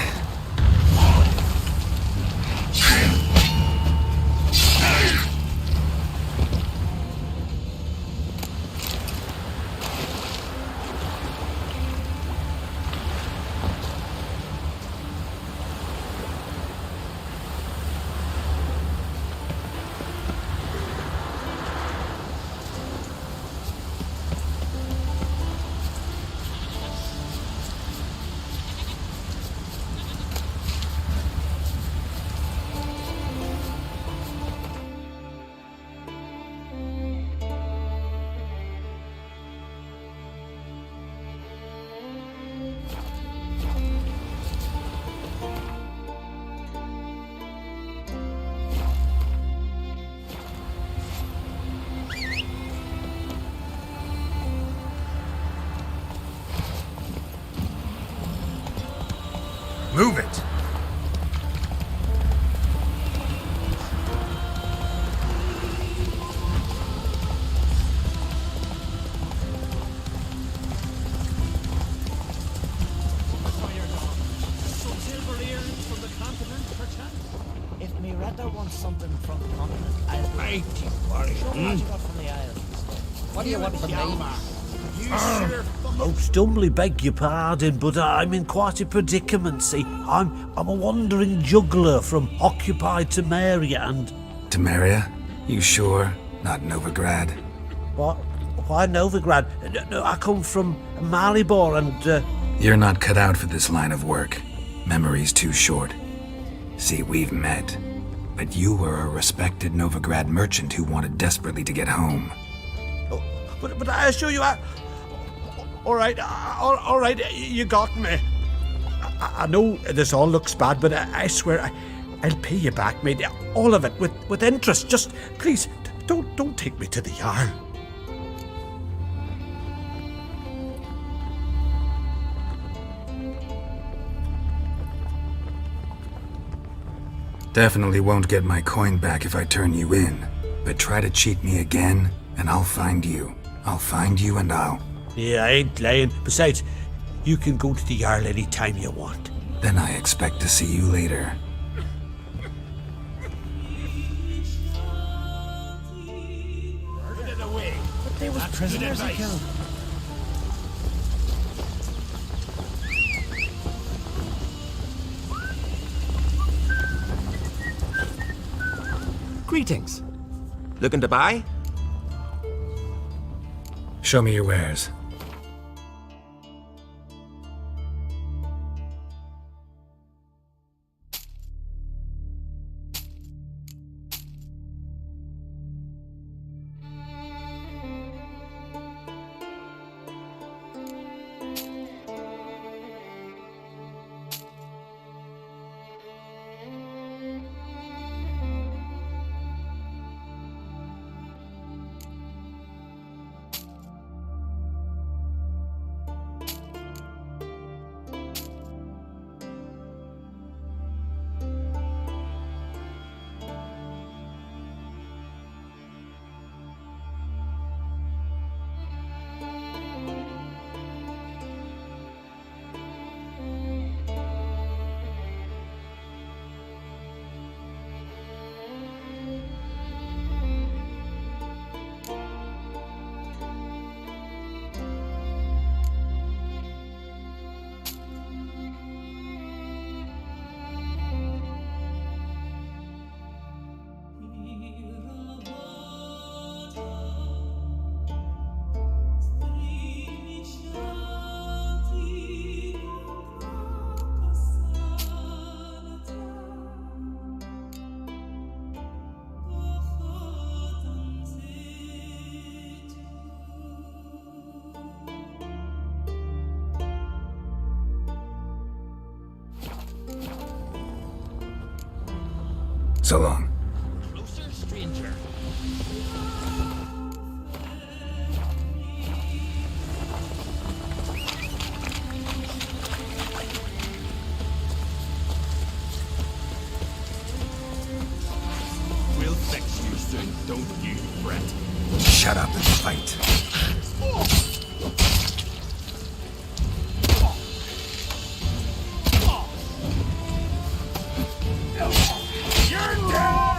Move it! If Miranda wants something from the continent, I'll... Mighty Show me what you got from the Isles. What do you want from me? Most humbly beg your pardon, but I'm in quite a predicament, see. I'm a wandering juggler from occupied Temeria and... Temeria? You sure? Not Novigrad? What? Why Novigrad? No, I come from Maribor and... You're not cut out for this line of work. Memory's too short. See, we've met. But you were a respected Novigrad merchant who wanted desperately to get home. Oh, but I assure you, all right, you got me. I know this all looks bad, but I swear I'll pay you back, mate. All of it, with interest. Just, please, don't take me to the Jarl. Definitely won't get my coin back if I turn you in. But try to cheat me again, and I'll find you. I'll find you and I'll... Yeah, I ain't lying. Besides, you can go to the Jarl any time you want. Then I expect to see you later. But they was prisoners he killed. Greetings. Looking to buy? Show me your wares. So long. Closer, stranger. We'll fix you soon, don't you fret. Shut up and fight. You're dead!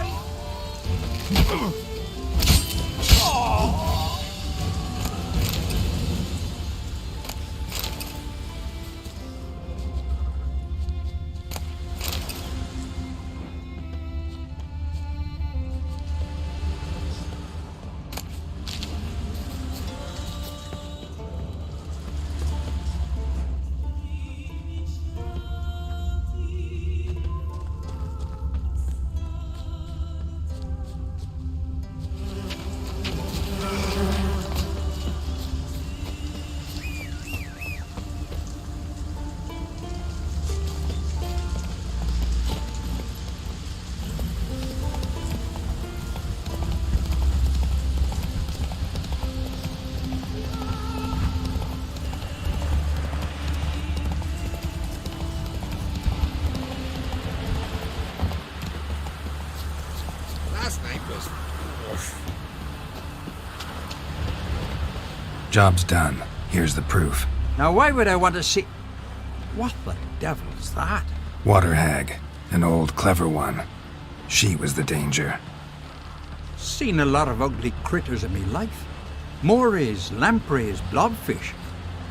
Job's done. Here's the proof. Now, why would I want to see... What the devil's that? Water hag. An old, clever one. She was the danger. Seen a lot of ugly critters in me life. Morays, lampreys, blobfish.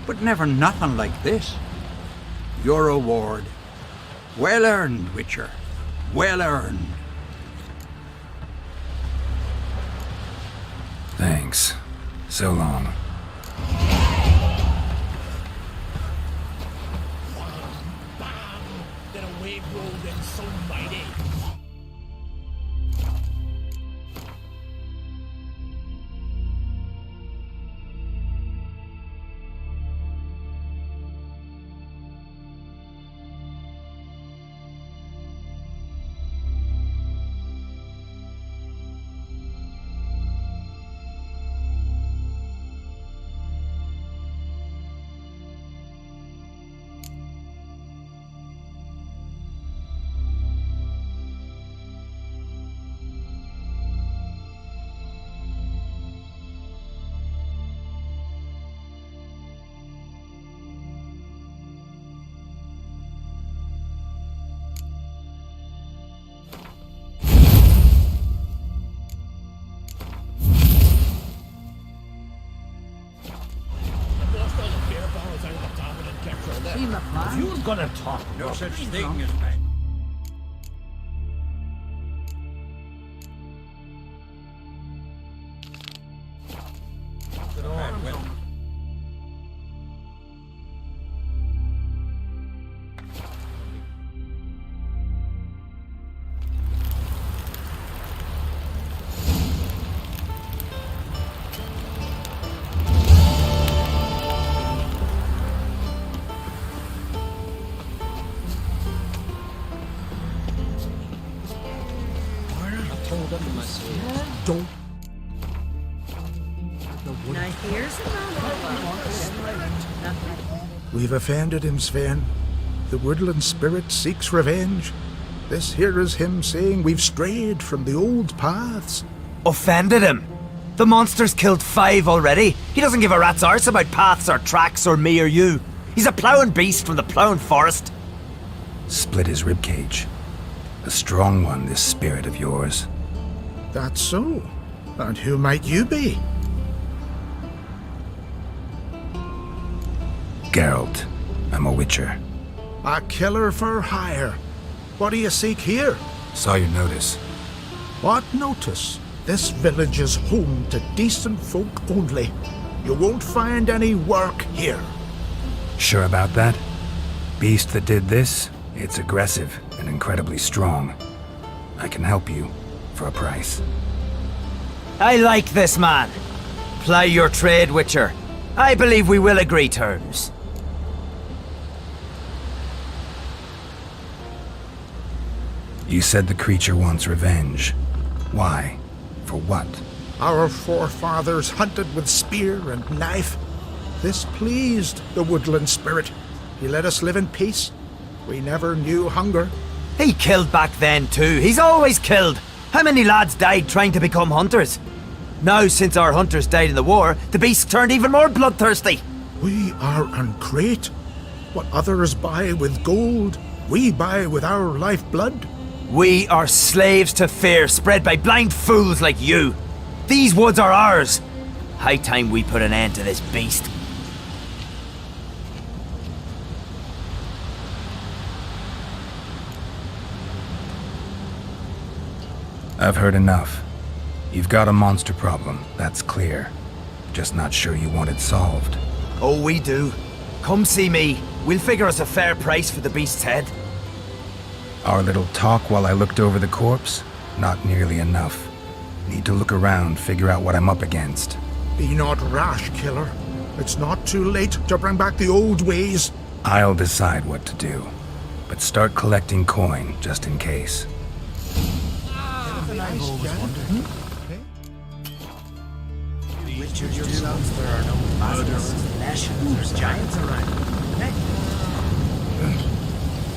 But never nothing like this. Your reward. Well earned, Witcher. Well earned. Thanks. So long. Then a wave rolled in so mighty. If you were gonna talk, no such thing as that. Don't. Now here's We've offended him, Sven. The woodland spirit seeks revenge. This here is him saying we've strayed from the old paths. Offended him? The monster's killed 5 already. He doesn't give a rat's arse about paths or tracks or me or you. He's a ploughing beast from the ploughing forest. Split his ribcage. A strong one, this spirit of yours. That's so. And who might you be? Geralt. I'm a witcher. A killer for hire. What do you seek here? Saw your notice. What notice? This village is home to decent folk only. You won't find any work here. Sure about that? Beast that did this, it's aggressive and incredibly strong. I can help you for a price. I like this man. Ply your trade, Witcher. I believe we will agree terms. You said the creature wants revenge. Why? For what? Our forefathers hunted with spear and knife. This pleased the woodland spirit. He let us live in peace. We never knew hunger. He killed back then too. He's always killed. How many lads died trying to become hunters? Now, since our hunters died in the war, the beast turned even more bloodthirsty. We are uncreate. What others buy with gold, we buy with our lifeblood. We are slaves to fear spread by blind fools like you. These woods are ours. High time we put an end to this beast. I've heard enough. You've got a monster problem, that's clear. Just not sure you want it solved. Oh, we do. Come see me. We'll figure us a fair price for the beast's head. Our little talk while I looked over the corpse? Not nearly enough. Need to look around, figure out what I'm up against. Be not rash, killer. It's not too late to bring back the old ways. I'll decide what to do. But start collecting coin, just in case. I've always wondered. Witchers yourselves, there are no murderers, there's giants around.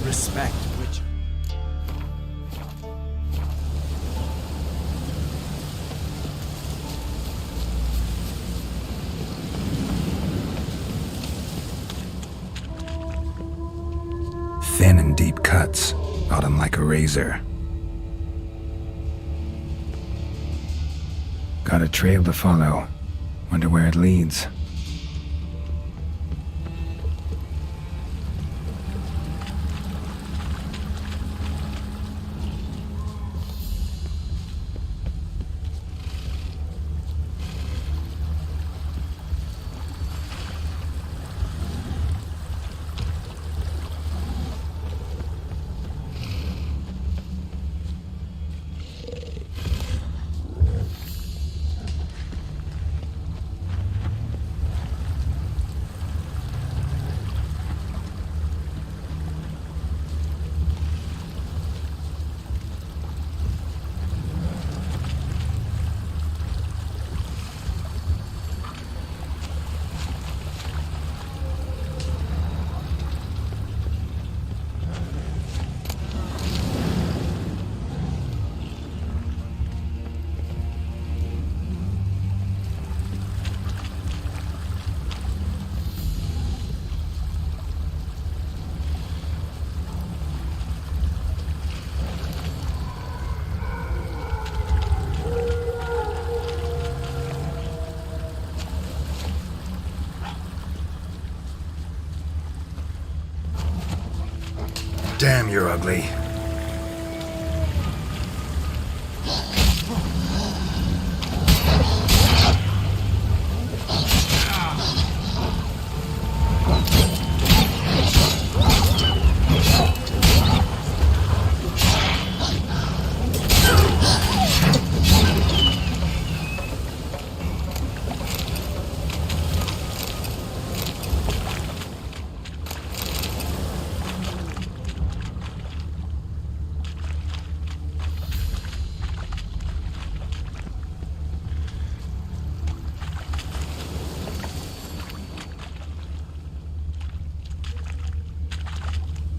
Respect, Witcher. thin and deep cuts, not unlike a razor. Got a trail to follow. Wonder where it leads. Damn, you're ugly.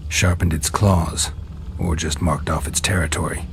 Sharpened its claws, or just marked off its territory.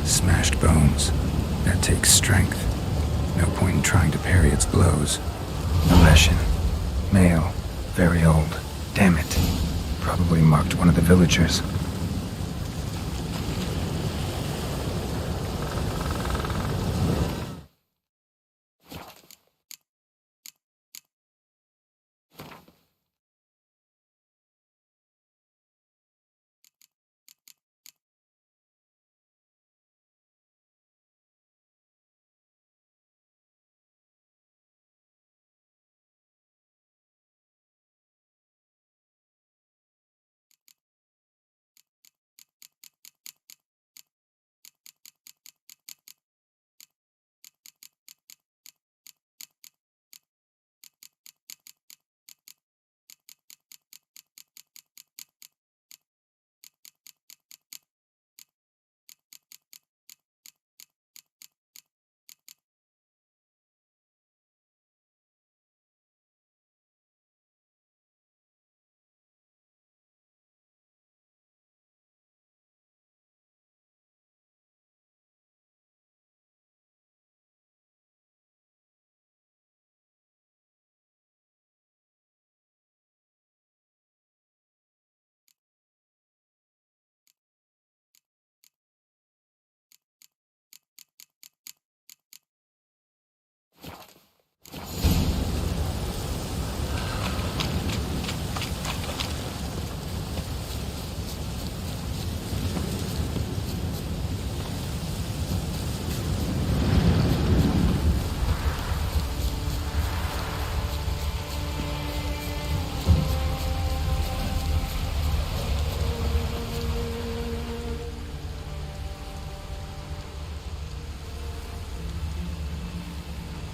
Smashed bones. That takes strength. No point in trying to parry its blows. Aleshin. Male. Very old. Damn it. Probably marked one of the villagers.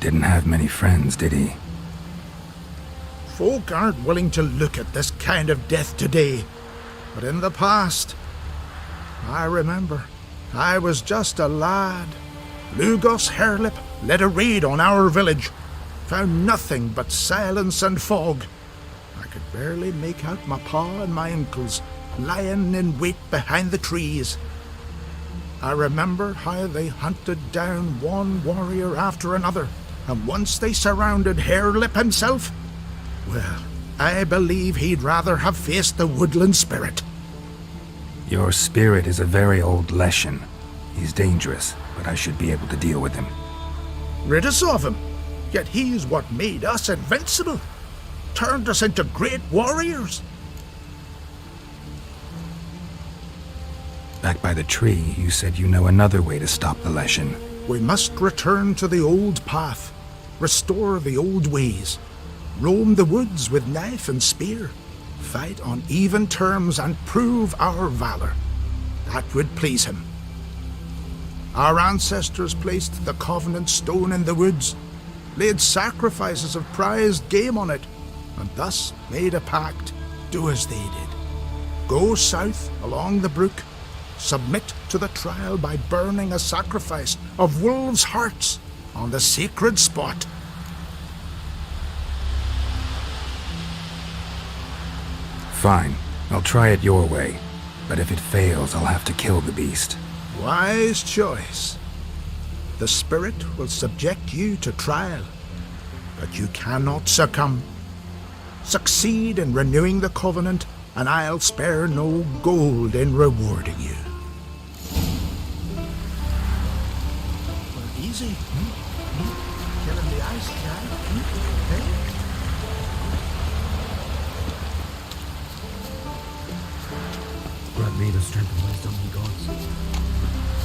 Didn't have many friends, did he? Folk aren't willing to look at this kind of death today. But in the past, I remember, I was just a lad. Lugos Harelip led a raid on our village. Found nothing but silence and fog. I could barely make out my pa and my uncles lying in wait behind the trees. I remember how they hunted down one warrior after another, and once they surrounded Harelip himself, well, I believe he'd rather have faced the woodland spirit. Your spirit is a very old Leshen. He's dangerous, but I should be able to deal with him. Rid us of him, yet he's what made us invincible. Turned us into great warriors. Back by the tree, you said you know another way to stop the Leshen. We must return to the old path, restore the old ways, roam the woods with knife and spear, fight on even terms and prove our valor. That would please him. Our ancestors placed the Covenant Stone in the woods, laid sacrifices of prized game on it, and thus made a pact, do as they did. Go south along the brook, submit to the trial by burning a sacrifice of wolves' hearts on the sacred spot. Fine, I'll try it your way, but if it fails, I'll have to kill the beast. Wise choice. The spirit will subject you to trial, but you cannot succumb. Succeed in renewing the covenant, and I'll spare no gold in rewarding you. Well, easy. Killing the ice guy. Grant me the strength and wisdom, ye gods.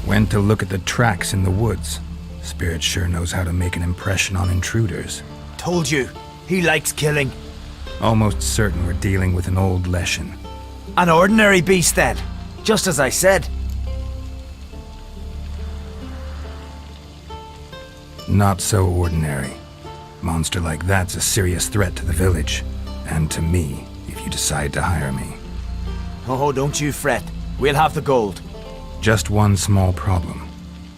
Went to look at the tracks in the woods. Spirit sure knows how to make an impression on intruders. Told you, he likes killing. Almost certain we're dealing with an old Leshen. An ordinary beast then, just as I said. Not so ordinary. Monster like that's a serious threat to the village. And to me, if you decide to hire me. Oh, don't you fret. We'll have the gold. Just one small problem.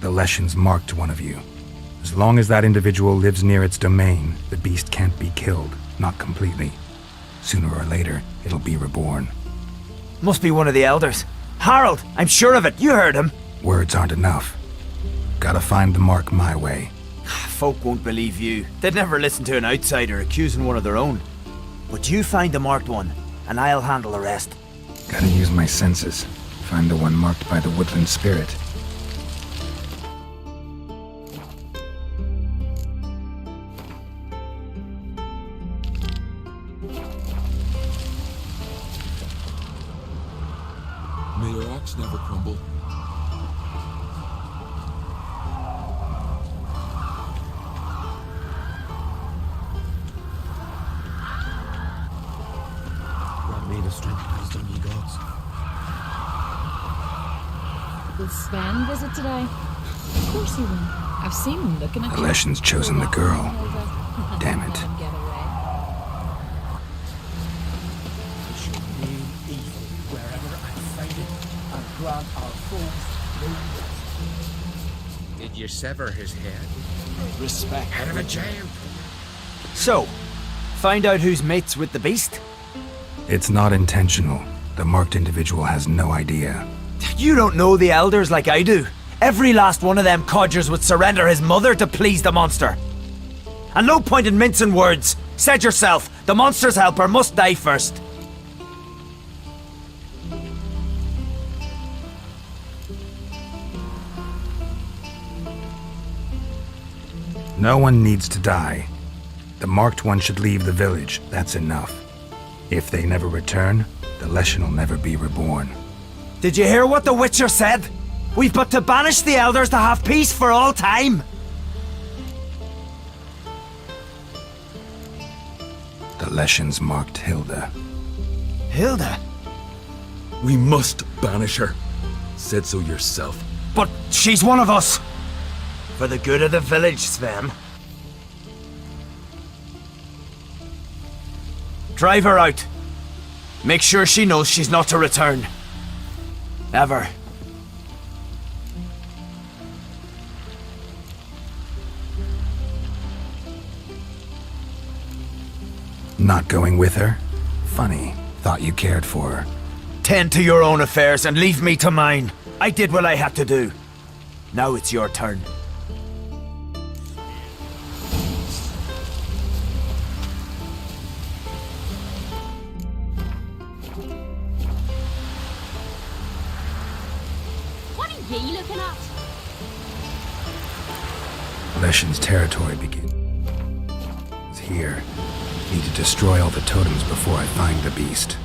The Leshen's marked one of you. As long as that individual lives near its domain, the beast can't be killed. Not completely. Sooner or later, it'll be reborn. Must be one of the elders. Harold, I'm sure of it. You heard him. Words aren't enough. Gotta find the mark my way. Folk won't believe you. They'd never listen to an outsider accusing one of their own. But you find the marked one, and I'll handle the rest. Gotta use my senses. Find the one marked by the woodland spirit. May your axe never crumble. Grant me the strength and wisdom, ye gods. Will Sven visit today? Of course he will. I've seen him looking at The Leshen's chosen the girl. Damn it. Wherever I find it, and grant our foes no Did you sever his head? respect. Head of a giant. So, find out who's mates with the beast? It's not intentional. The marked individual has no idea. You don't know the elders like I do. Every last one of them codgers would surrender his mother to please the monster. And no point in mincing words. Said yourself, the monster's helper must die first. No one needs to die. The marked one should leave the village. That's enough. If they never return, the Leshen will never be reborn. Did you hear what the Witcher said? We've but to banish the elders to have peace for all time. The Leshen's marked Hilda. Hilda? We must banish her. Said so yourself. But she's one of us. For the good of the village, Sven. Drive her out. Make sure she knows she's not to return. Ever. Not going with her? Funny. Thought you cared for her. Tend to your own affairs and leave me to mine. I did what I had to do. Now it's your turn. What are you looking at? Leshen's territory begins here. Need to destroy all the totems before I find the beast.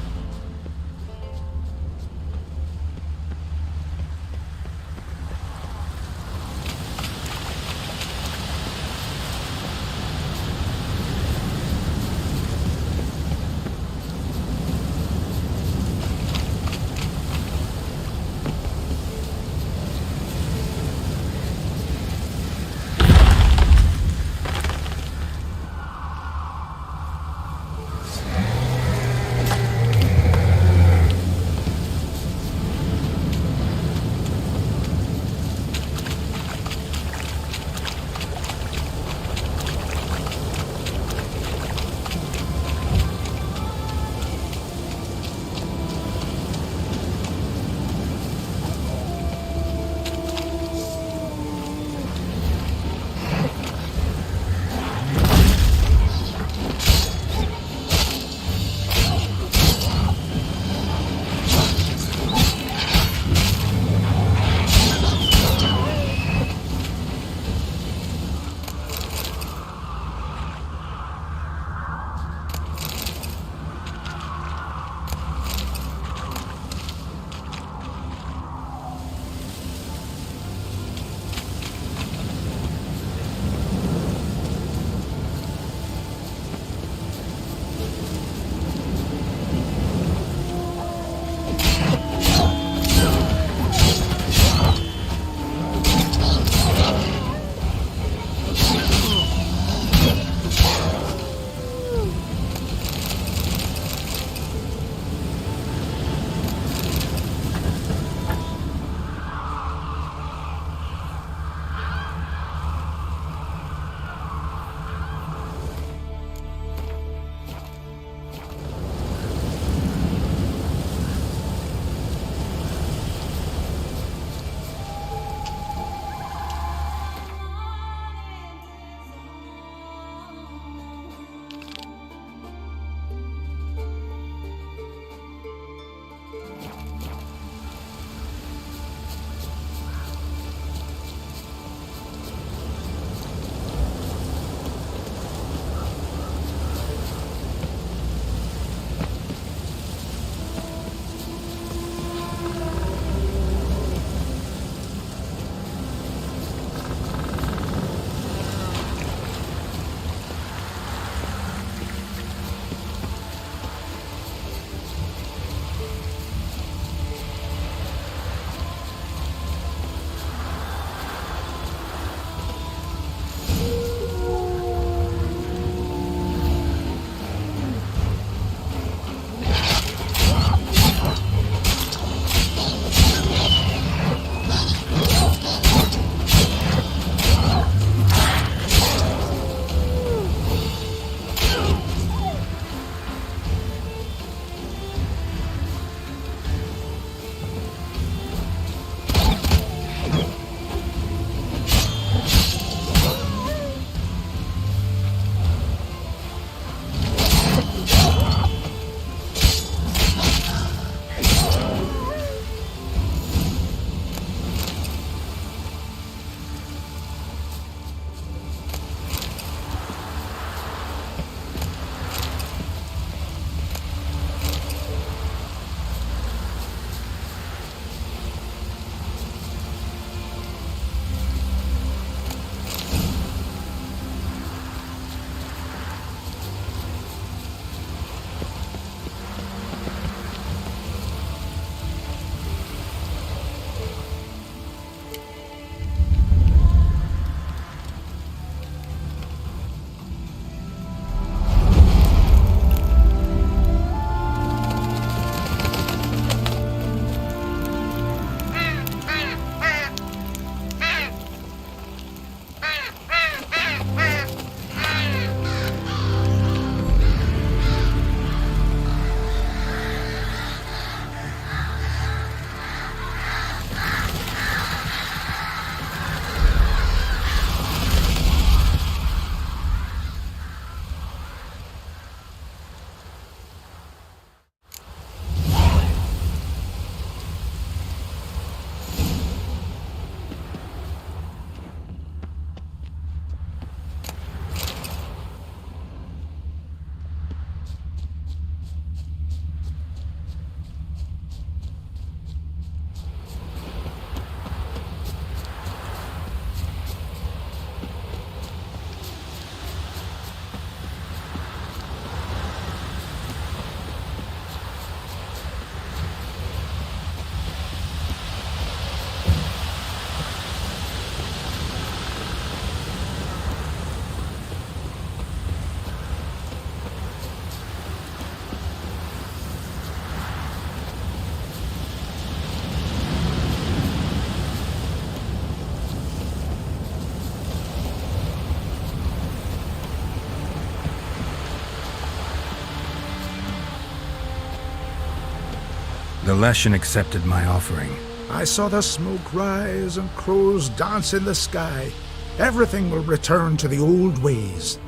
The Leshen accepted my offering. I saw the smoke rise and crows dance in the sky. Everything will return to the old ways.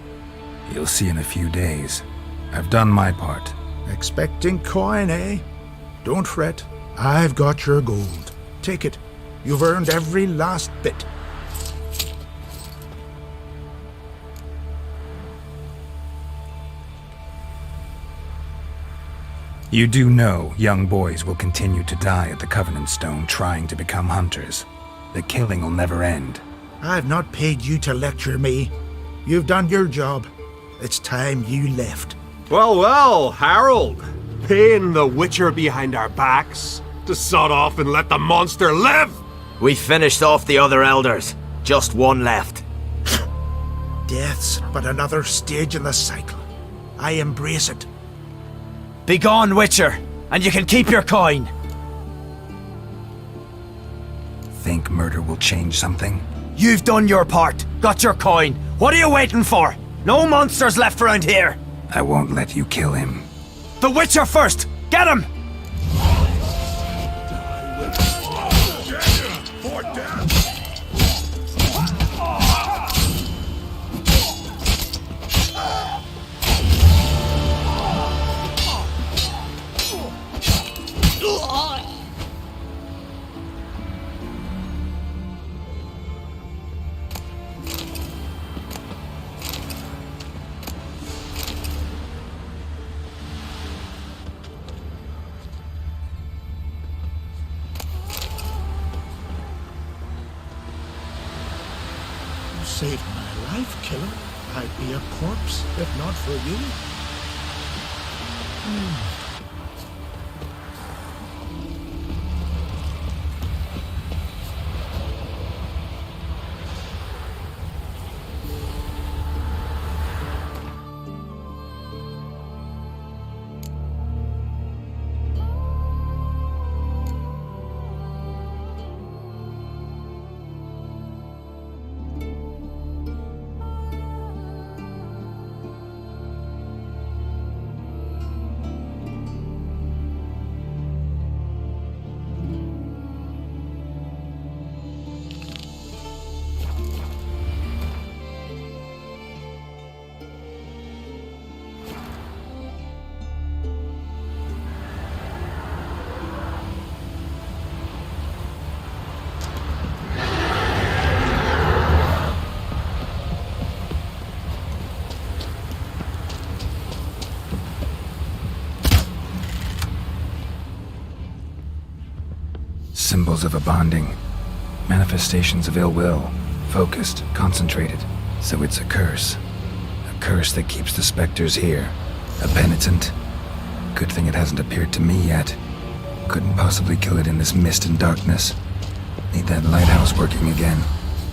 You'll see in a few days. I've done my part. Expecting coin, eh? Don't fret. I've got your gold. Take it. You've earned every last bit. You do know young boys will continue to die at the Covenant Stone trying to become hunters. The killing will never end. I've not paid you to lecture me. You've done your job. It's time you left. Well, well, Harold. Paying the Witcher behind our backs to sod off and let the monster live! We finished off the other elders. Just one left. Death's but another stage in the cycle. I embrace it. Be gone, Witcher, and you can keep your coin. Think murder will change something? You've done your part. Got your coin. What are you waiting for? No monsters left around here. I won't let you kill him. The Witcher first! Get him! Saved my life, killer. I'd be a corpse if not for you. Symbols of a bonding. Manifestations of ill will. Focused, concentrated. So it's a curse. A curse that keeps the specters here. A penitent. Good thing it hasn't appeared to me yet. Couldn't possibly kill it in this mist and darkness. Need that lighthouse working again.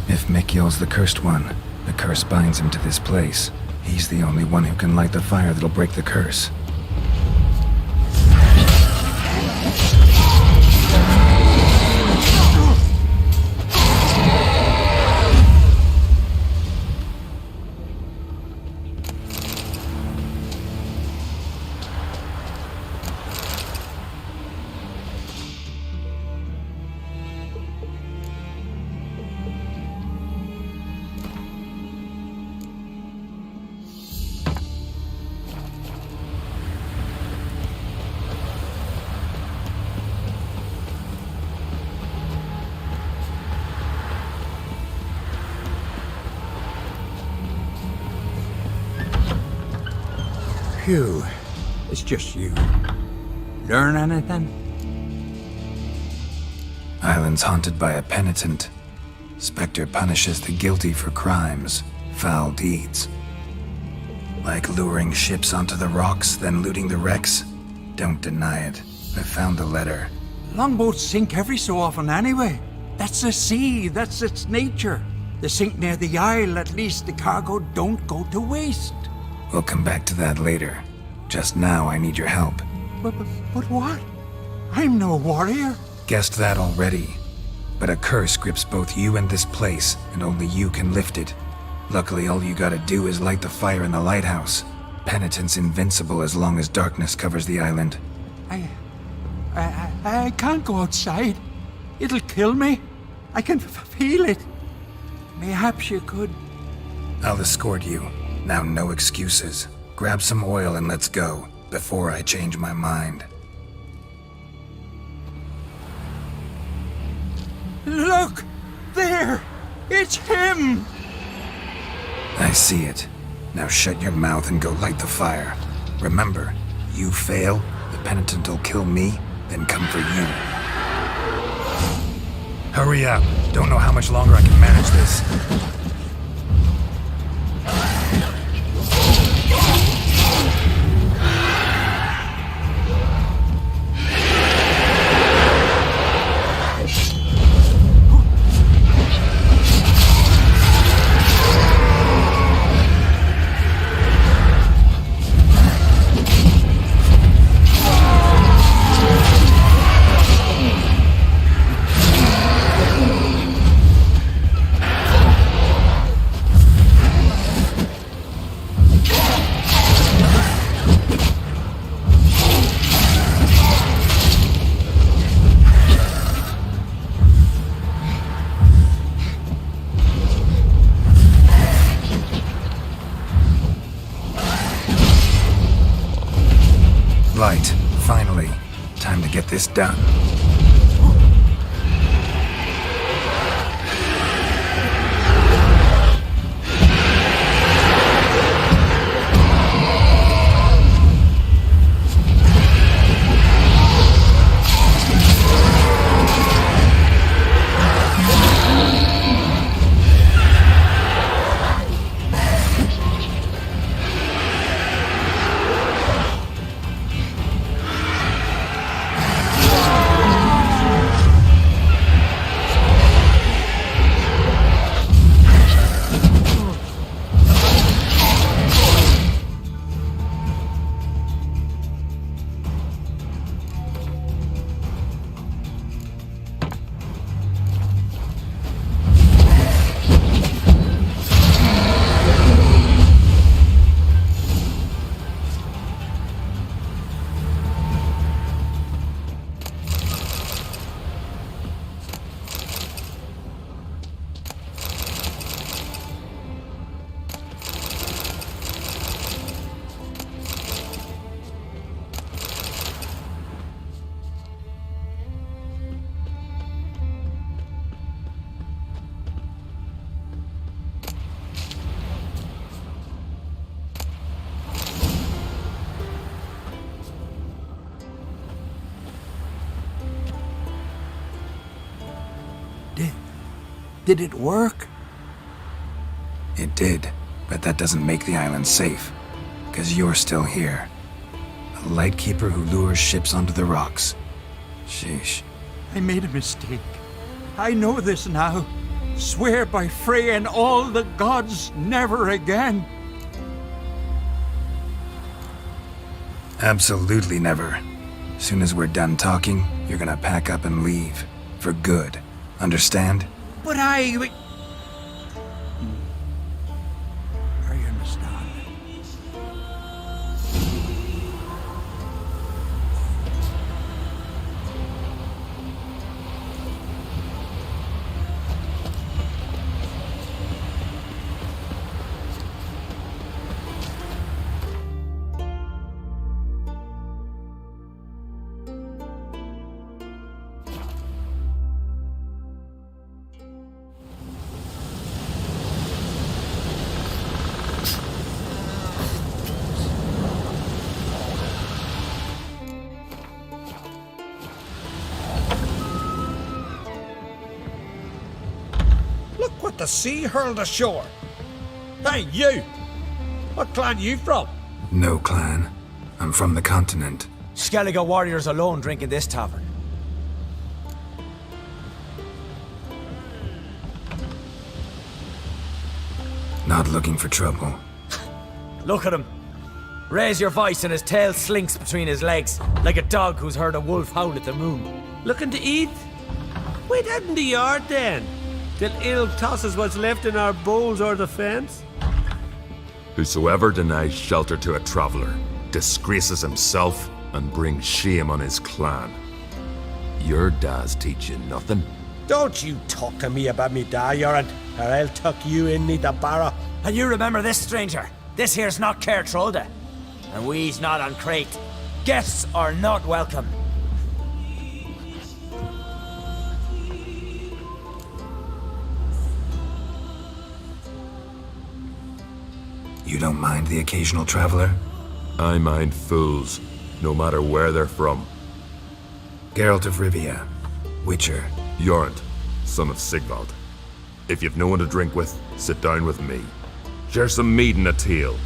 If Mikyol's the cursed one, the curse binds him to this place. He's the only one who can light the fire that'll break the curse. Phew. It's just you. Learn anything? Island's haunted by a penitent. Spectre punishes the guilty for crimes, foul deeds. Like luring ships onto the rocks, then looting the wrecks. Don't deny it. I found the letter. Longboats sink every so often anyway. That's the sea, that's its nature. They sink near the isle, at least the cargo don't go to waste. We'll come back to that later. Just now, I need your help. But what? I'm no warrior. Guessed that already. But a curse grips both you and this place, and only you can lift it. Luckily, all you gotta do is light the fire in the lighthouse. Penitent's invincible as long as darkness covers the island. I can't go outside. It'll kill me. I can feel it. Mayhaps you could. I'll escort you. Now, no excuses. Grab some oil and let's go, before I change my mind. Look! There! It's him! I see it. Now shut your mouth and go light the fire. Remember, you fail, the penitent will kill me, then come for you. Hurry up. Don't know how much longer I can manage this. Light. Finally. Time to get this done. Did it work? It did, but that doesn't make the island safe. Because you're still here. A lightkeeper who lures ships onto the rocks. Sheesh. I made a mistake. I know this now. Swear by Freya and all the gods, never again. Absolutely never. Soon as we're done talking, you're gonna pack up and leave. For good. Understand? But I understand. What the sea hurled ashore? Hey, you! What clan you from? No clan. I'm from the continent. Skellige warriors alone drink in this tavern. Not looking for trouble. Look at him. Raise your voice and his tail slinks between his legs, like a dog who's heard a wolf howl at the moon. Looking to eat? Wait out in the yard then, till ill tosses what's left in our bowls or the fence. Whosoever denies shelter to a traveller disgraces himself and brings shame on his clan. Your dad's teaching nothing. Don't you talk to me about me da, Yoran, or I'll tuck you in me the barrow. And you remember this, stranger. This here's not Caer Trolda. And we's not on Crate. Guests are not welcome. You don't mind the occasional traveler? I mind fools, no matter where they're from. Geralt of Rivia, Witcher. Jorund, son of Sigvald. If you've no one to drink with, sit down with me. Share some mead and a teal.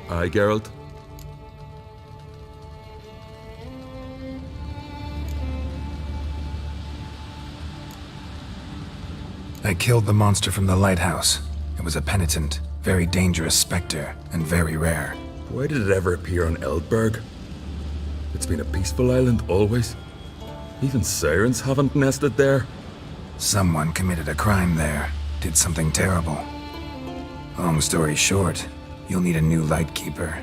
Aye, Geralt? I killed the monster from the lighthouse. It was a penitent, very dangerous specter, and very rare. Why did it ever appear on Eldberg? It's been a peaceful island always. Even sirens haven't nested there. Someone committed a crime there, did something terrible. Long story short, you'll need a new lightkeeper.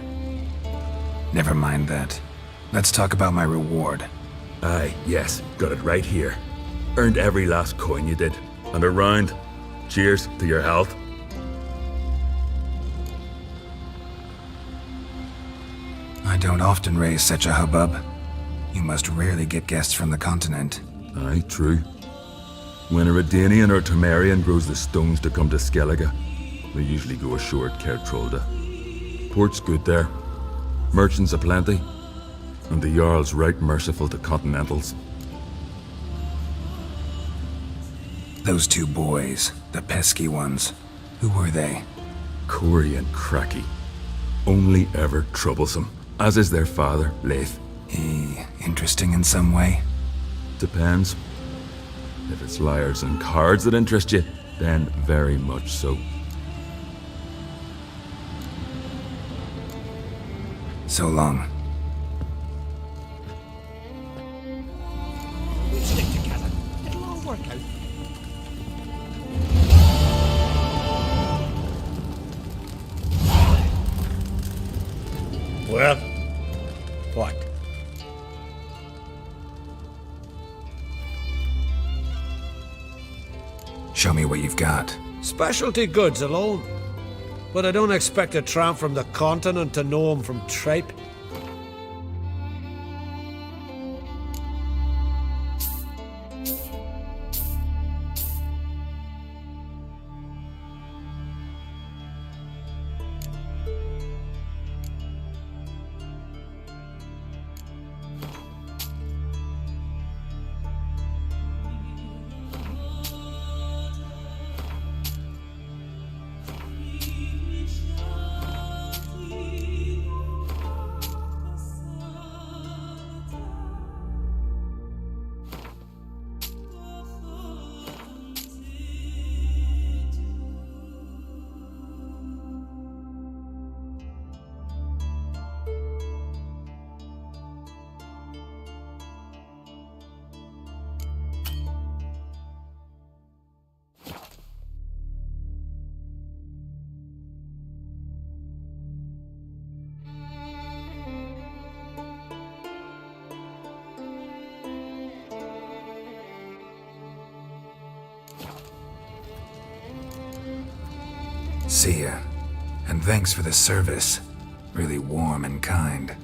Never mind that. Let's talk about my reward. Aye, yes, got it right here. Earned every last coin you did. And a round. Cheers to your health. I don't often raise such a hubbub. You must rarely get guests from the continent. Aye, true. When a Redanian or Temerian grows the stones to come to Skellige, they usually go ashore at Caer Trolda. Port's good there. Merchants aplenty. And the Jarl's right merciful to continentals. Those two boys, the pesky ones, who were they? Corey and Cracky. Only ever troublesome, as is their father, Leif. Interesting in some way? Depends. If it's liars and cards that interest you, then very much so. So long. We stick together. It'll all work out. Well, what? Show me what you've got. Specialty goods alone. But I don't expect a tramp from the continent to know him from tripe. See ya. And thanks for the service. Really warm and kind.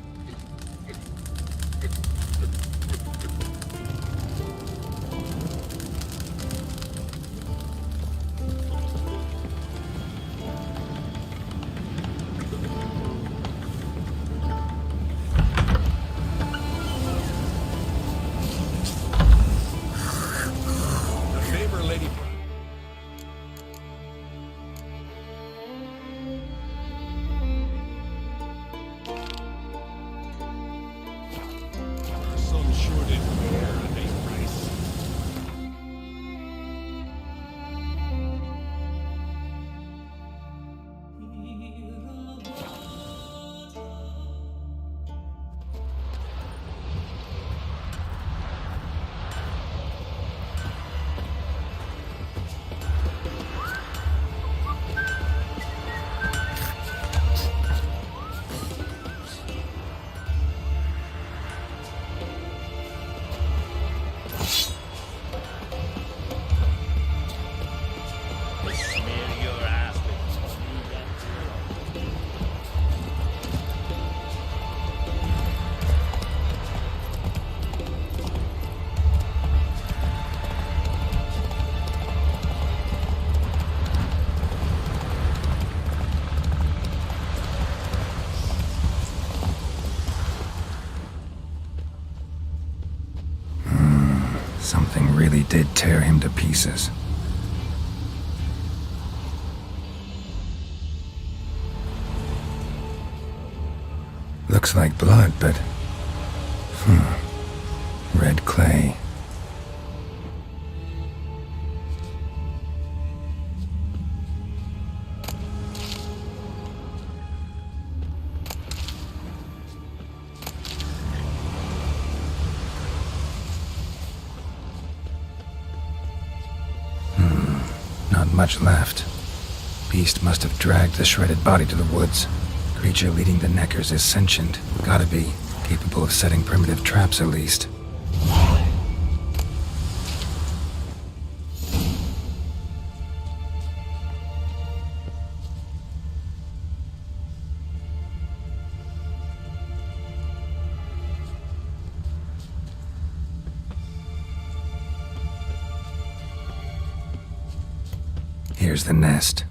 Something really did tear him to pieces. Looks like blood, but... red clay. Not much left. Beast must have dragged the shredded body to the woods. Creature leading the Neckers is sentient. Gotta be. Capable of setting primitive traps, at least. Here's the nest.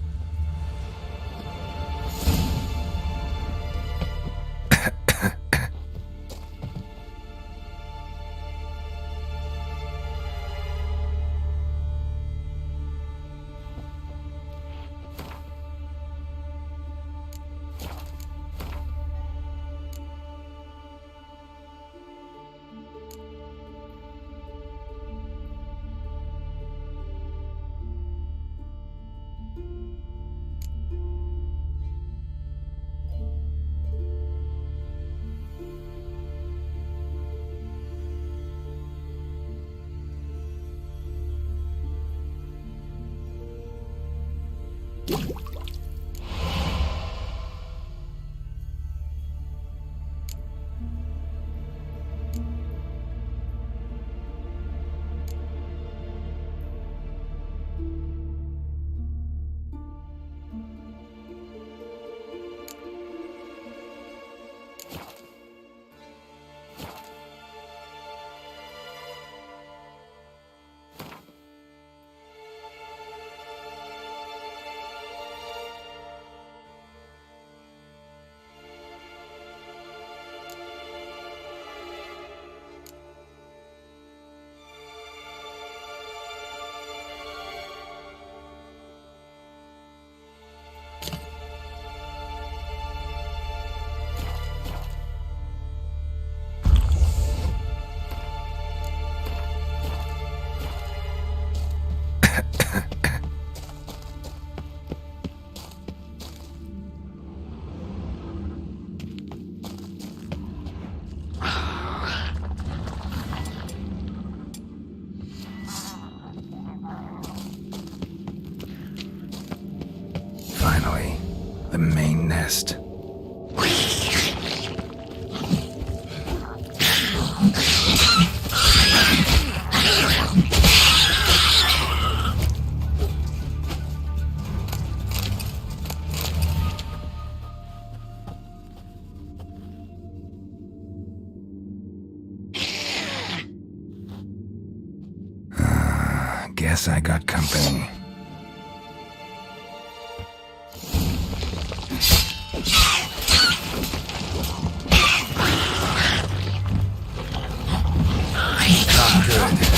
Finally, the main nest. Guess I got company. Not good.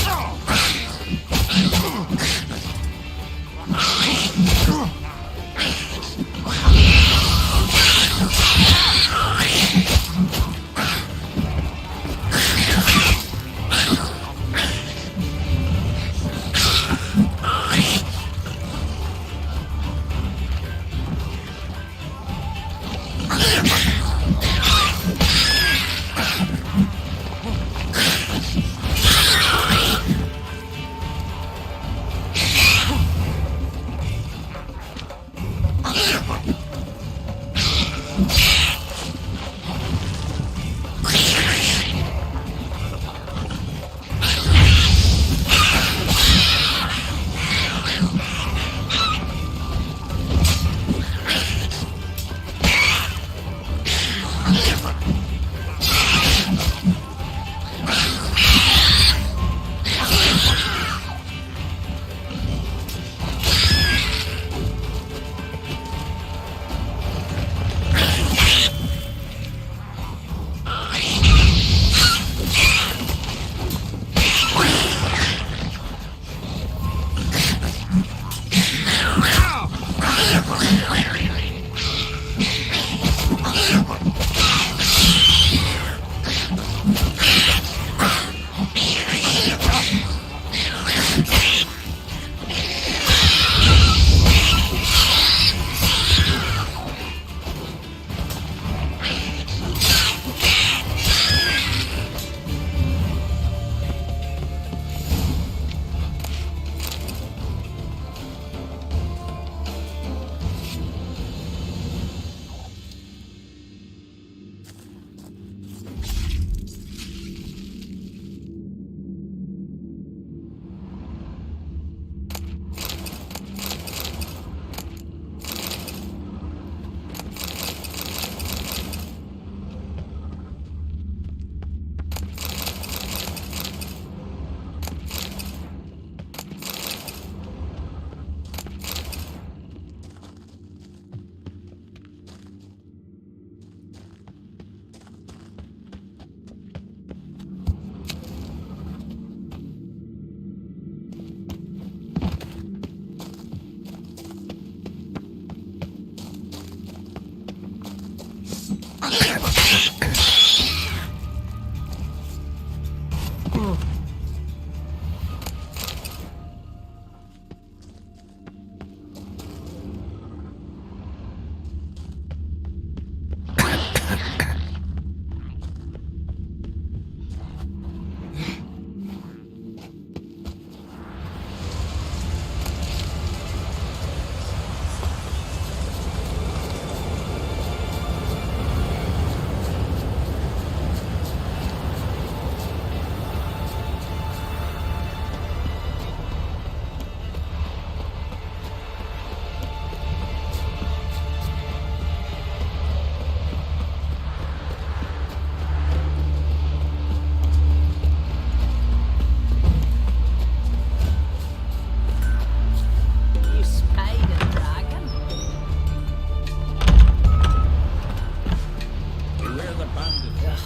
a bandit.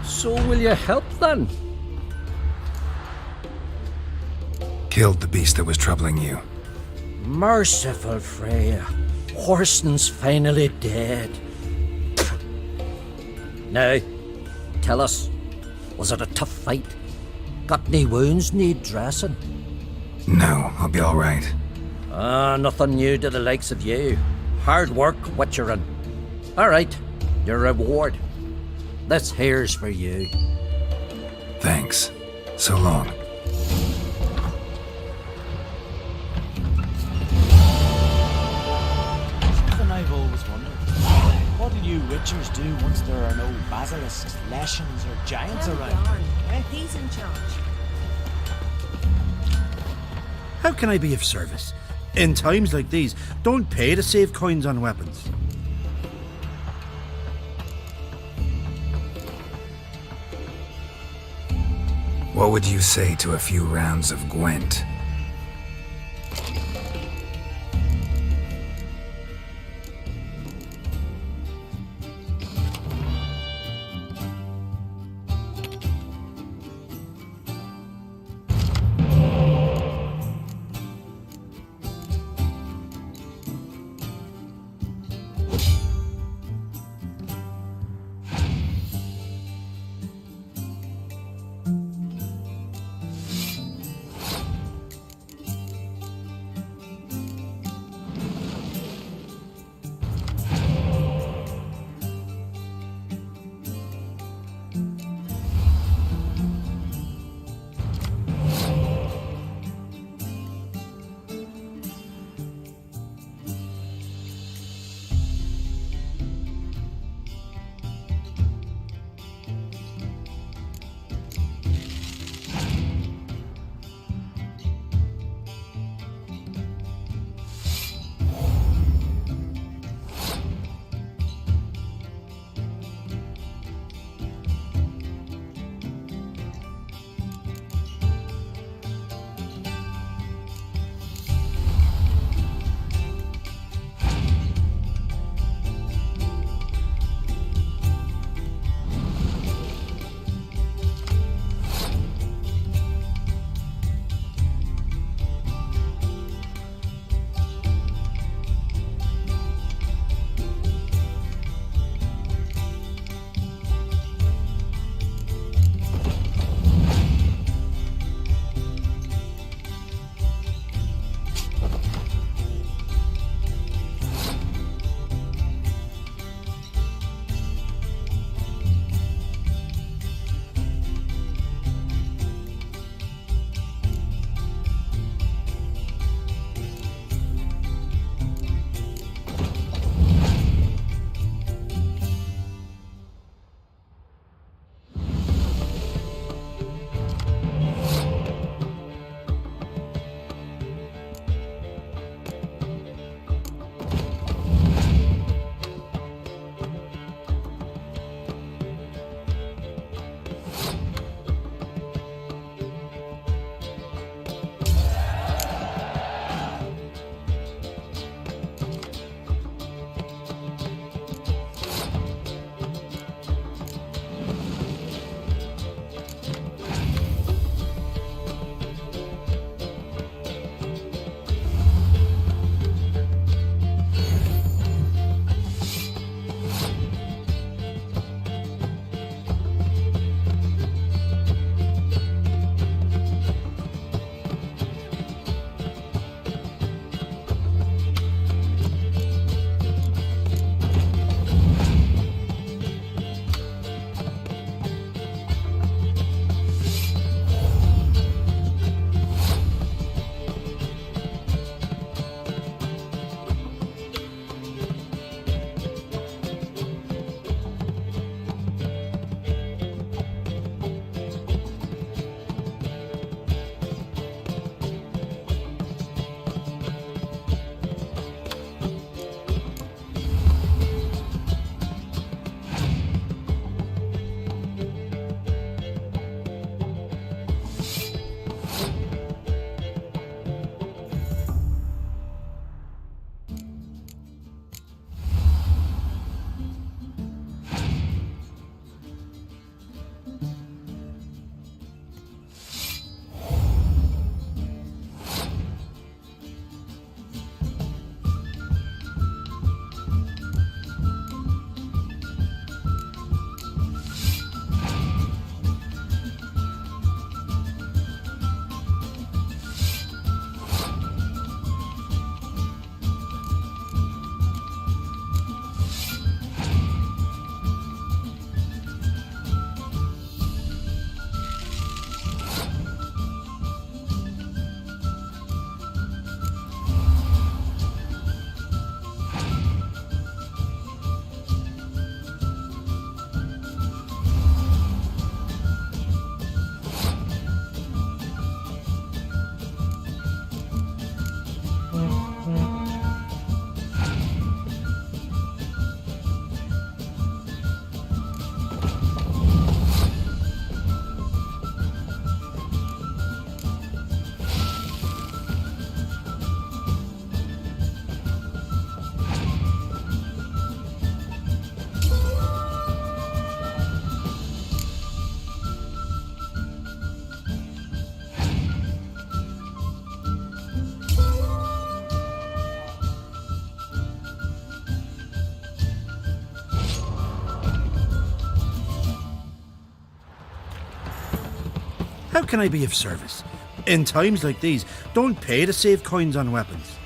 So will you help then? Killed the beast that was troubling you. Merciful Freya. Horston's finally dead. Now, tell us, was it a tough fight? Got any wounds need dressing? No, I'll be all right. Nothing new to the likes of you. Hard work, Witcherin. All right, your reward. This here's for you. Thanks. So long. Something I've always wondered. What do you witchers do once there are no basilisks, leshens, or giants around? He's in charge. How can I be of service? In times like these, don't pay to save coins on weapons. What would you say to a few rounds of Gwent? How can I be of service? In times like these, don't pay to save coins on weapons.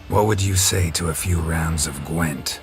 What would you say to a few rounds of Gwent?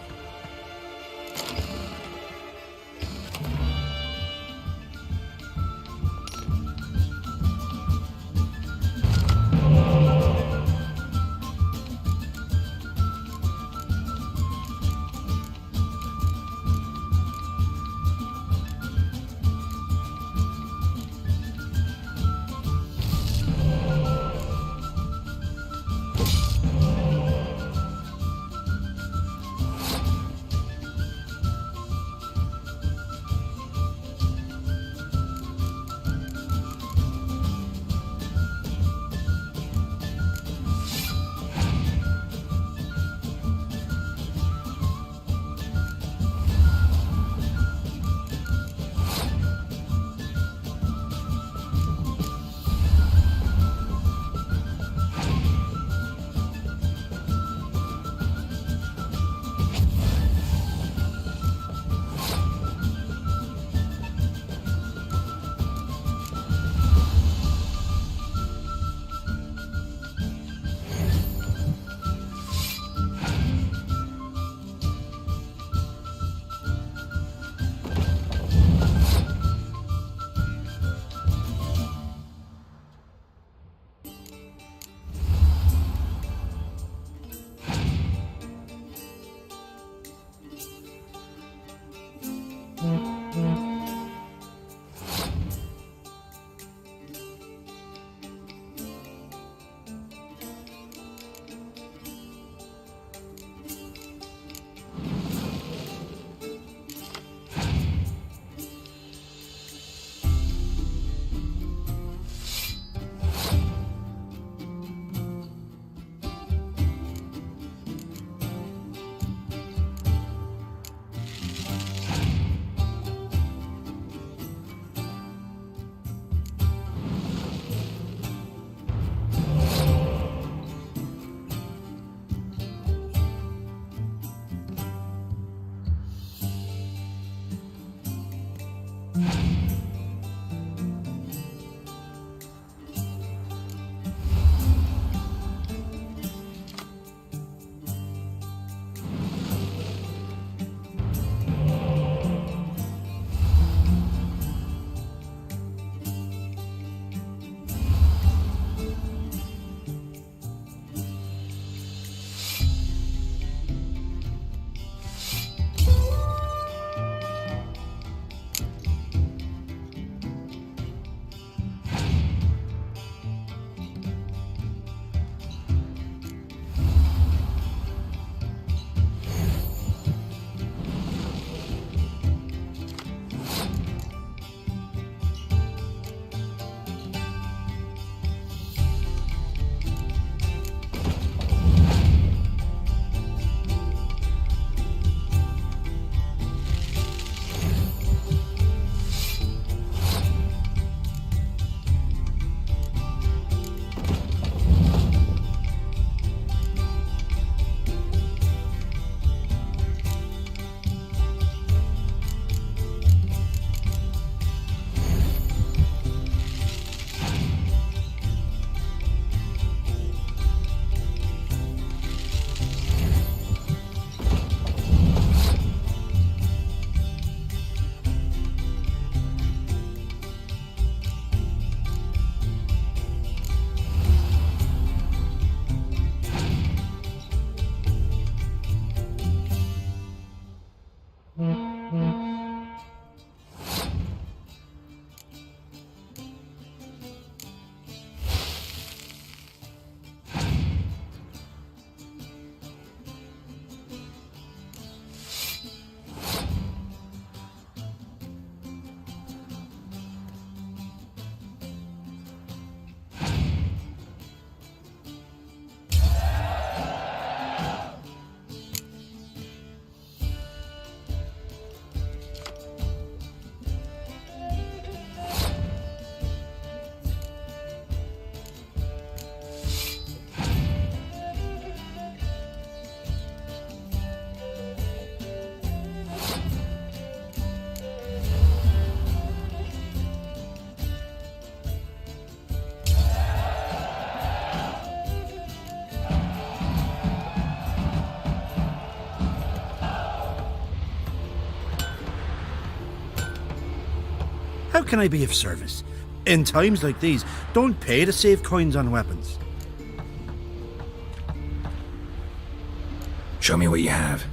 How can I be of service? In times like these, don't pay to save coins on weapons. Show me what you have.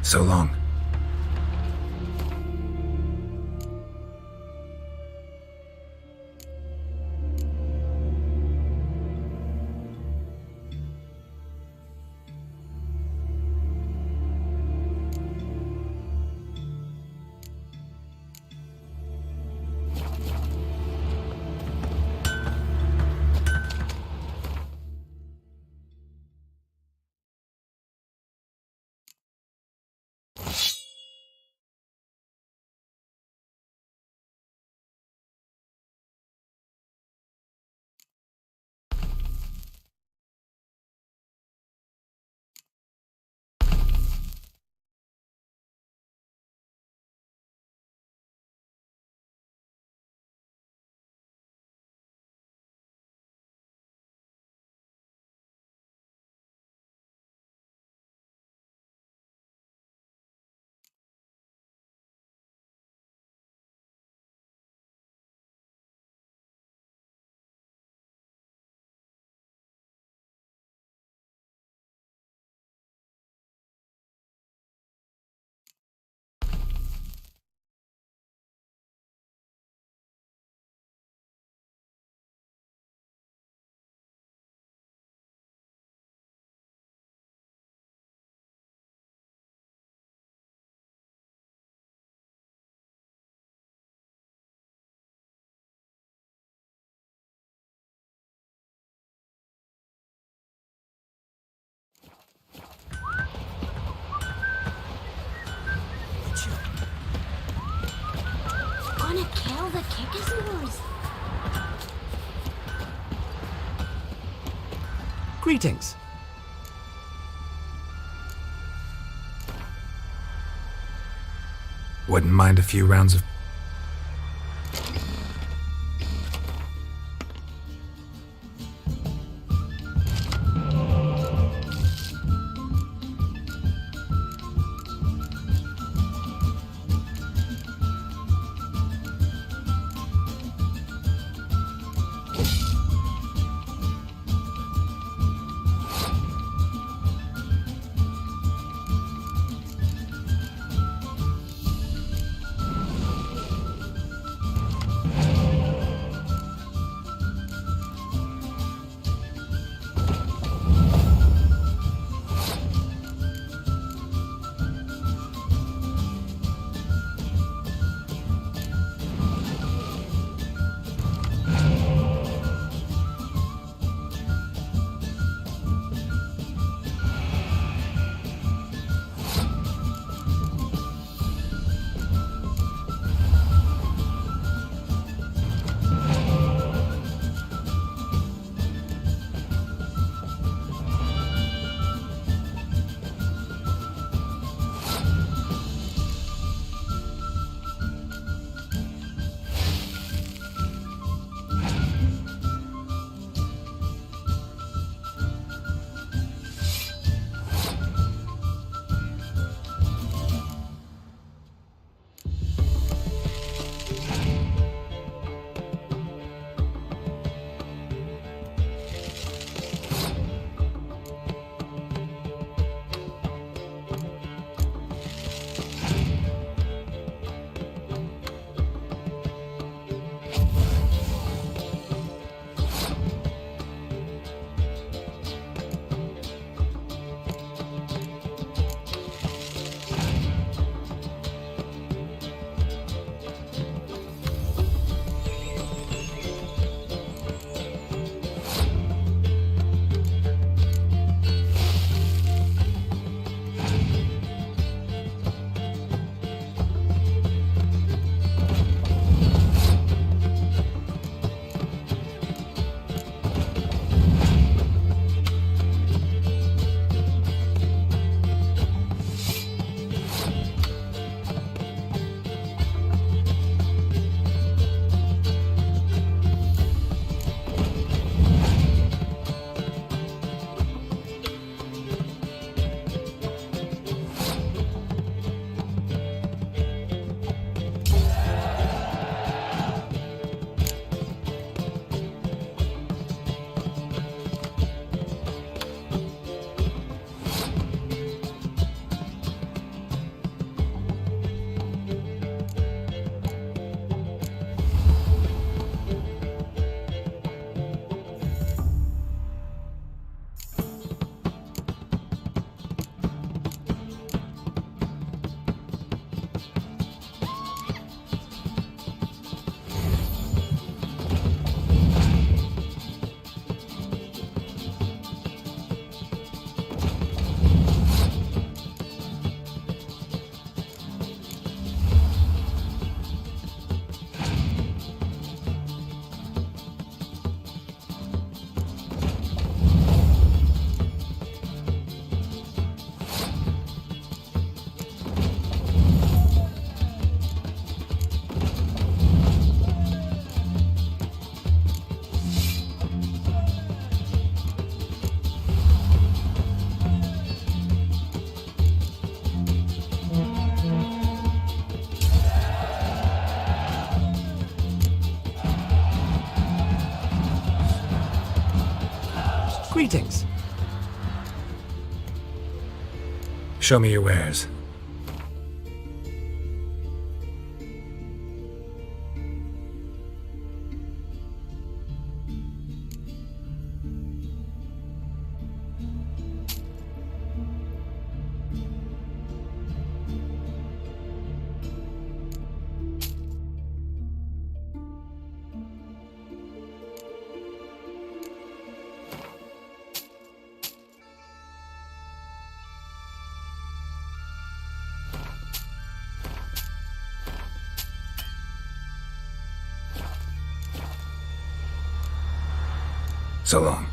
So long. Gonna kill the Kikismores. Greetings. Wouldn't mind a few rounds of... Greetings. Show me your wares. So long.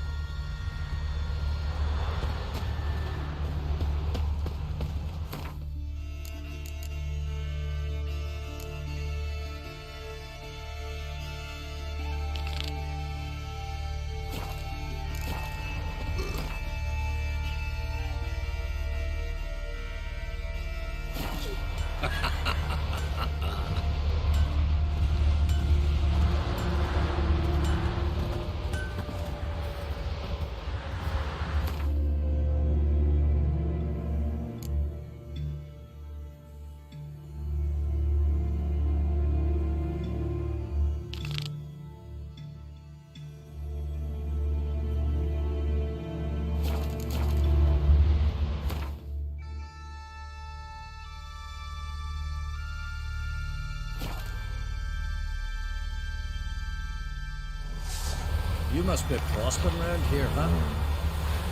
You must be prospering around here, huh?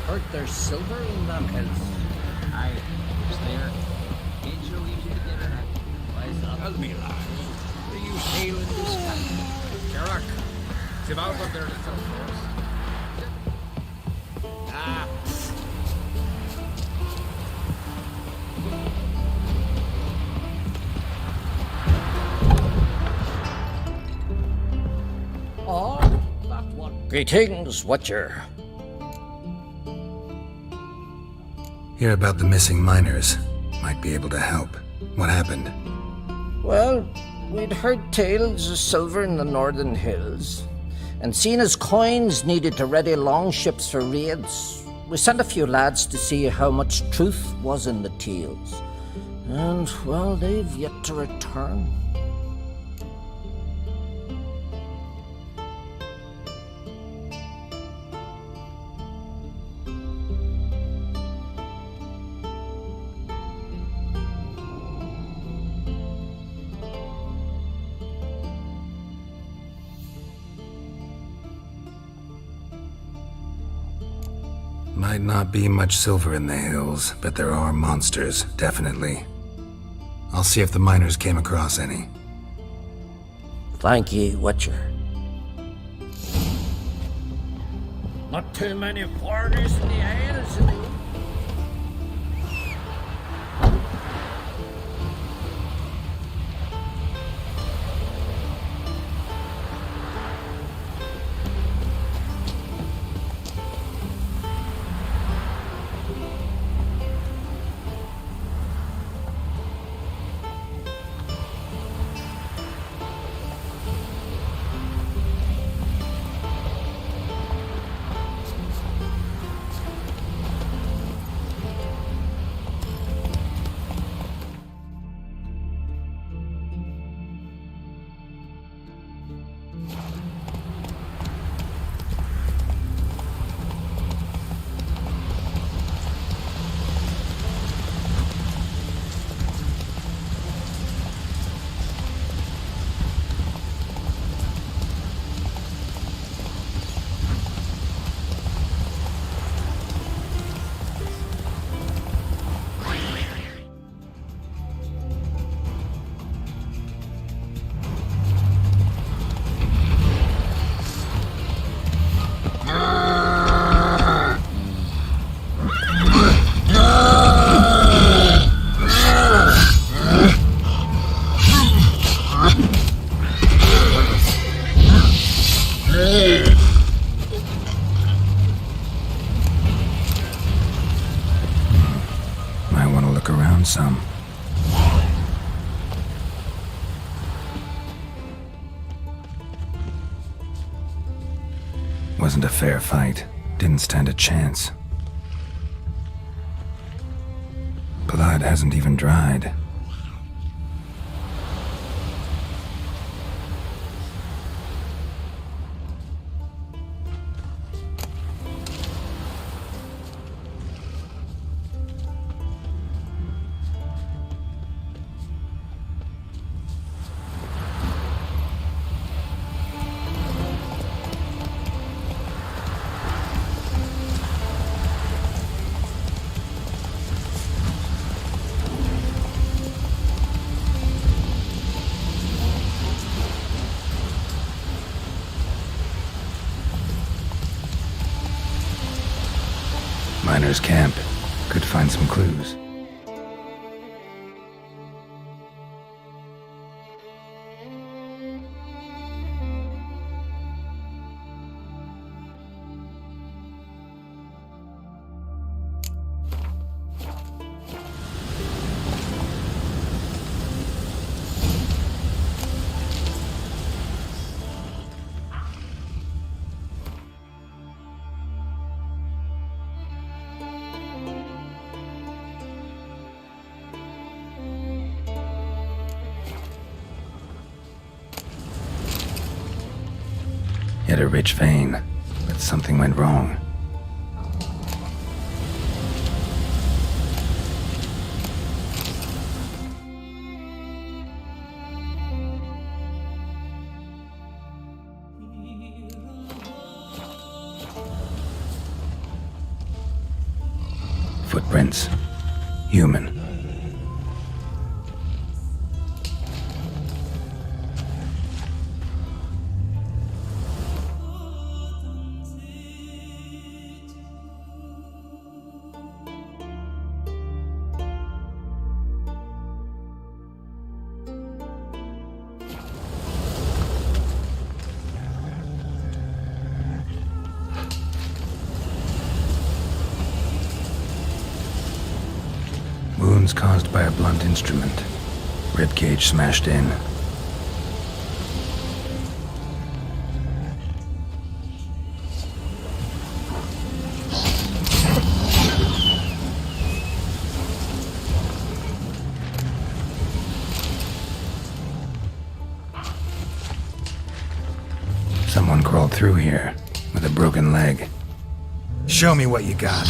Heard there's silver in them hills. Aye, it's there. Angel leaves you to get in it. Why's that? Tell me, lad. Do you hail in this country? Sherlock, it's about what they're little force. Ah. Oh, that one. Greetings, Witcher. Hear about the missing miners. Might be able to help. What happened? Well, we'd heard tales of silver in the northern hills, and seen as coins needed to ready longships for raids, we sent a few lads to see how much truth was in the tales. And, well, they've yet to return. Might not be much silver in the hills, but there are monsters, definitely. I'll see if the miners came across any. Thank ye, Witcher. Not too many foreigners in the Isles, eh? Might want to look around some. Wasn't a fair fight. Didn't stand a chance. Blood hasn't even dried. Miners' camp. Could find some clues. Yet a rich vein, but something went wrong. Footprints. Human. Wounds caused by a blunt instrument. Ribcage smashed in. Someone crawled through here with a broken leg. Show me what you got.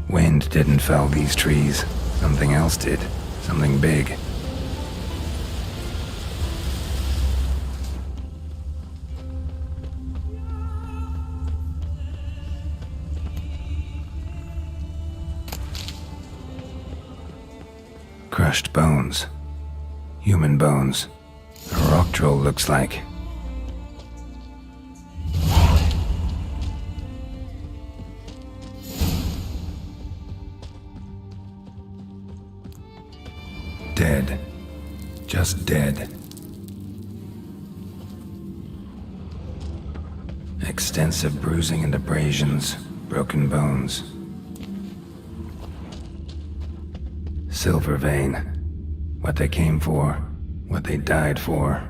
Wind didn't fell these trees. Something else did. Something big. Crushed bones. Human bones. A rock troll looks like. Dead. Just dead. Extensive bruising and abrasions, broken bones. Silver vein. What they came for, what they died for.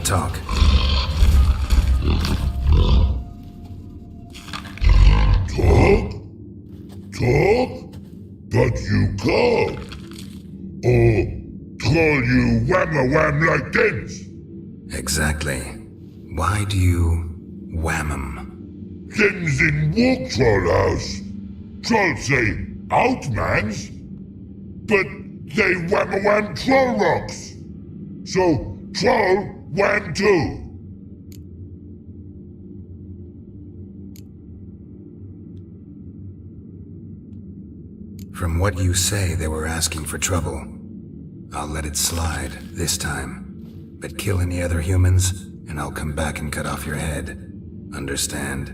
talk. Talk? Talk? But you can't. Or call you wham-a-wham like this. Exactly. Why do you wham 'em? Them's in walk troll house. Trolls say outmans, but they wham-a-wham troll rocks. So troll wham too. From what you say, they were asking for trouble. I'll let it slide this time. But kill any other humans, and I'll come back and cut off your head. Understand?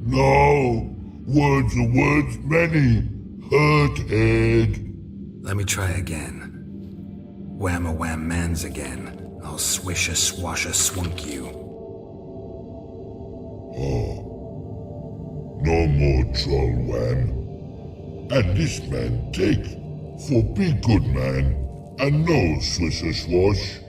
No. Words are words many. Hurt head. Let me try again. Wham-a-wham mans again. I'll swish-a-swash-a-swunk you. Oh. No more troll wham. And this man take, for be good man, and no swish-a-swash.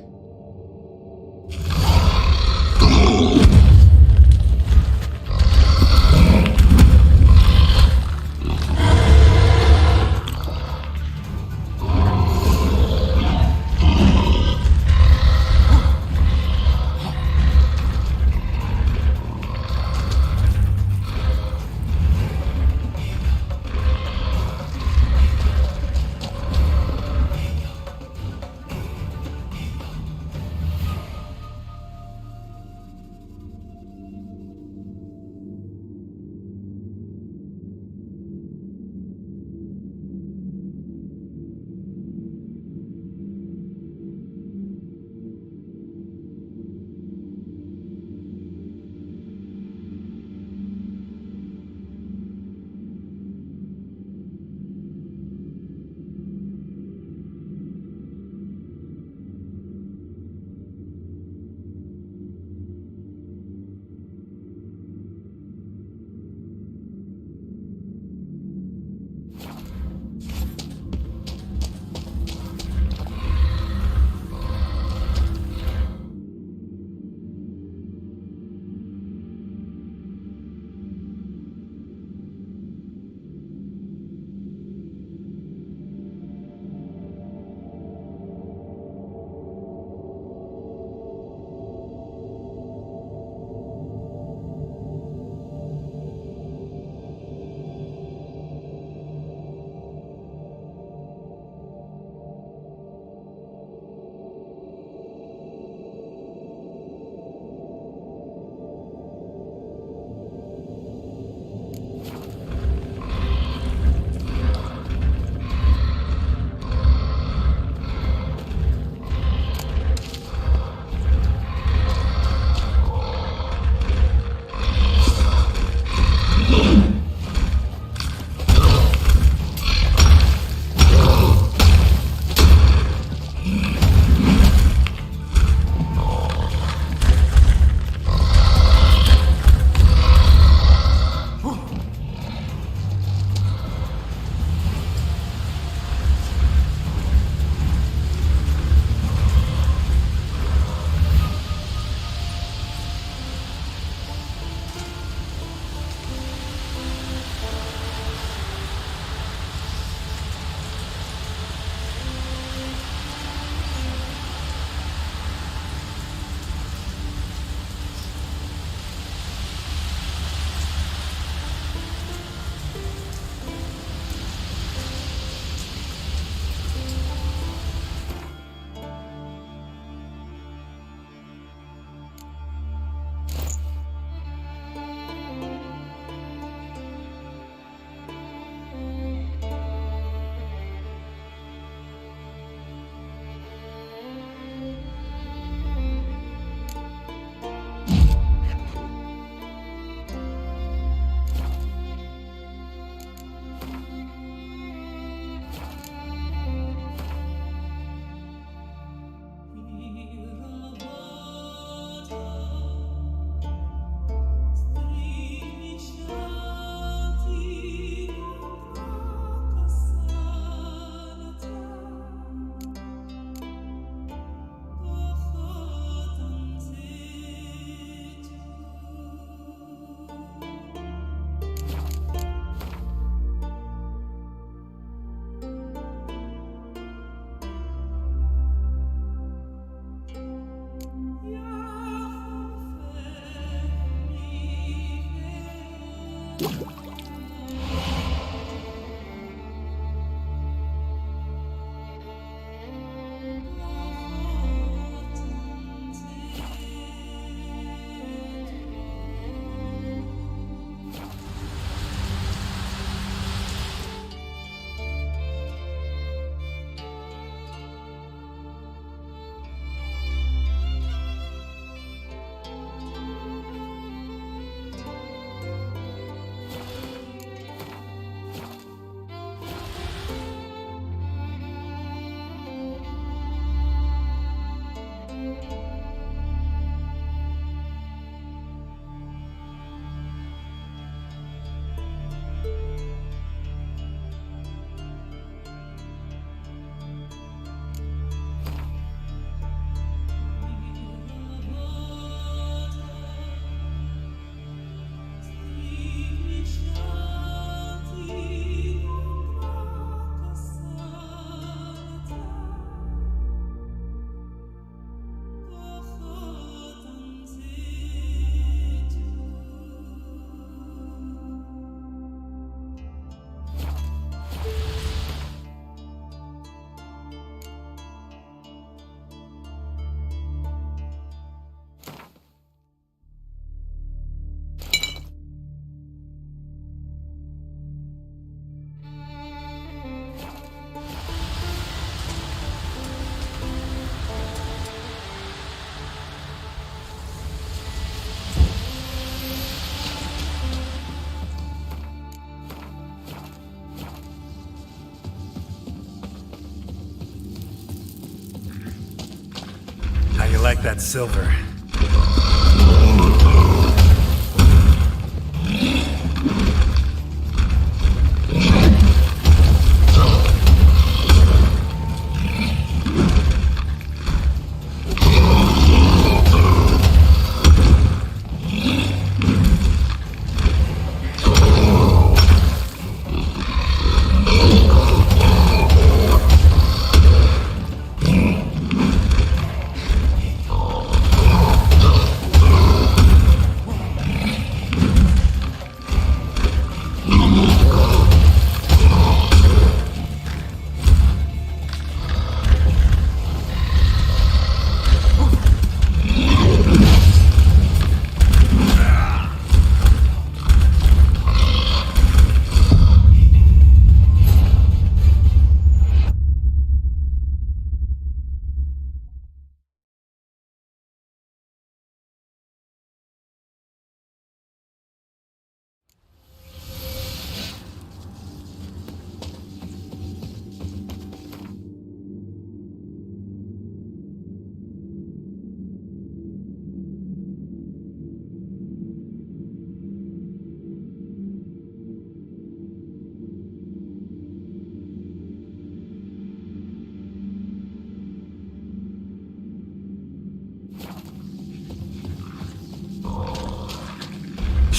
How you like that silver?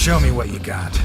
Show me what you got.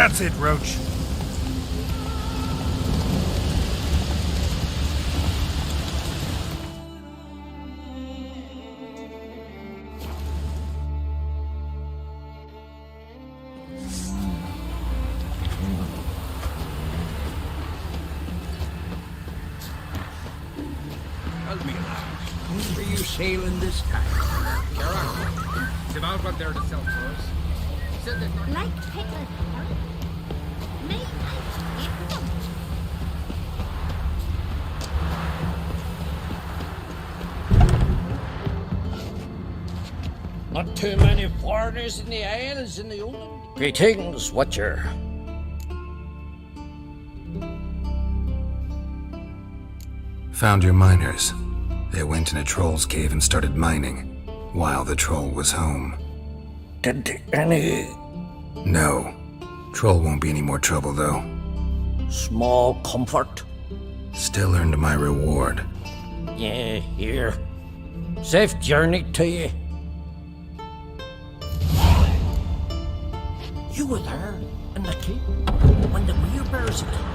That's it, Roach. Tell me, lad, where you sailing this time? Gerard, it's about what they're to sell for us. Said that Like pickled herring? May I eat them? Not too many foreigners in the Isles in the Oland. Greetings, Watcher. Found your miners. They went in a troll's cave and started mining, while the troll was home. Did any... No. Troll won't be any more trouble, though. small comfort? Still earned my reward. Yeah, here. Safe journey to you. You were there in the keep when the wheelbarrows came.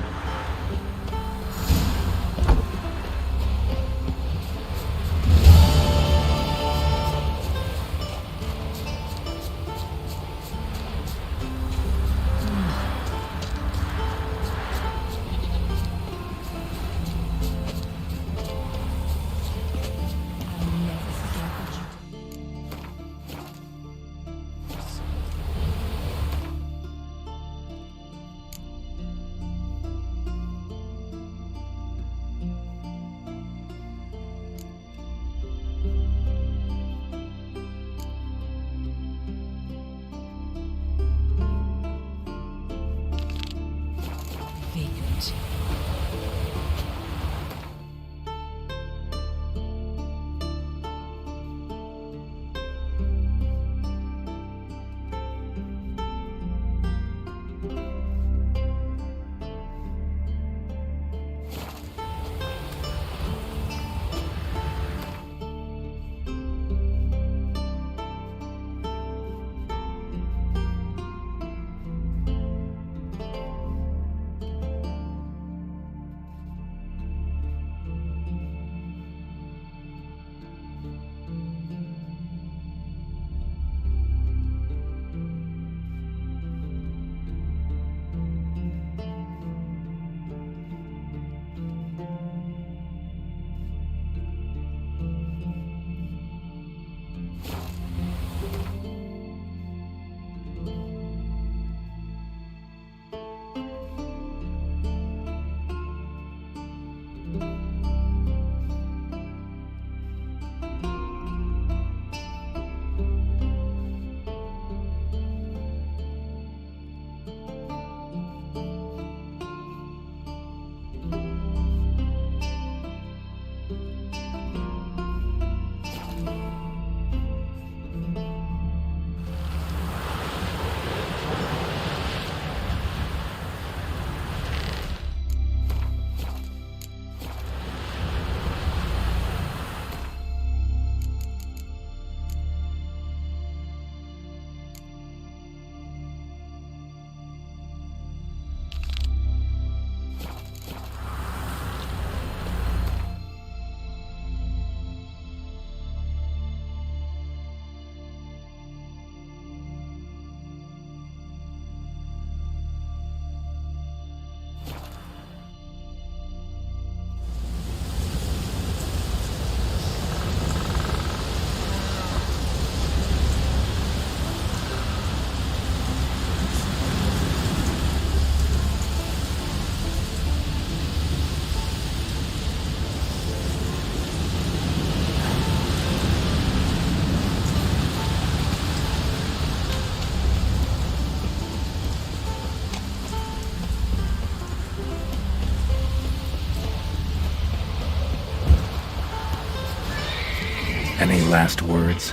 Any last words?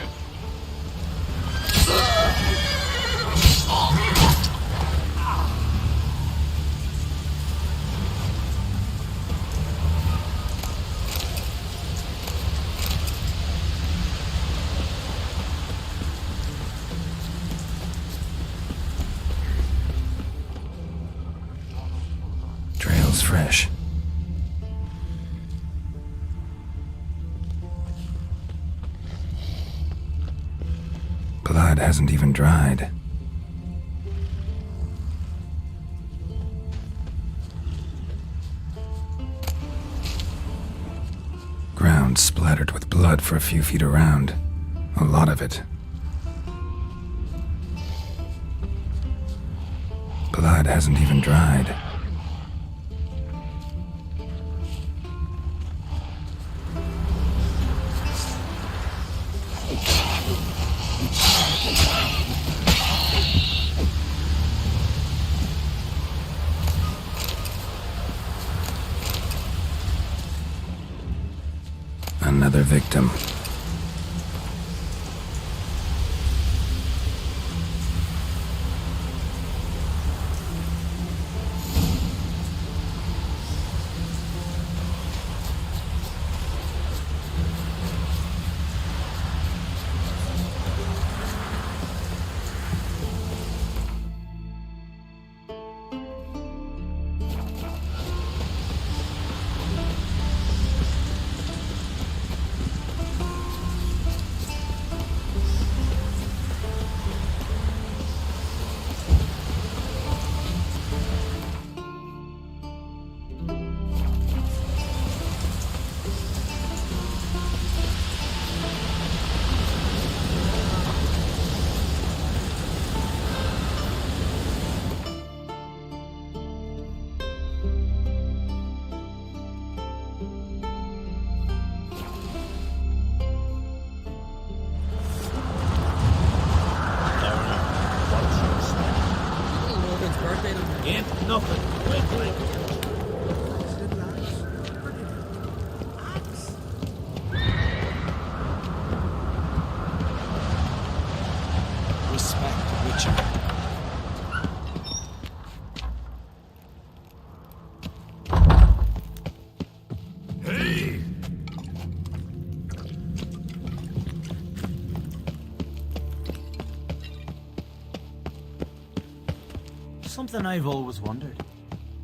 fresh. Blood hasn't even dried. Ground splattered with blood for a few feet around. A lot of it. Blood hasn't even dried. Another victim. Ain't nothing. Respect, Witcher. Hey! Something I've always wondered.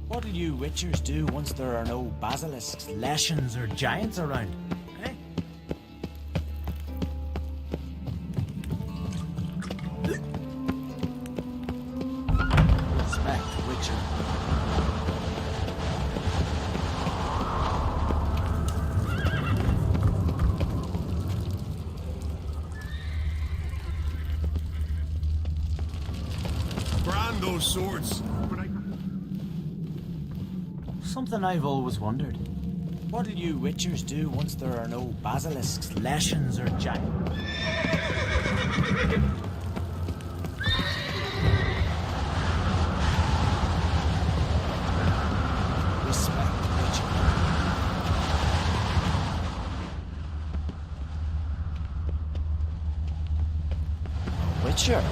What do you Witchers do once there are no basilisks, leshens, or giants around? Eh? Respect, Witcher. Brand those swords. Something I've always wondered. What do you Witchers do once there are no basilisks, leshens, or giants? Respect, Witcher. Witcher?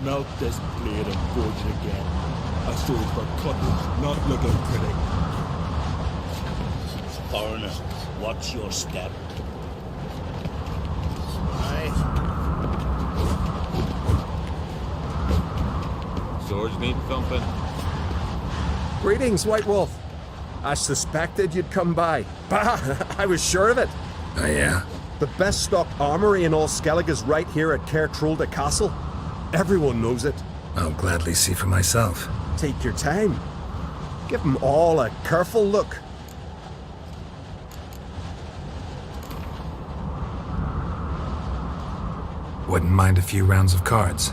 Melt this blade and forge it again. A sword for cutting, not looking pretty. Foreigner, watch your step. Swords need thumping. Greetings, White Wolf. I suspected you'd come by. Bah! I was sure of it. Oh, yeah? The best stocked armory in all Skellige is right here at Caer Trolde Castle. Everyone knows it. I'll gladly see for myself. Take your time. Give them all a careful look. Wouldn't mind a few rounds of cards.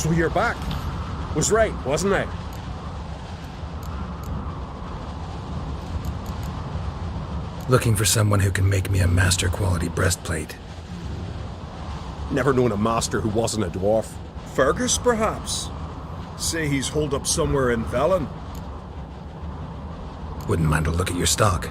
So you're back. Was right, wasn't I? Looking for someone who can make me a master quality breastplate. Never known a master who wasn't a dwarf. Fergus, perhaps? Say he's holed up somewhere in Velen. Wouldn't mind a look at your stock.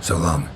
So long.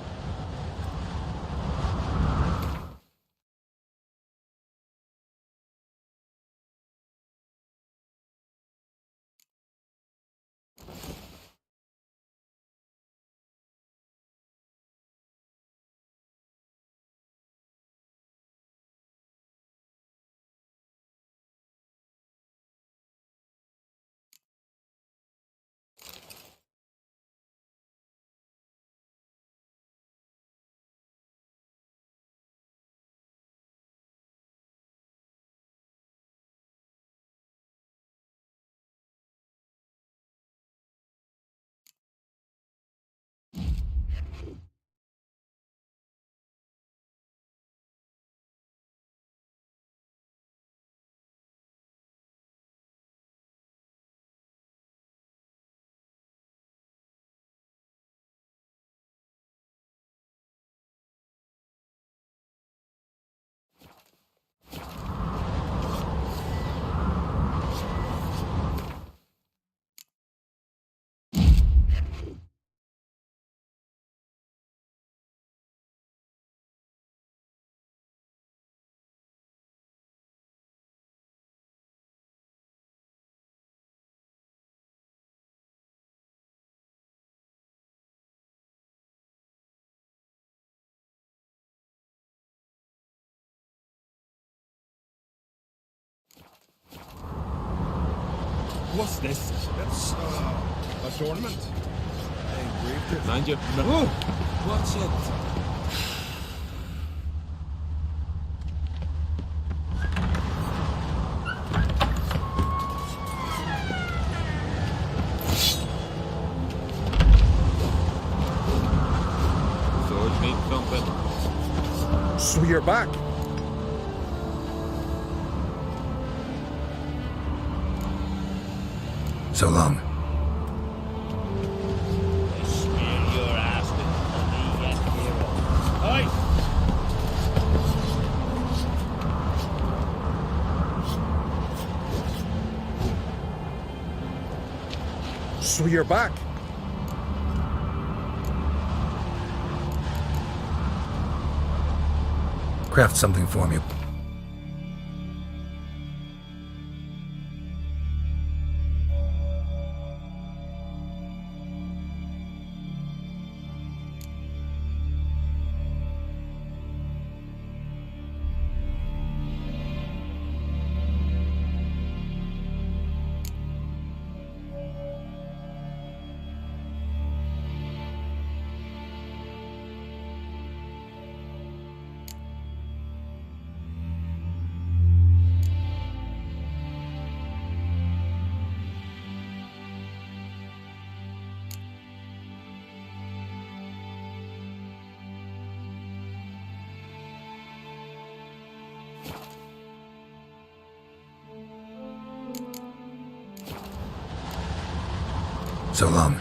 What's this? It's, a ornament. I engraved it. Mind you. Oh! What's it? Sword meat thumping. So you're back. So long. I smear your ass with honey yet, hero. Oi! So you're back. Craft something for me. So long.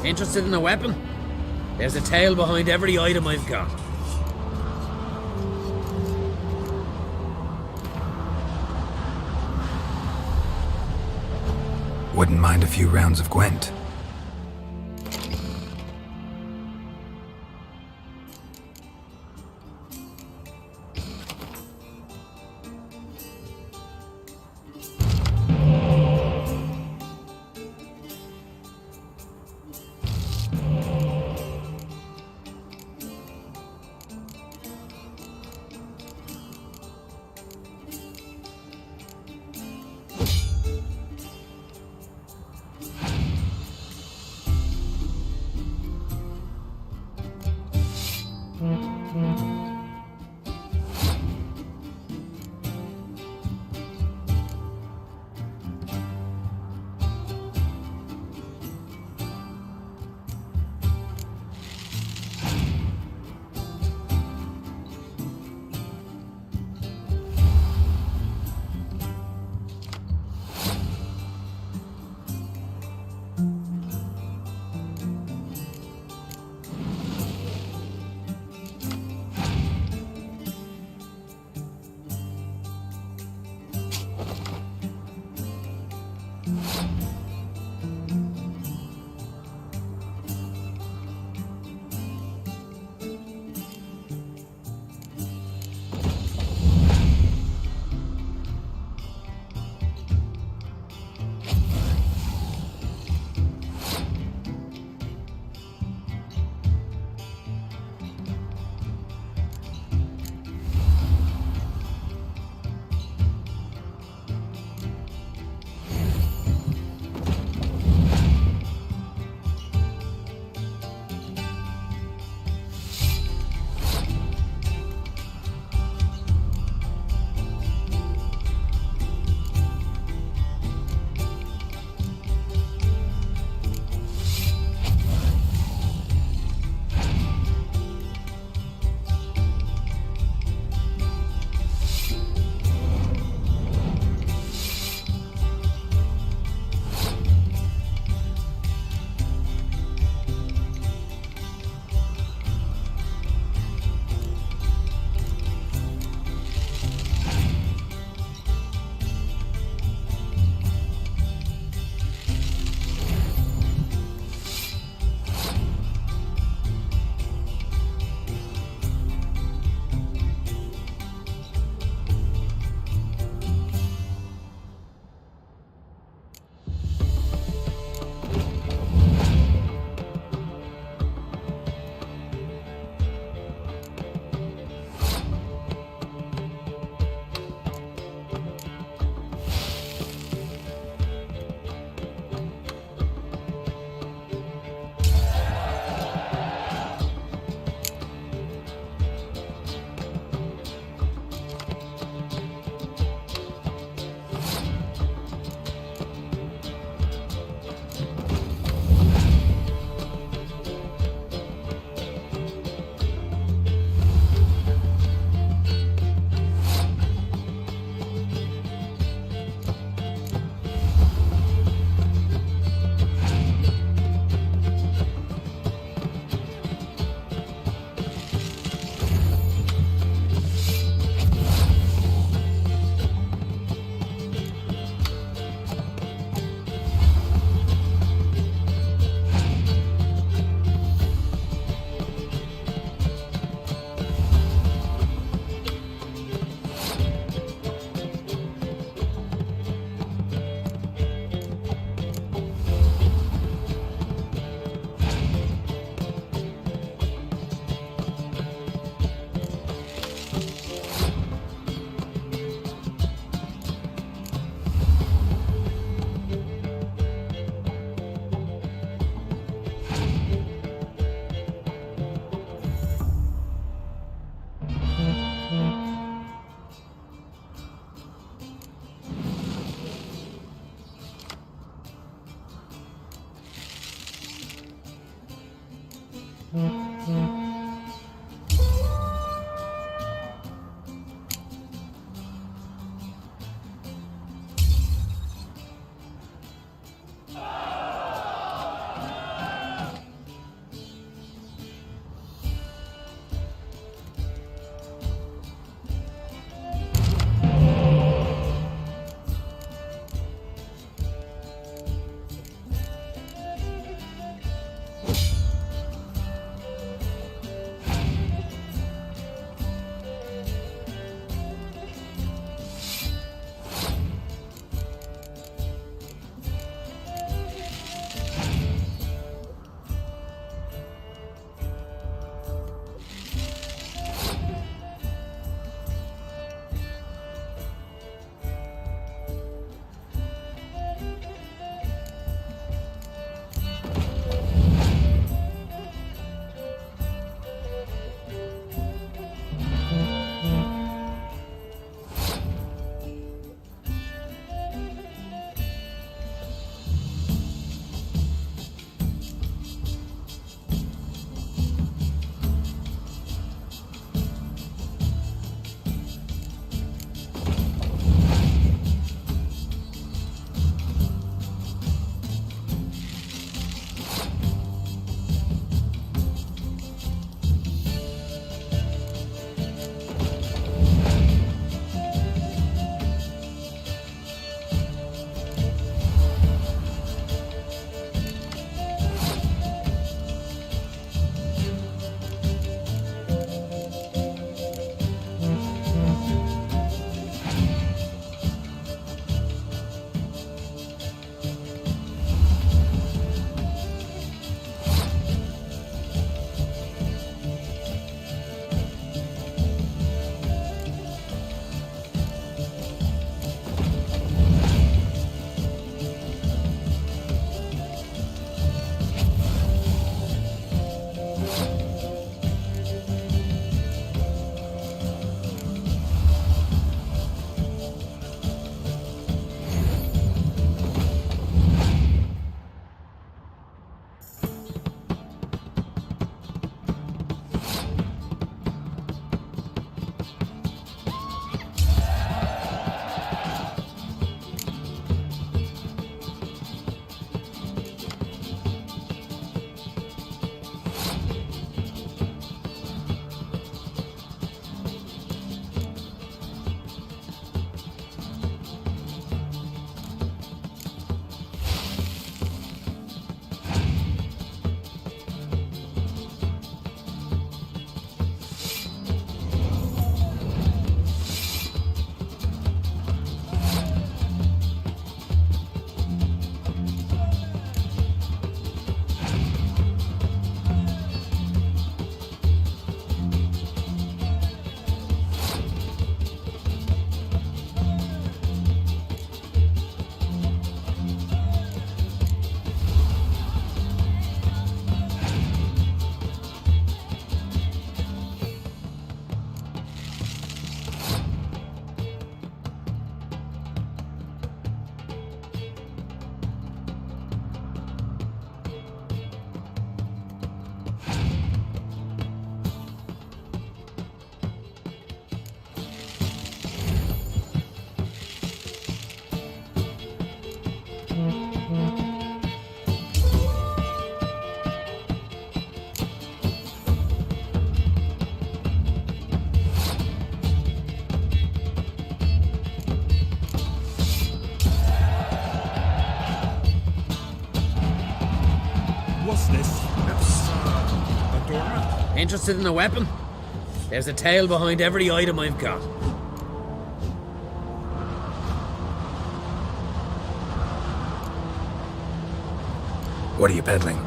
Interested in a weapon? There's a tale behind every item I've got. Wouldn't mind a few rounds of Gwent. Interested in the weapon? There's a tale behind every item I've got. What are you peddling?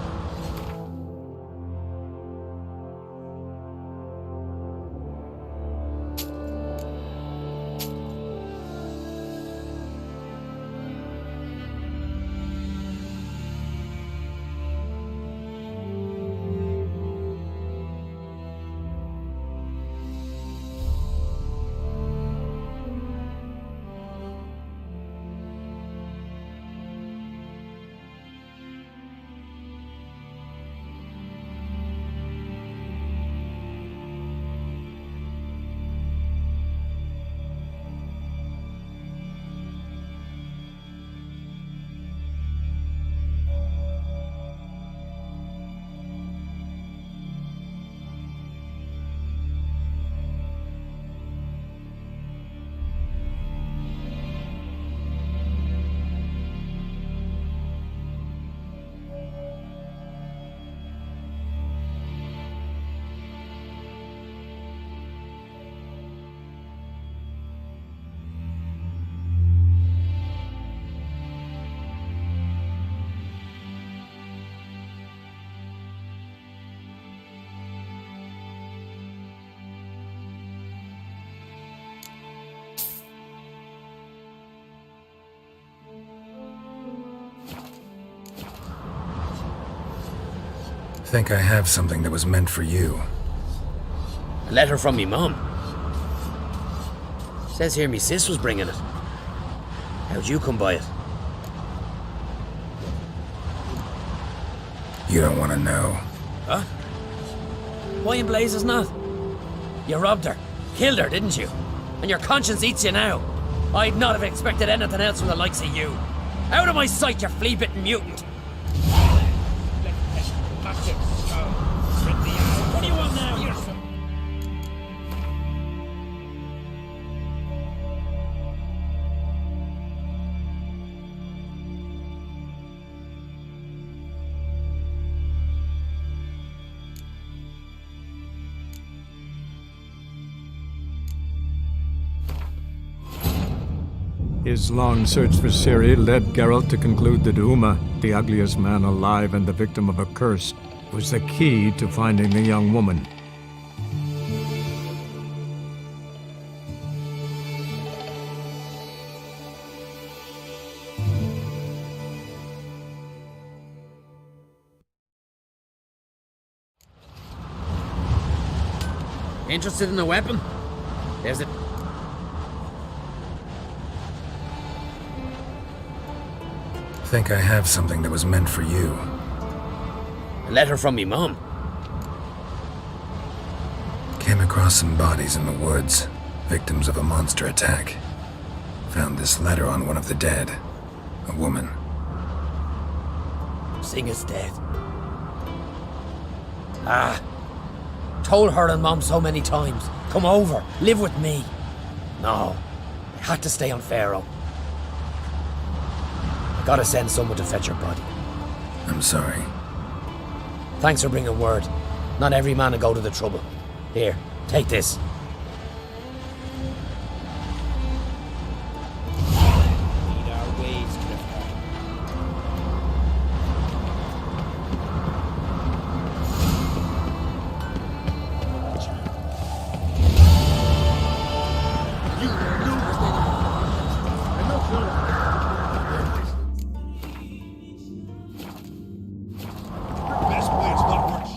Think I have something that was meant for you. A letter from me mum. Says here me sis was bringing it. How'd you come by it? You don't want to know. Huh? Why in blazes not? You robbed her, killed her, didn't you? And your conscience eats you now. I'd not have expected anything else from the likes of you. Out of my sight, you flea-bitten mutant! What do you want now? His long search for Ciri led Geralt to conclude that Uma, the ugliest man alive and the victim of a curse, was the key to finding the young woman. Interested in the weapon? There's a... Think I have something that was meant for you. A letter from me mum. Came across some bodies in the woods, victims of a monster attack. Found this letter on one of the dead. A woman. Singa's dead. Ah. Told her and Mom so many times. Come over, live with me. No. I had to stay on Pharaoh. I gotta send someone to fetch her body. I'm sorry. Thanks for bringing word. Not every man will go to the trouble. Here, take this. Lead our ways, Drifter. Best plan's not worse.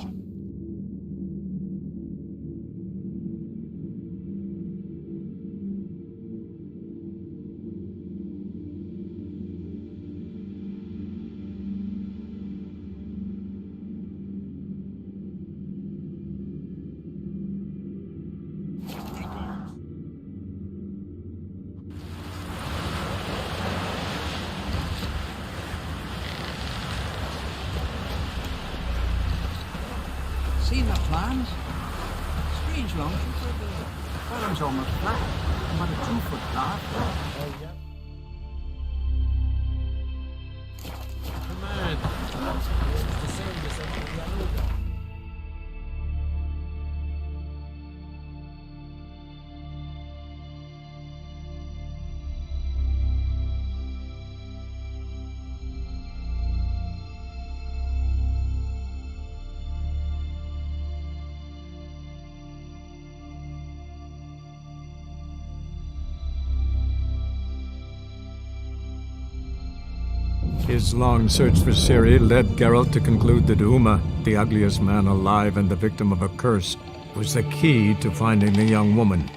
Seen the plans? Strange long. Bottom's almost flat. About a 2-foot path. Come on. His long search for Ciri led Geralt to conclude that Uma, the ugliest man alive and the victim of a curse, was the key to finding the young woman.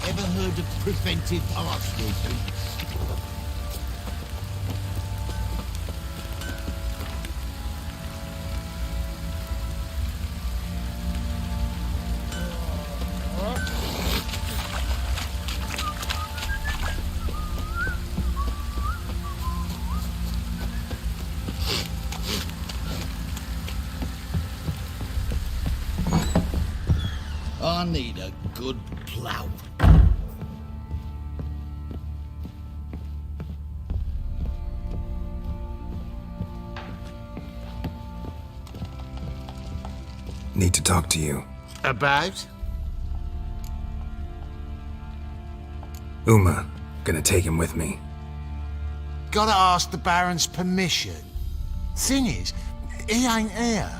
Ever heard of preventive arsenic? I need a good plough. Need to talk to you. About? Uma. Gonna take him with me. Gotta ask the Baron's permission. Thing is, he ain't here.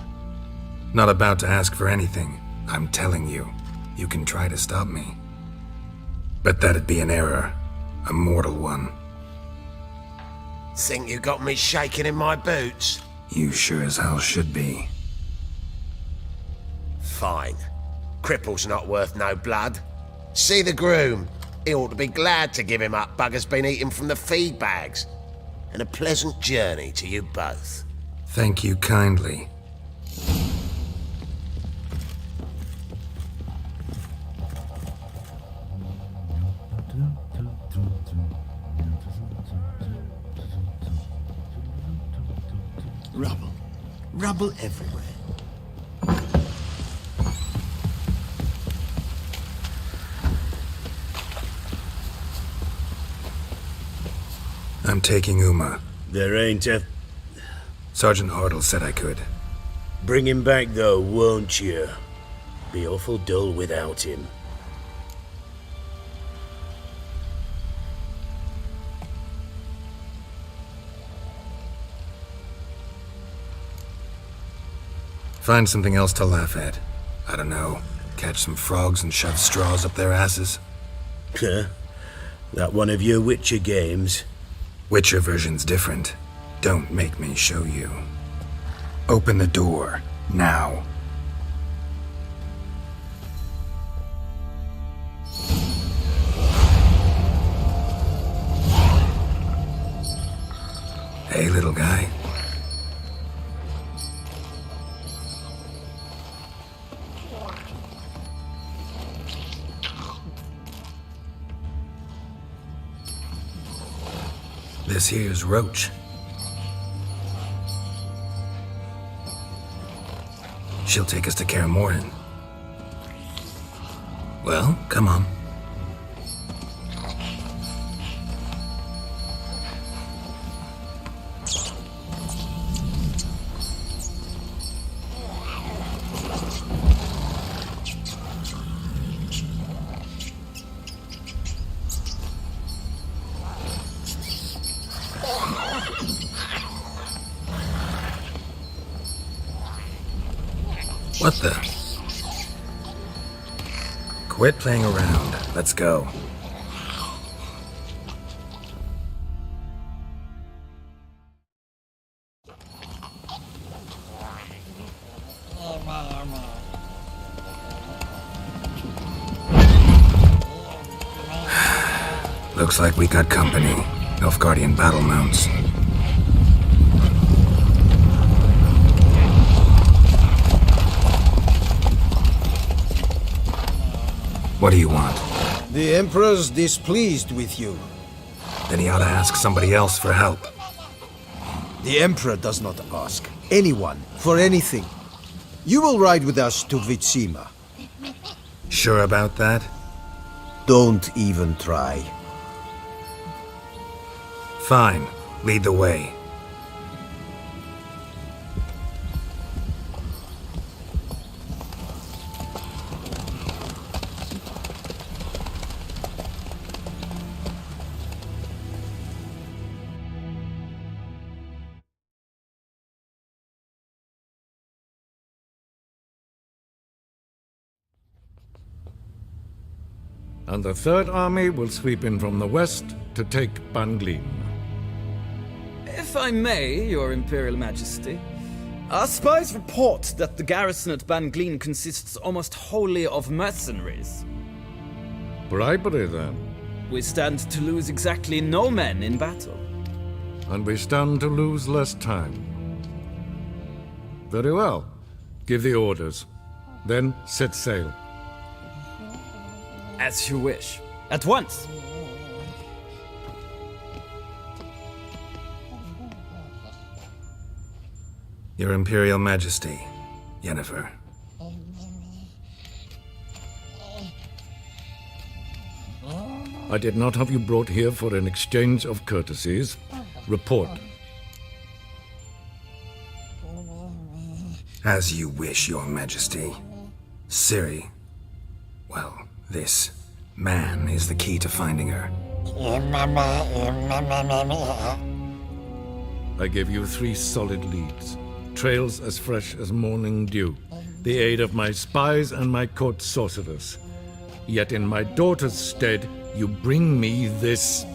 Not about to ask for anything. I'm telling you. You can try to stop me. But that'd be an error. A mortal one. Think you got me shaking in my boots? You sure as hell should be. Fine. Cripple's not worth no blood. See the groom. He ought to be glad to give him up. Bugger's been eating from the feed bags. And a pleasant journey to you both. Thank you kindly. Rubble. Rubble everywhere. I'm taking Uma. There ain't a... Sergeant Hartle said I could. Bring him back though, won't you? Be awful dull without him. Find something else to laugh at. I don't know. Catch some frogs and shove straws up their asses. Huh? That one of your Witcher games? Witcher version's different. Don't make me show you. Open the door. Now. Hey, little guy. This here's Roach. She'll take us to Kaer Morhen. Well, come on. What the? Quit playing around. Let's go. Looks like we got company. Nilfgaardian battle mounts. What do you want? The Emperor's displeased with you. Then he ought to ask somebody else for help. The Emperor does not ask anyone for anything. You will ride with us to Vitsima. Sure about that? Don't even try. Fine. Lead the way. And the Third Army will sweep in from the west to take Banglin. If I may, Your Imperial Majesty, our spies report that the garrison at Banglin consists almost wholly of mercenaries. Bribery, then. We stand to lose exactly no men in battle. And we stand to lose less time. Very well. Give the orders. Then set sail. As you wish. At once! Your Imperial Majesty, Yennefer. I did not have you brought here for an exchange of courtesies. Report. As you wish, Your Majesty. Ciri. Well, this man is the key to finding her. I gave you 3 solid leads. Trails as fresh as morning dew. The aid of my spies and my court sorcerers. Yet in my daughter's stead, you bring me this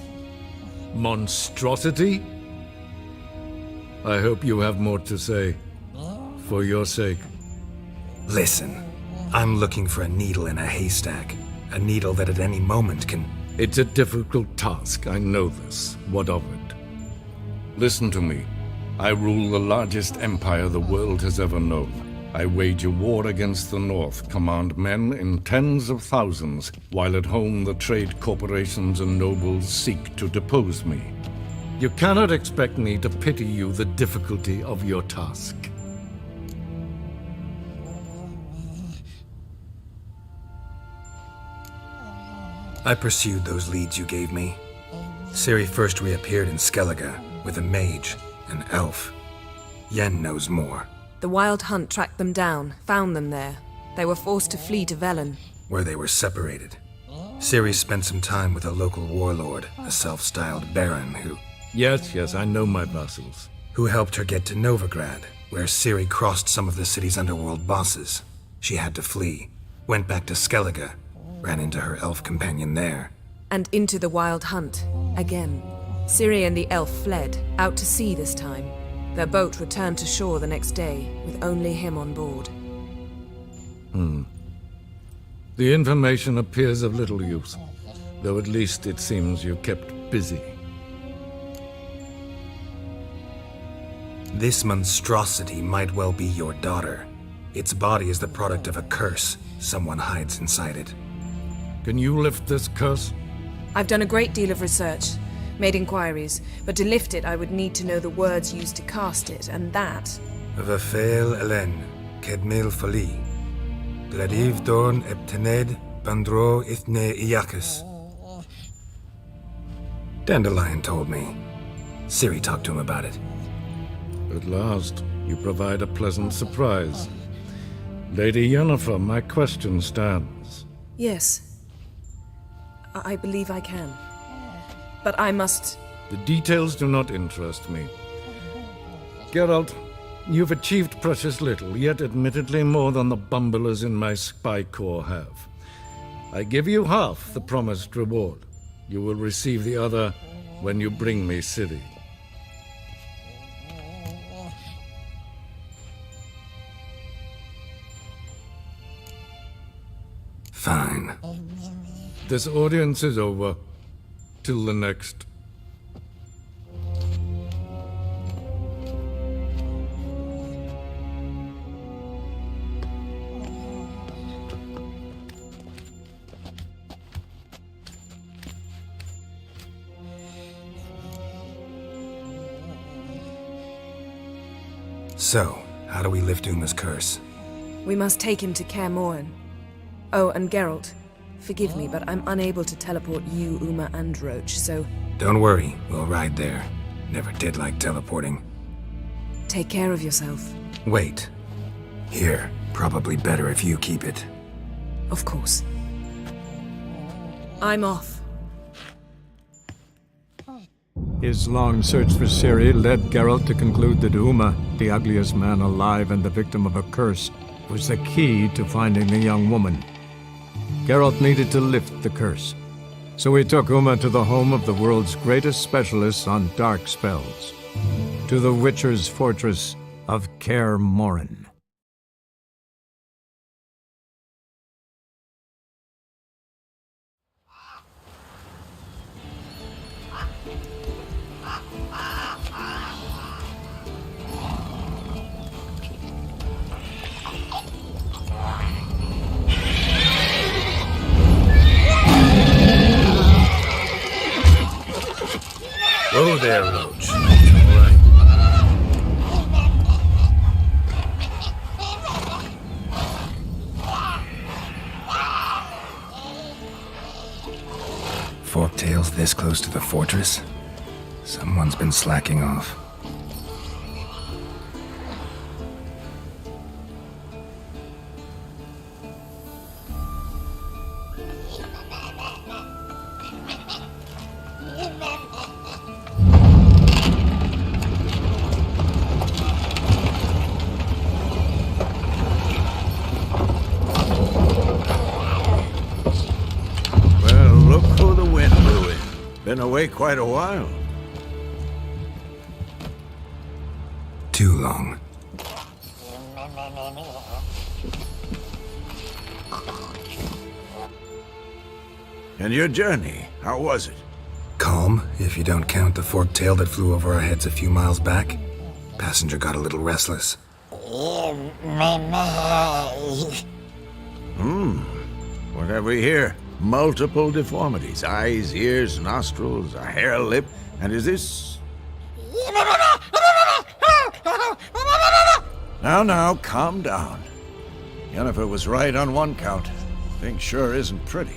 monstrosity? I hope you have more to say. For your sake. Listen, I'm looking for a needle in a haystack. A needle that at any moment can... It's a difficult task, I know this. What of it? Listen to me. I rule the largest empire the world has ever known. I wage a war against the North, command men in tens of thousands, while at home the trade corporations and nobles seek to depose me. You cannot expect me to pity you the difficulty of your task. I pursued those leads you gave me. Ciri first reappeared in Skellige with a mage, an elf. Yen knows more. The Wild Hunt tracked them down, found them there. They were forced to flee to Velen. Where they were separated. Ciri spent some time with a local warlord, a self-styled baron who... Yes, I know my vassals. Who helped her get to Novigrad, where Ciri crossed some of the city's underworld bosses. She had to flee, went back to Skellige, ran into her elf companion there. And into the Wild Hunt, again. Ciri and the elf fled, out to sea this time. Their boat returned to shore the next day, with only him on board. The information appears of little use, though at least it seems you kept busy. This monstrosity might well be your daughter. Its body is the product of a curse someone hides inside it. Can you lift this curse? I've done a great deal of research, made inquiries, but to lift it I would need to know the words used to cast it, and that... Vafel Elen, Kedmil Fali, Gladiv Dorn Eptened, Bandro Ithne Iacus. Dandelion told me. Ciri talked to him about it. At last, you provide a pleasant surprise. Lady Yennefer, my question stands. Yes. I believe I can. But I must... The details do not interest me. Geralt, you've achieved precious little, yet admittedly more than the bumblers in my spy corps have. I give you half the promised reward. You will receive the other when you bring me Ciri. Fine. This audience is over. Till the next. So, how do we lift Uma's curse? We must take him to Kaer Morhen. Oh, and Geralt, forgive me, but I'm unable to teleport you, Uma, and Roach, so Don't worry, we'll ride there. Never did like teleporting. take care of yourself. Wait. Here, probably better if you keep it. Of course. I'm off. His long search for Ciri led Geralt to conclude that Uma, the ugliest man alive and the victim of a curse, was the key to finding the young woman. Geralt needed to lift the curse, so he took Uma to the home of the world's greatest specialists on dark spells, to the Witcher's fortress of Kaer Morhen. Whoa there, Roach. Forktail's this close to the fortress? Someone's been slacking off. Well, look who the wind blew in. Been away quite a while. Too long. And your journey, how was it? Calm, if you don't count the forktail that flew over our heads a few miles back. Passenger got a little restless. What have we here? Multiple deformities. Eyes, ears, nostrils, a hair lip. And is this... Now, calm down. Yennefer was right on one count. Thing sure isn't pretty.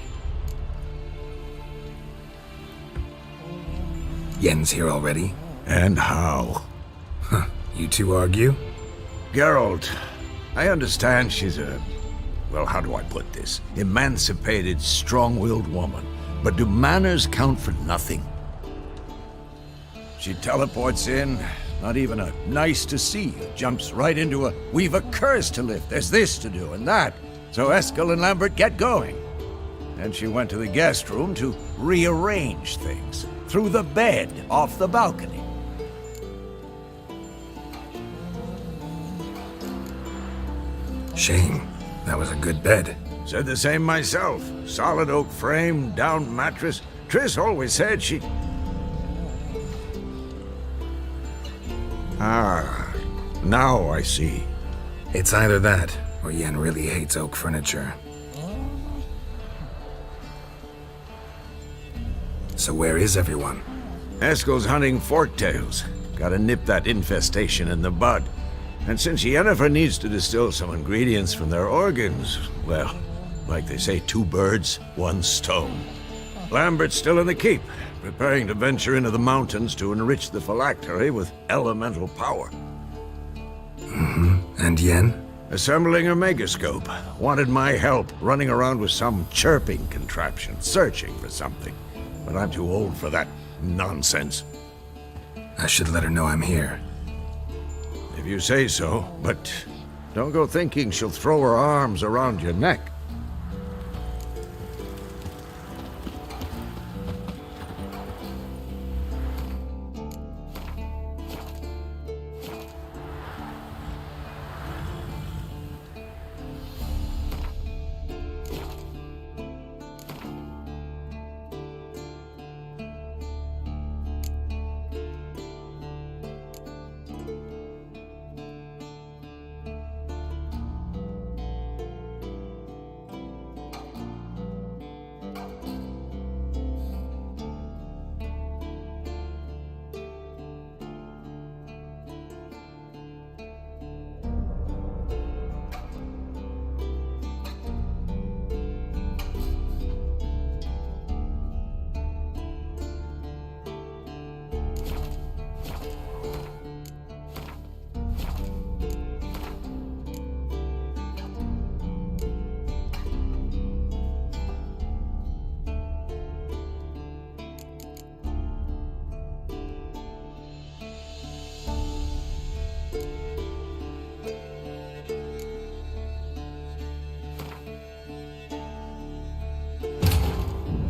Yen's here already? And how? Huh. You two argue? Geralt, I understand she's a... well, how do I put this? Emancipated, strong-willed woman. But do manners count for nothing? She teleports in, not even a nice to see you, jumps right into a, we've a curse to lift, there's this to do and that. So Eskel and Lambert get going. And she went to the guest room to rearrange things. Through the bed, off the balcony. Shame. That was a good bed. Said the same myself. Solid oak frame, down mattress. Triss always said she... Ah, now I see. It's either that, or Yen really hates oak furniture. So where is everyone? Eskel's hunting forktails. Gotta nip that infestation in the bud. And since Yennefer needs to distill some ingredients from their organs, well, like they say, 2 birds, 1 stone. Lambert's still in the keep, preparing to venture into the mountains to enrich the phylactery with elemental power. And Yen? Assembling a megascope. Wanted my help running around with some chirping contraption, searching for something. But I'm too old for that nonsense. I should let her know I'm here. If you say so, but don't go thinking she'll throw her arms around your neck.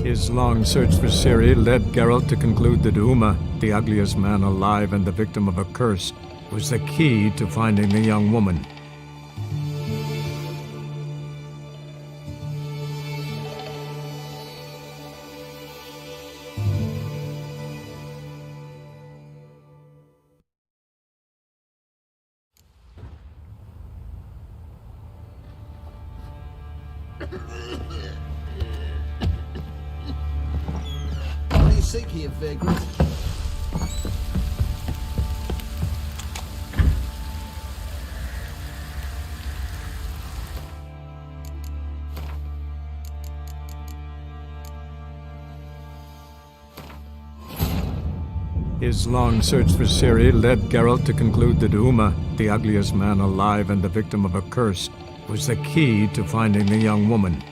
His long search for Ciri led Geralt to conclude that Uma, the ugliest man alive and the victim of a curse, was the key to finding the young woman. What do you seek here, vagrant? His long search for Ciri led Geralt to conclude that Uma, the ugliest man alive and the victim of a curse, was the key to finding the young woman.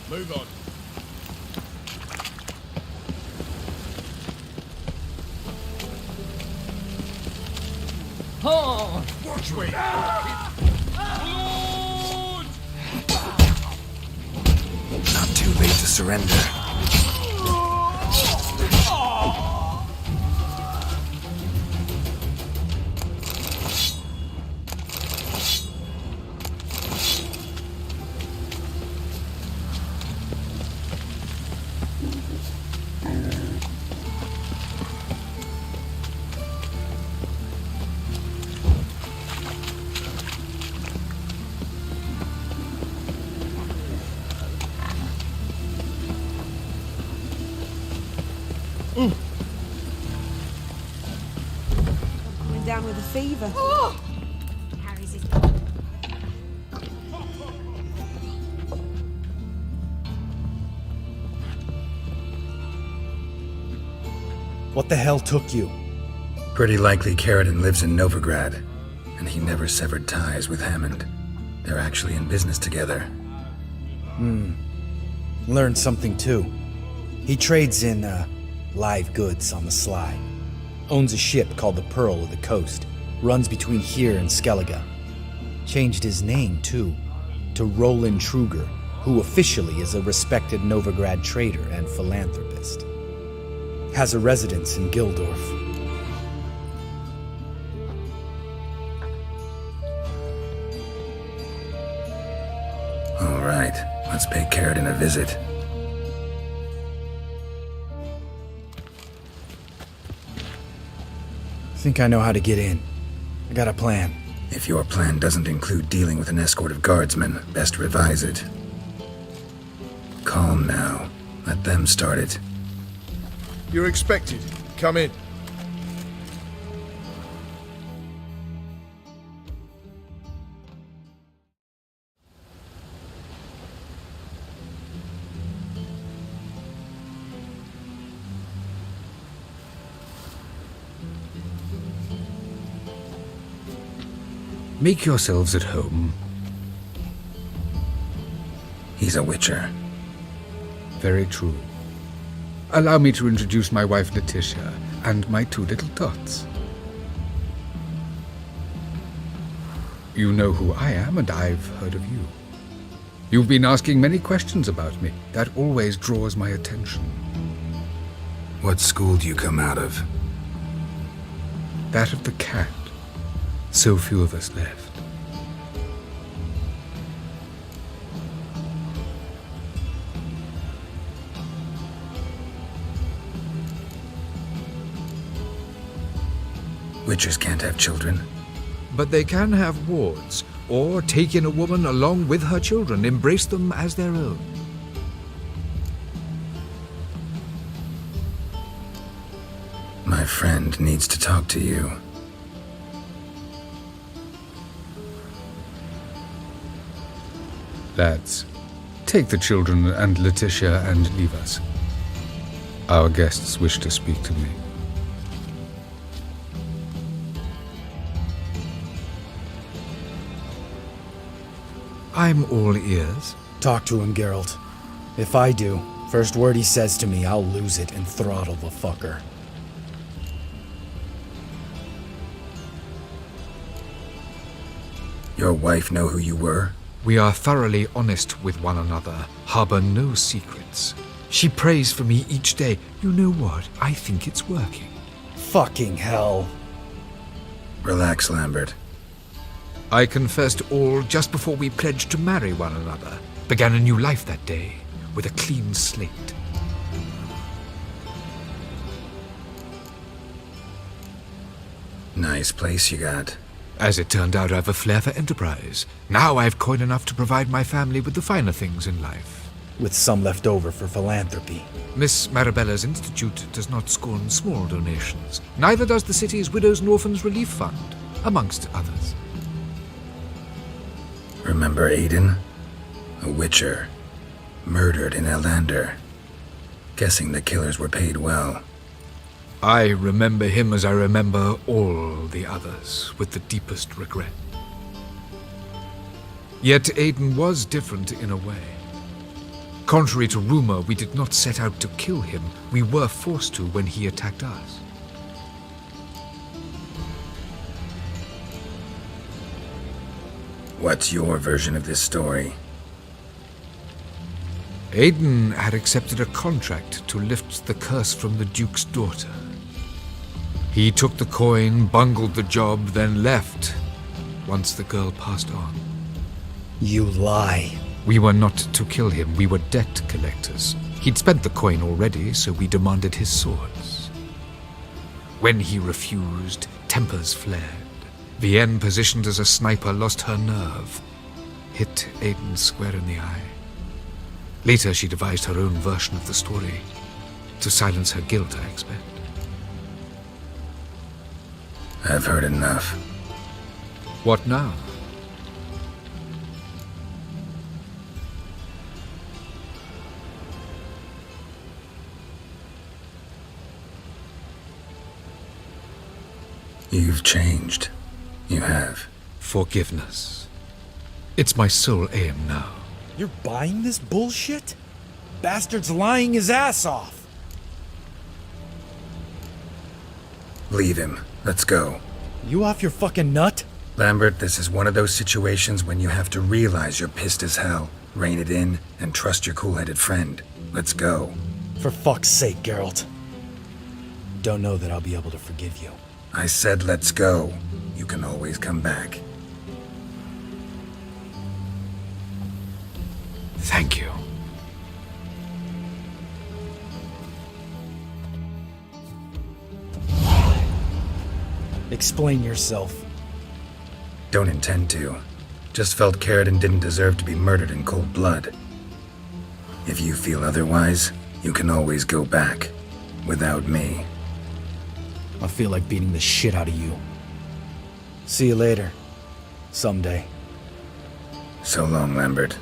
Move on. Oh! Watch me! Not too late to surrender. Going down with a fever. Harry's his... What the hell took you? Pretty likely Carradine lives in Novigrad, and he never severed ties with Hammond. They're actually in business together. Learned something too. He trades in, live goods on the sly. Owns a ship called the Pearl of the Coast. Runs between here and Skellige. Changed his name, too, to Roland Truger, who officially is a respected Novigrad trader and philanthropist. Has a residence in Gildorf. All right, let's pay Carradine a visit. Think I know how to get in. I got a plan. If your plan doesn't include dealing with an escort of guardsmen, best revise it. Calm now. Let them start it. You're expected. Come in. Make yourselves at home. He's a witcher. Very true. Allow me to introduce my wife Letitia and my two little tots. You know who I am, and I've heard of you. You've been asking many questions about me. That always draws my attention. What school do you come out of? That of the cat. So few of us left. Witchers can't have children. But they can have wards, or take in a woman along with her children, embrace them as their own. My friend needs to talk to you. Lads, take the children and Letitia and leave us. Our guests wish to speak to me. I'm all ears. Talk to him, Geralt. If I do, first word he says to me, I'll lose it and throttle the fucker. Your wife know who you were? We are thoroughly honest with one another, harbor no secrets. She prays for me each day. You know what? I think it's working. Fucking hell. Relax, Lambert. I confessed all just before we pledged to marry one another. Began a new life that day, with a clean slate. Nice place you got. As it turned out, I've a flair for enterprise. Now I've coin enough to provide my family with the finer things in life. With some left over for philanthropy. Miss Marabella's institute does not scorn small donations. Neither does the city's Widows and Orphans Relief Fund, amongst others. Remember Aiden? A witcher. Murdered in Eldander. Guessing the killers were paid well. I remember him as I remember all the others, with the deepest regret. Yet Aiden was different in a way. Contrary to rumor, we did not set out to kill him. We were forced to when he attacked us. What's your version of this story? Aiden had accepted a contract to lift the curse from the Duke's daughter. He took the coin, bungled the job, then left once the girl passed on. You lie. We were not to kill him. We were debt collectors. He'd spent the coin already, so we demanded his swords. When he refused, tempers flared. Vienne, positioned as a sniper, lost her nerve. Hit Aiden square in the eye. Later, she devised her own version of the story. To silence her guilt, I expect. I've heard enough. What now? You've changed. You have. Forgiveness. It's my sole aim now. You're buying this bullshit? Bastard's lying his ass off. Leave him. Let's go. You off your fucking nut? Lambert, this is one of those situations when you have to realize you're pissed as hell, rein it in, and trust your cool-headed friend. Let's go. For fuck's sake, Geralt. Don't know that I'll be able to forgive you. I said let's go. You can always come back. Thank you. Explain yourself. Don't intend to. Just felt Carradine didn't deserve to be murdered in cold blood. If you feel otherwise, you can always go back. Without me. I feel like beating the shit out of you. See you later. Someday. So long, Lambert.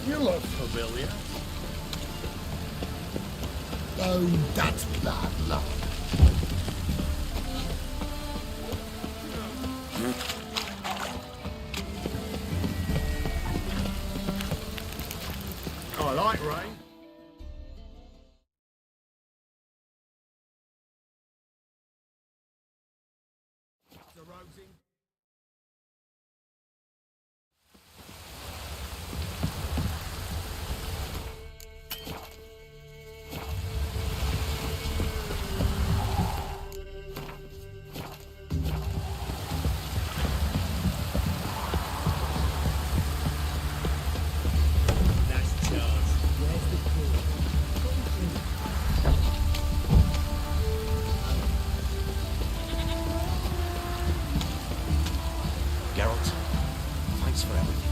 You look familiar. Oh, that's bad luck. I like rain. The road's in. Geralt, thanks for everything.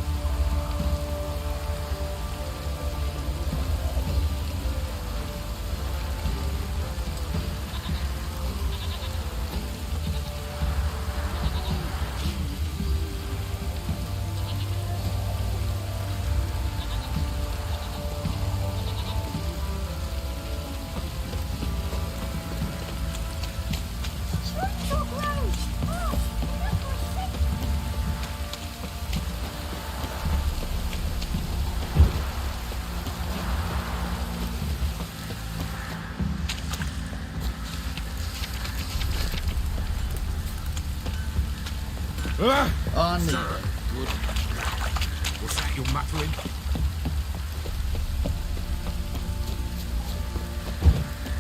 On me. What's that you're muttering?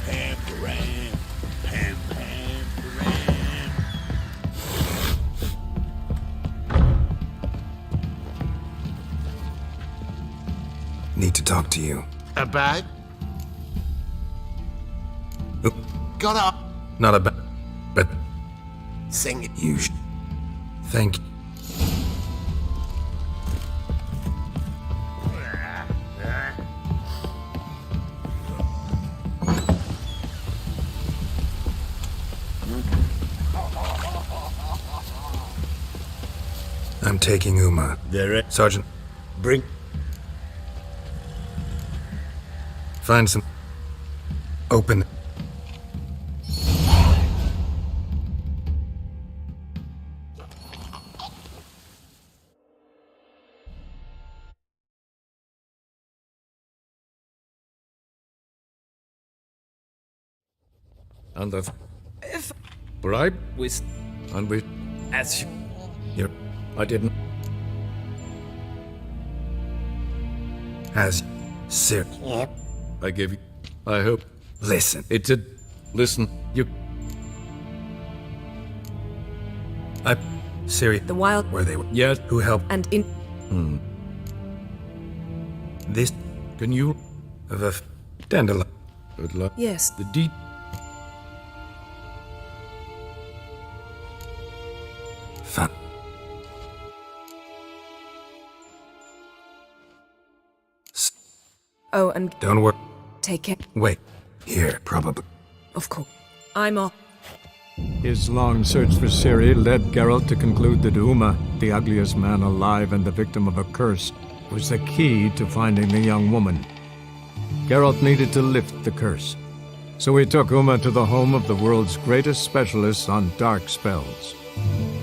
Pam, Param. Pam, Pam, Param. Need to talk to you. About? Oop. Got up. Not about. But Sing it. You thank you. I'm taking Uma. There. Sergeant, Bring. find some. Open. And the If bribe with and we as you here. I didn't. As sir, I gave you. I hope. listen. It did. Listen, you. I. Siri. The wild Where they were. Yeah. Who helped and in. this Can you? of a dandelion? Good luck. Yes. The deep. Fun. Oh, and Don't worry. take care. Wait. Here, probably. Of course. I'm off. His long search for Ciri led Geralt to conclude that Uma, the ugliest man alive and the victim of a curse, was the key to finding the young woman. Geralt needed to lift the curse, so he took Uma to the home of the world's greatest specialists on dark spells,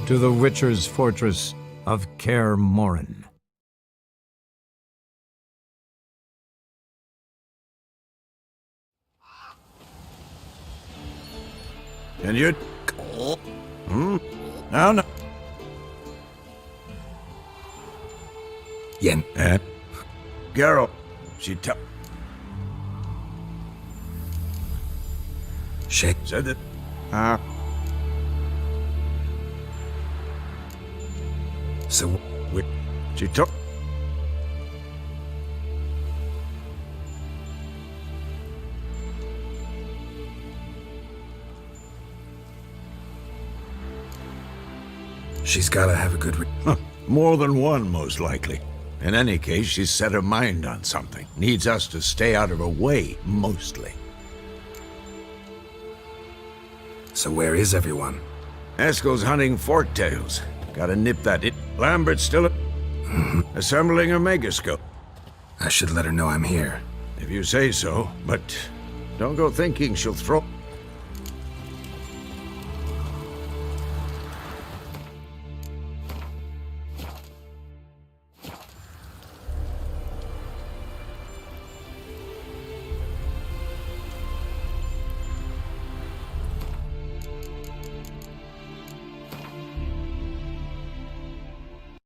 to the Witcher's fortress of Kaer Morhen. Can you? No, no. Yen. Geralt, she tell. Shake. Said that. So, She took. she's gotta have a good More than one, most likely. In any case, she's set her mind on something. Needs us to stay out of her way, mostly. So where is everyone? Eskel's hunting fork tails. Gotta nip that in. Lambert's still assembling her megascope. I should let her know I'm here. If you say so, but don't go thinking she'll throw.